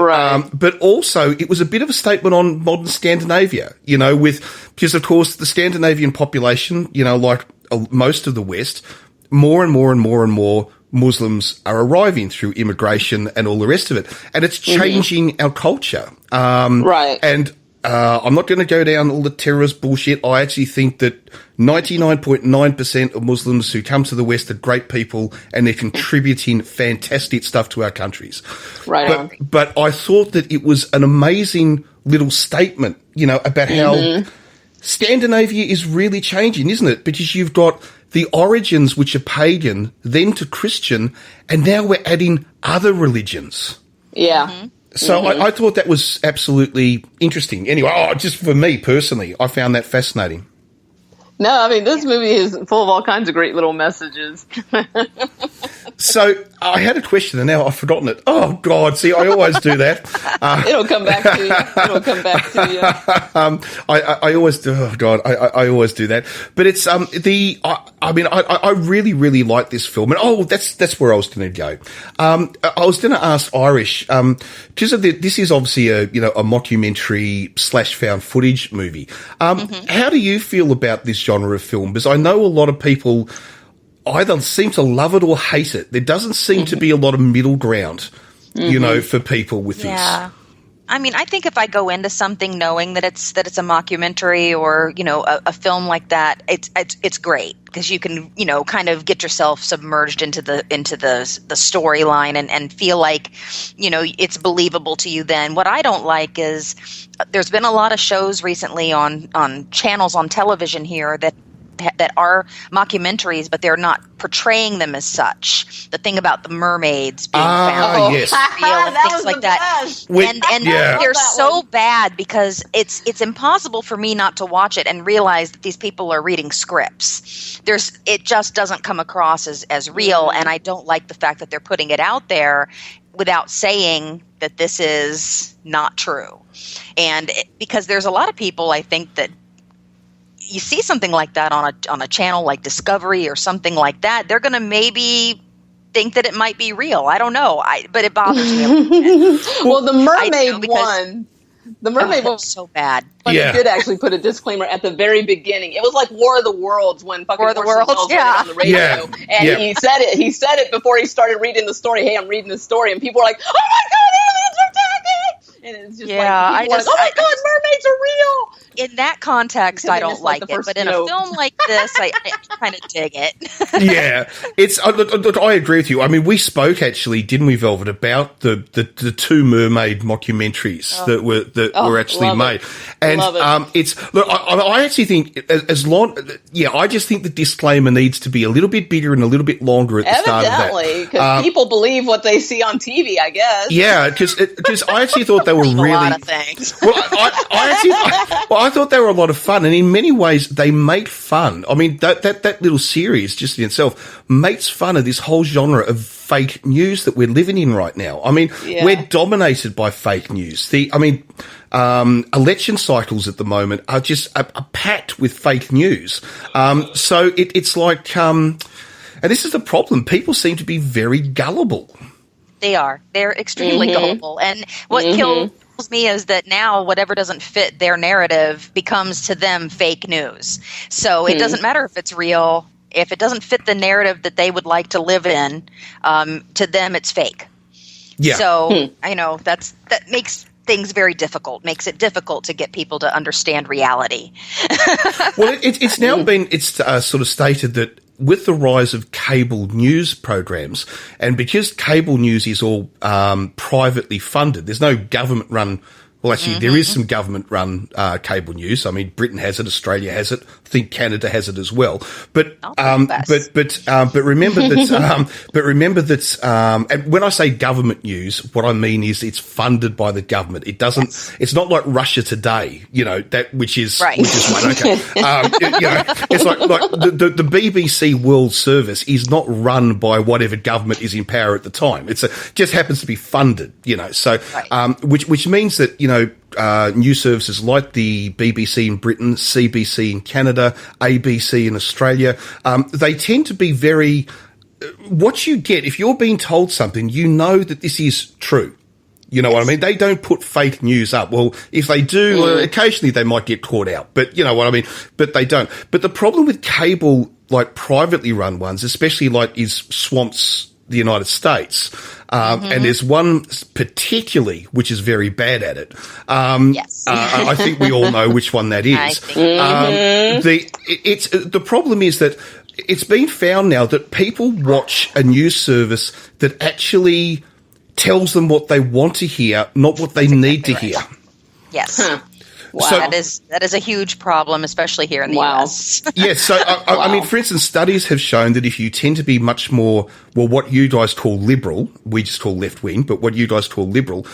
also it was a bit of a statement on modern Scandinavia, because of course the Scandinavian population, like most of the West, more and more and more and more Muslims are arriving through immigration and all the rest of it, and it's changing our culture. And I'm not going to go down all the terrorist bullshit. I actually think that 99.9% of Muslims who come to the West are great people, and they're contributing fantastic stuff to our countries. But I thought that it was an amazing little statement, about how Scandinavia is really changing, isn't it? Because you've got the origins which are pagan, then to Christian, and now we're adding other religions. Yeah. So I thought that was absolutely interesting. Anyway, just for me personally, I found that fascinating. No, I mean, this movie is full of all kinds of great little messages. So I had a question, and now I've forgotten it. Oh, God. See, I always do that. It'll come back to you. I always do. Oh, God. I always do that. But it's I really, really like this film. And, that's where I was going to go. I was going to ask Irish, because this is obviously a mockumentary / found footage movie. How do you feel about this genre of film? Because I know a lot of people either seem to love it or hate it. There doesn't seem to be a lot of middle ground, for people with this. I mean, I think if I go into something knowing that it's a mockumentary or a film like that, it's great because you can kind of get yourself submerged into the storyline and feel like it's believable to you. Then what I don't like is there's been a lot of shows recently on channels on television here that are mockumentaries, but they're not portraying them as such. The thing about the mermaids being found yes. real and things like that. They're so bad because it's impossible for me not to watch it and realize that these people are reading scripts. It just doesn't come across as real, and I don't like the fact that they're putting it out there without saying that this is not true. And because there's a lot of people, I think, that you see something like that on a channel like Discovery or something like that, they're going to maybe think that it might be real. I don't know. But it bothers me a little bit. Well, the mermaid one. The mermaid was so bad. But he did actually put a disclaimer at the very beginning. It was like War of the Worlds when fucking Orson Welles read it on the radio. And he said it. He said it before he started reading the story. Hey, I'm reading the story. And people were like, oh my God, aliens are attacking! And it's just like, oh my God, mermaids are real! In that context, I don't like it. But in a film like this, I kind of dig it. It's. I agree with you. I mean, we spoke actually, didn't we, Velvet, about the two mermaid mockumentaries that were actually made, and it's. Look, I actually think as long. I just think the disclaimer needs to be a little bit bigger and a little bit longer at the start of that. Evidently, because people believe what they see on TV, I guess. Yeah, because I actually thought they were really. A lot of things. Well, I thought they were a lot of fun, and in many ways they make fun. I mean, that little series just in itself makes fun of this whole genre of fake news that we're living in right now. I mean, we're dominated by fake news. Election cycles at the moment are just are packed with fake news. So it's like, and this is the problem. People seem to be very gullible. They are. They're extremely gullible. And what kills me is that now whatever doesn't fit their narrative becomes to them fake news. So it doesn't matter if it's real. If it doesn't fit the narrative that they would like to live in, to them it's fake. Yeah. So that makes things very difficult. Makes it difficult to get people to understand reality. Well, it's now been sort of stated that with the rise of cable news programs, and because cable news is all privately funded, there's no government-run. Well, actually, there is some government-run cable news. I mean, Britain has it, Australia has it. I think Canada has it as well. But remember that. And when I say government news, what I mean is it's funded by the government. It doesn't. Yes. It's not like Russia Today, which is one. Okay, it's like the BBC World Service is not run by whatever government is in power at the time. Just happens to be funded, So, right. Which means that news services like the BBC in Britain, CBC in Canada, ABC in Australia, they tend to be very. What you get if you're being told something, that this is true. You know what I mean? They don't put fake news up. Well, if they do, occasionally they might get caught out. But you know what I mean? But they don't. But the problem with cable, like privately run ones, especially like is swamps the United States. And there's one particularly which is very bad at it. Yes. I think we all know which one that is. The problem is that it's been found now that people watch a news service that actually tells them what they want to hear, not what they need to hear. Yes. Huh. Wow. So, that is a huge problem, especially here in the US. Yes. So, I mean, for instance, studies have shown that if you tend to be much more, what you guys call liberal, we just call left wing, but what you guys call liberal,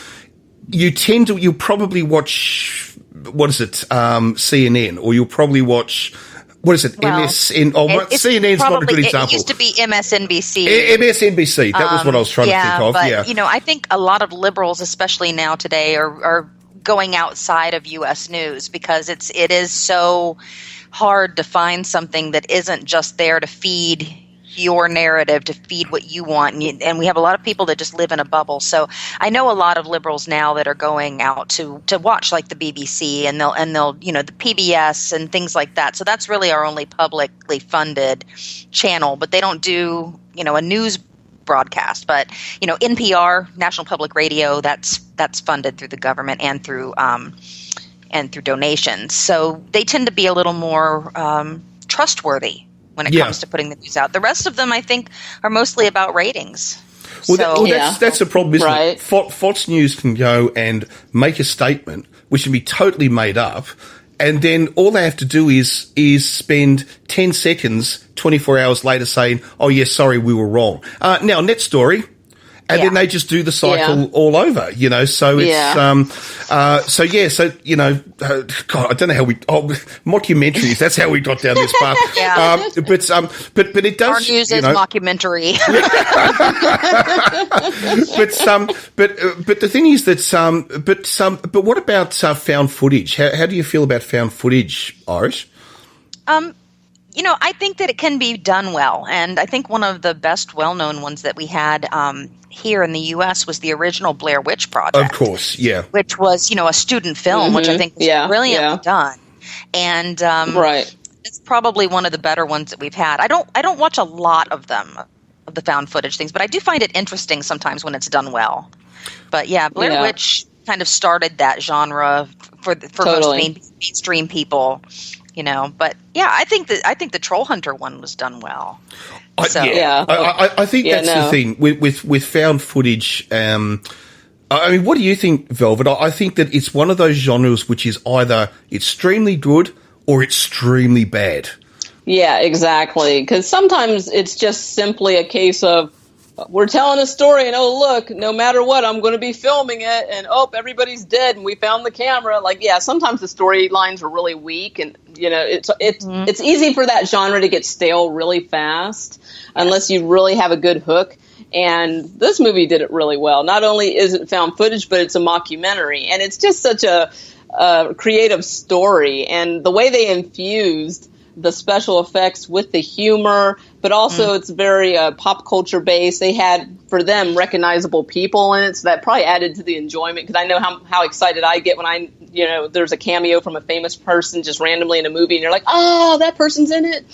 you'll probably watch, CNN, or you'll probably watch, MSN? CNN's not a good example. It used to be MSNBC. MSNBC, that was what I was trying to think of. But, I think a lot of liberals, especially now today, are going outside of U.S. news because it is so hard to find something that isn't just there to feed your narrative, to feed what you want. And we have a lot of people that just live in a bubble. So I know a lot of liberals now that are going out to watch like the BBC and they'll the PBS and things like that. So that's really our only publicly funded channel, but they don't do, a news broadcast. But, NPR, National Public Radio, that's funded through the government and through donations. So they tend to be a little more trustworthy when it comes to putting the news out. The rest of them, I think, are mostly about ratings. Well, that's the problem, isn't it? Fox News can go and make a statement which can be totally made up, and then all they have to do is spend 10 seconds, 24 hours later saying, oh, yes, sorry, we were wrong. Now, net story. And then they just do the cycle all over, so it's, God, I don't know how mockumentaries, that's how we got down this path. But it does, our news is mockumentary. but the thing is that, but what about found footage? How do you feel about found footage, Irish? I think that it can be done well. And I think one of the best well-known ones that we had here in the U.S. was the original Blair Witch Project. Of course, yeah. Which was, a student film, which I think was brilliantly done. And it's probably one of the better ones that we've had. I don't watch a lot of them, of the found footage things, but I do find it interesting sometimes when it's done well. But Blair Witch kind of started that genre for most mainstream people. But I think the Troll Hunter one was done well. I think that's the thing with found footage. I mean, what do you think, Velvet? I think that it's one of those genres which is either extremely good or extremely bad. Yeah, exactly. Because sometimes it's just simply a case of we're telling a story and look, no matter what, I'm going to be filming it and everybody's dead and we found the camera. Sometimes the storylines are really weak and it's easy for that genre to get stale really fast unless you really have a good hook. And this movie did it really well. Not only is it found footage, but it's a mockumentary, and it's just such a creative story. And the way they infused the special effects with the humor, but also it's very pop culture based. They had, for them, recognizable people in it, so that probably added to the enjoyment, because I know how excited I get when there's a cameo from a famous person just randomly in a movie and you're like, oh, that person's in it.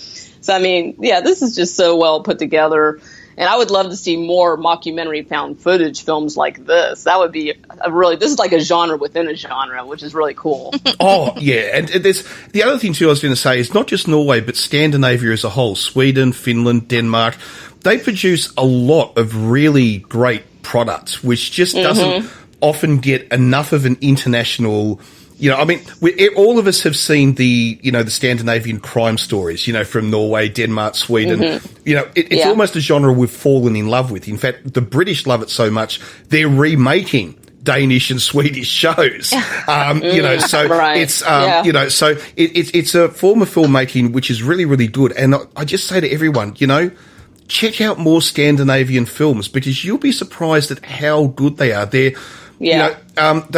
So, I mean, this is just so well put together. And I would love to see more mockumentary found footage films like this. That would be this is like a genre within a genre, which is really cool. Oh, yeah. And there's the other thing, too, I was going to say is not just Norway, but Scandinavia as a whole, Sweden, Finland, Denmark. They produce a lot of really great products, which just doesn't often get enough of an international... I mean, all of us have seen the Scandinavian crime stories, from Norway, Denmark, Sweden. It's almost a genre we've fallen in love with. In fact, the British love it so much, they're remaking Danish and Swedish shows. So it's a form of filmmaking which is really, really good. And I just say to everyone, check out more Scandinavian films because you'll be surprised at how good they are. They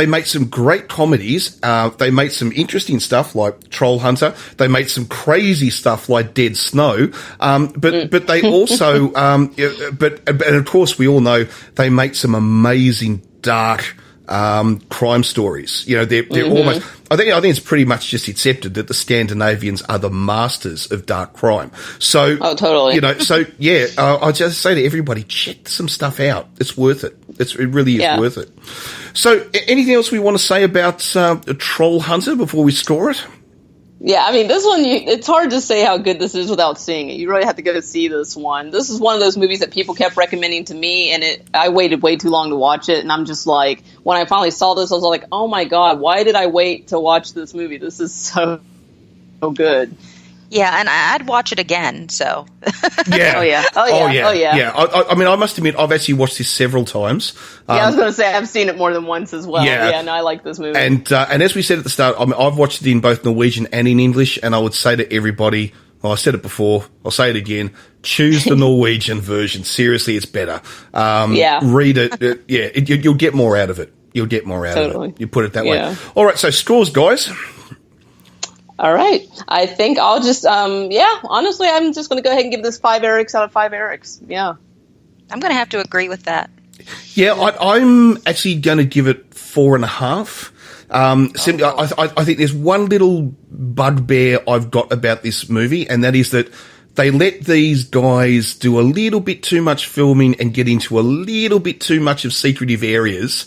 make some great comedies. They make some interesting stuff like Troll Hunter. They make some crazy stuff like Dead Snow. But they also, but of course we all know they make some amazing dark crime stories. They're almost. I think it's pretty much just accepted that the Scandinavians are the masters of dark crime. So, totally. I just say to everybody, check some stuff out. It's worth it. It really is worth it. So, anything else we want to say about Troll Hunter before we score it? Yeah, I mean, this one, it's hard to say how good this is without seeing it. You really have to go to see this one. This is one of those movies that people kept recommending to me, and I waited way too long to watch it, and I'm just like, when I finally saw this, I was like, oh my God, why did I wait to watch this movie? This is so good. Yeah, and I'd watch it again, so. Yeah. Oh, yeah. Yeah. I mean, I must admit, I've actually watched this several times. I was going to say, I've seen it more than once as well. Yeah, no, I like this movie. And as we said at the start, I mean, I've watched it in both Norwegian and in English, and I would say to everybody, I said it before, I'll say it again, choose the Norwegian version. Seriously, it's better. Read it. You'll get more out of it. You'll get more out of it. You put it that way. All right, so scores, guys. All right. I think I'll just, honestly, I'm just going to go ahead and give this 5 Erics out of 5 Erics. Yeah. I'm going to have to agree with that. Yeah, I'm actually going to give it 4.5. Simply, I think there's one little bugbear I've got about this movie, and that is that they let these guys do a little bit too much filming and get into a little bit too much of secretive areas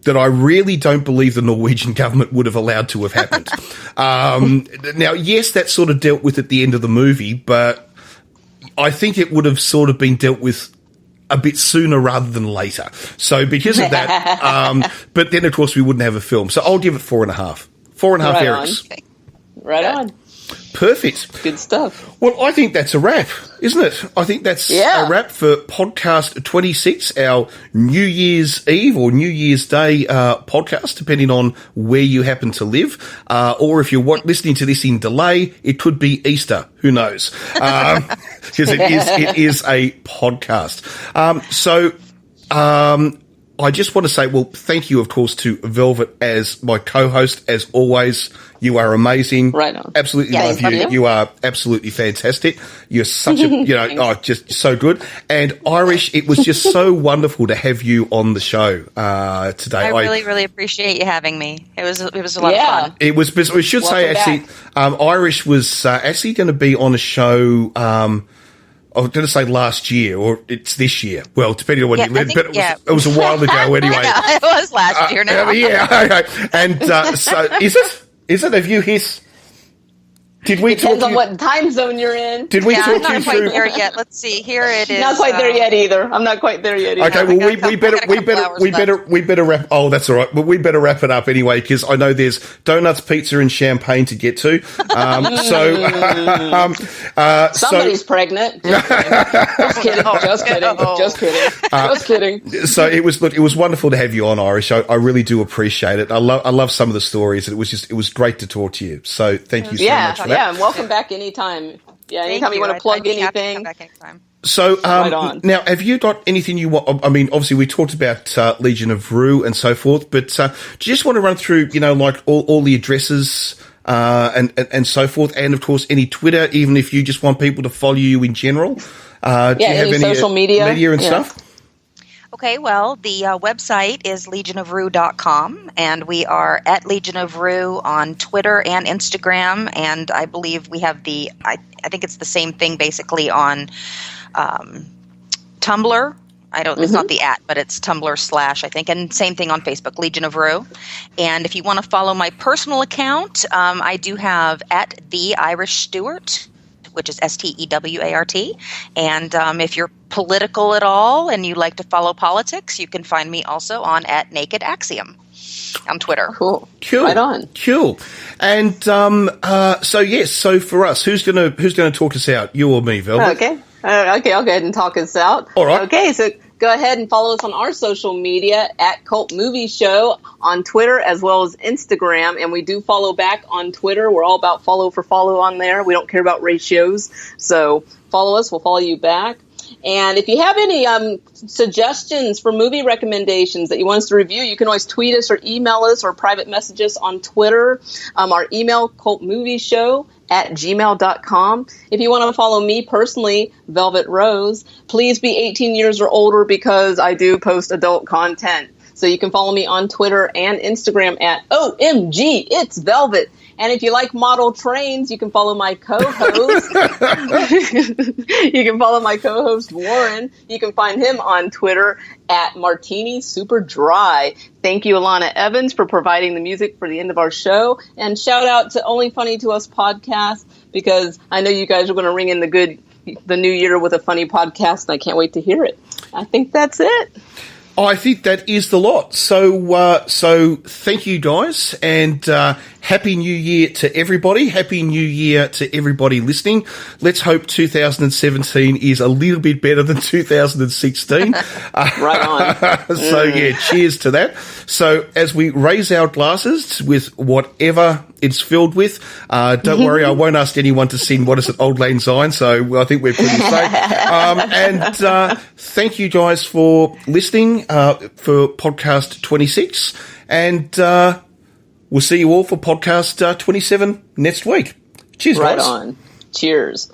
that I really don't believe the Norwegian government would have allowed to have happened. Now, yes, that's sort of dealt with at the end of the movie, but I think it would have sort of been dealt with a bit sooner rather than later. So because of that, but then, of course, we wouldn't have a film. So I'll give it 4.5. 4.5 Erics. Right on. Perfect. Good stuff. Well, I think that's a wrap, isn't it? I think that's a wrap for podcast 26, our New Year's Eve or New Year's Day podcast, depending on where you happen to live. Or if you're listening to this in delay, it could be Easter. Who knows? Because it is a podcast. I just want to say, well, thank you, of course, to Velvet as my co-host. As always, you are amazing. Right on. Absolutely love you. You are absolutely fantastic. You're such a, just so good. And Irish, it was just so wonderful to have you on the show today. I really, really appreciate you having me. It was a lot of fun. It was. We should say actually, Irish was actually going to be on a show. I was going to say last year, or it's this year. Well, depending on when you live, but it was a while ago anyway. It was last year now. Okay. And so, is it? Have you his? Did we Depends talk on what time zone you're in. Did we talk I'm not you quite through? there yet. Let's see. Here it is. Not quite there yet either. I'm not quite there yet either. Okay, well, we better wrap. Oh, that's all right. Well, we better wrap it up anyway because I know there's donuts, pizza, and champagne to get to. Somebody's pregnant. Just kidding. So it was wonderful to have you on, Irish. I really do appreciate it. I love some of the stories. It was great to talk to you. So thank you so much for that. Yeah, and welcome back anytime. Yeah, anytime you want to plug anything. So now, have you got anything you want? I mean, obviously we talked about Legion of Rue and so forth, but do you just want to run through, like all the addresses and so forth, and of course any Twitter, even if you just want people to follow you in general? Do you have any social media and stuff? Okay, well, the website is legionofrue.com, and we are at Legion of Rue on Twitter and Instagram, and I believe we have I think it's the same thing basically on Tumblr Tumblr. It's not the @ but it's Tumblr / I think. And same thing on Facebook, Legion of Rue. And if you want to follow my personal account, I do have @the Irish Stewart, which is STEWART. And if you're political at all and you like to follow politics, you can find me also on @Naked Axiom on Twitter. Cool. Right on. Cool. And so for us, who's gonna talk us out? You or me, Velvet? Okay. Okay, I'll go ahead and talk us out. All right. Okay, so go ahead and follow us on our social media @Cult Movie Show on Twitter as well as Instagram. And we do follow back on Twitter. We're all about follow for follow on there. We don't care about ratios. So follow us. We'll follow you back. And if you have any suggestions for movie recommendations that you want us to review, you can always tweet us or email us or private message us on Twitter. Our email, cultmovieshow@gmail.com. If you want to follow me personally, Velvet Rose, please be 18 years or older because I do post adult content. So you can follow me on Twitter and Instagram @OMG, it's Velvet. And if you like model trains, you can follow my co-host. You can follow my co-host, Warren. You can find him on Twitter @MartiniSuperDry. Thank you, Alana Evans, for providing the music for the end of our show. And shout out to Only Funny to Us podcast, because I know you guys are going to ring in the new year with a funny podcast, and I can't wait to hear it. I think that's it. I think that is the lot. So thank you guys, and Happy New Year to everybody. Happy New Year to everybody listening. Let's hope 2017 is a little bit better than 2016. Right on. So cheers to that. So as we raise our glasses with whatever it's filled with, don't worry, I won't ask anyone to sing What Is It, Old Lang Syne, so I think we're pretty safe. And thank you guys for listening for podcast 26, and we'll see you all for podcast 27 next week. Cheers, guys. Right on. Cheers.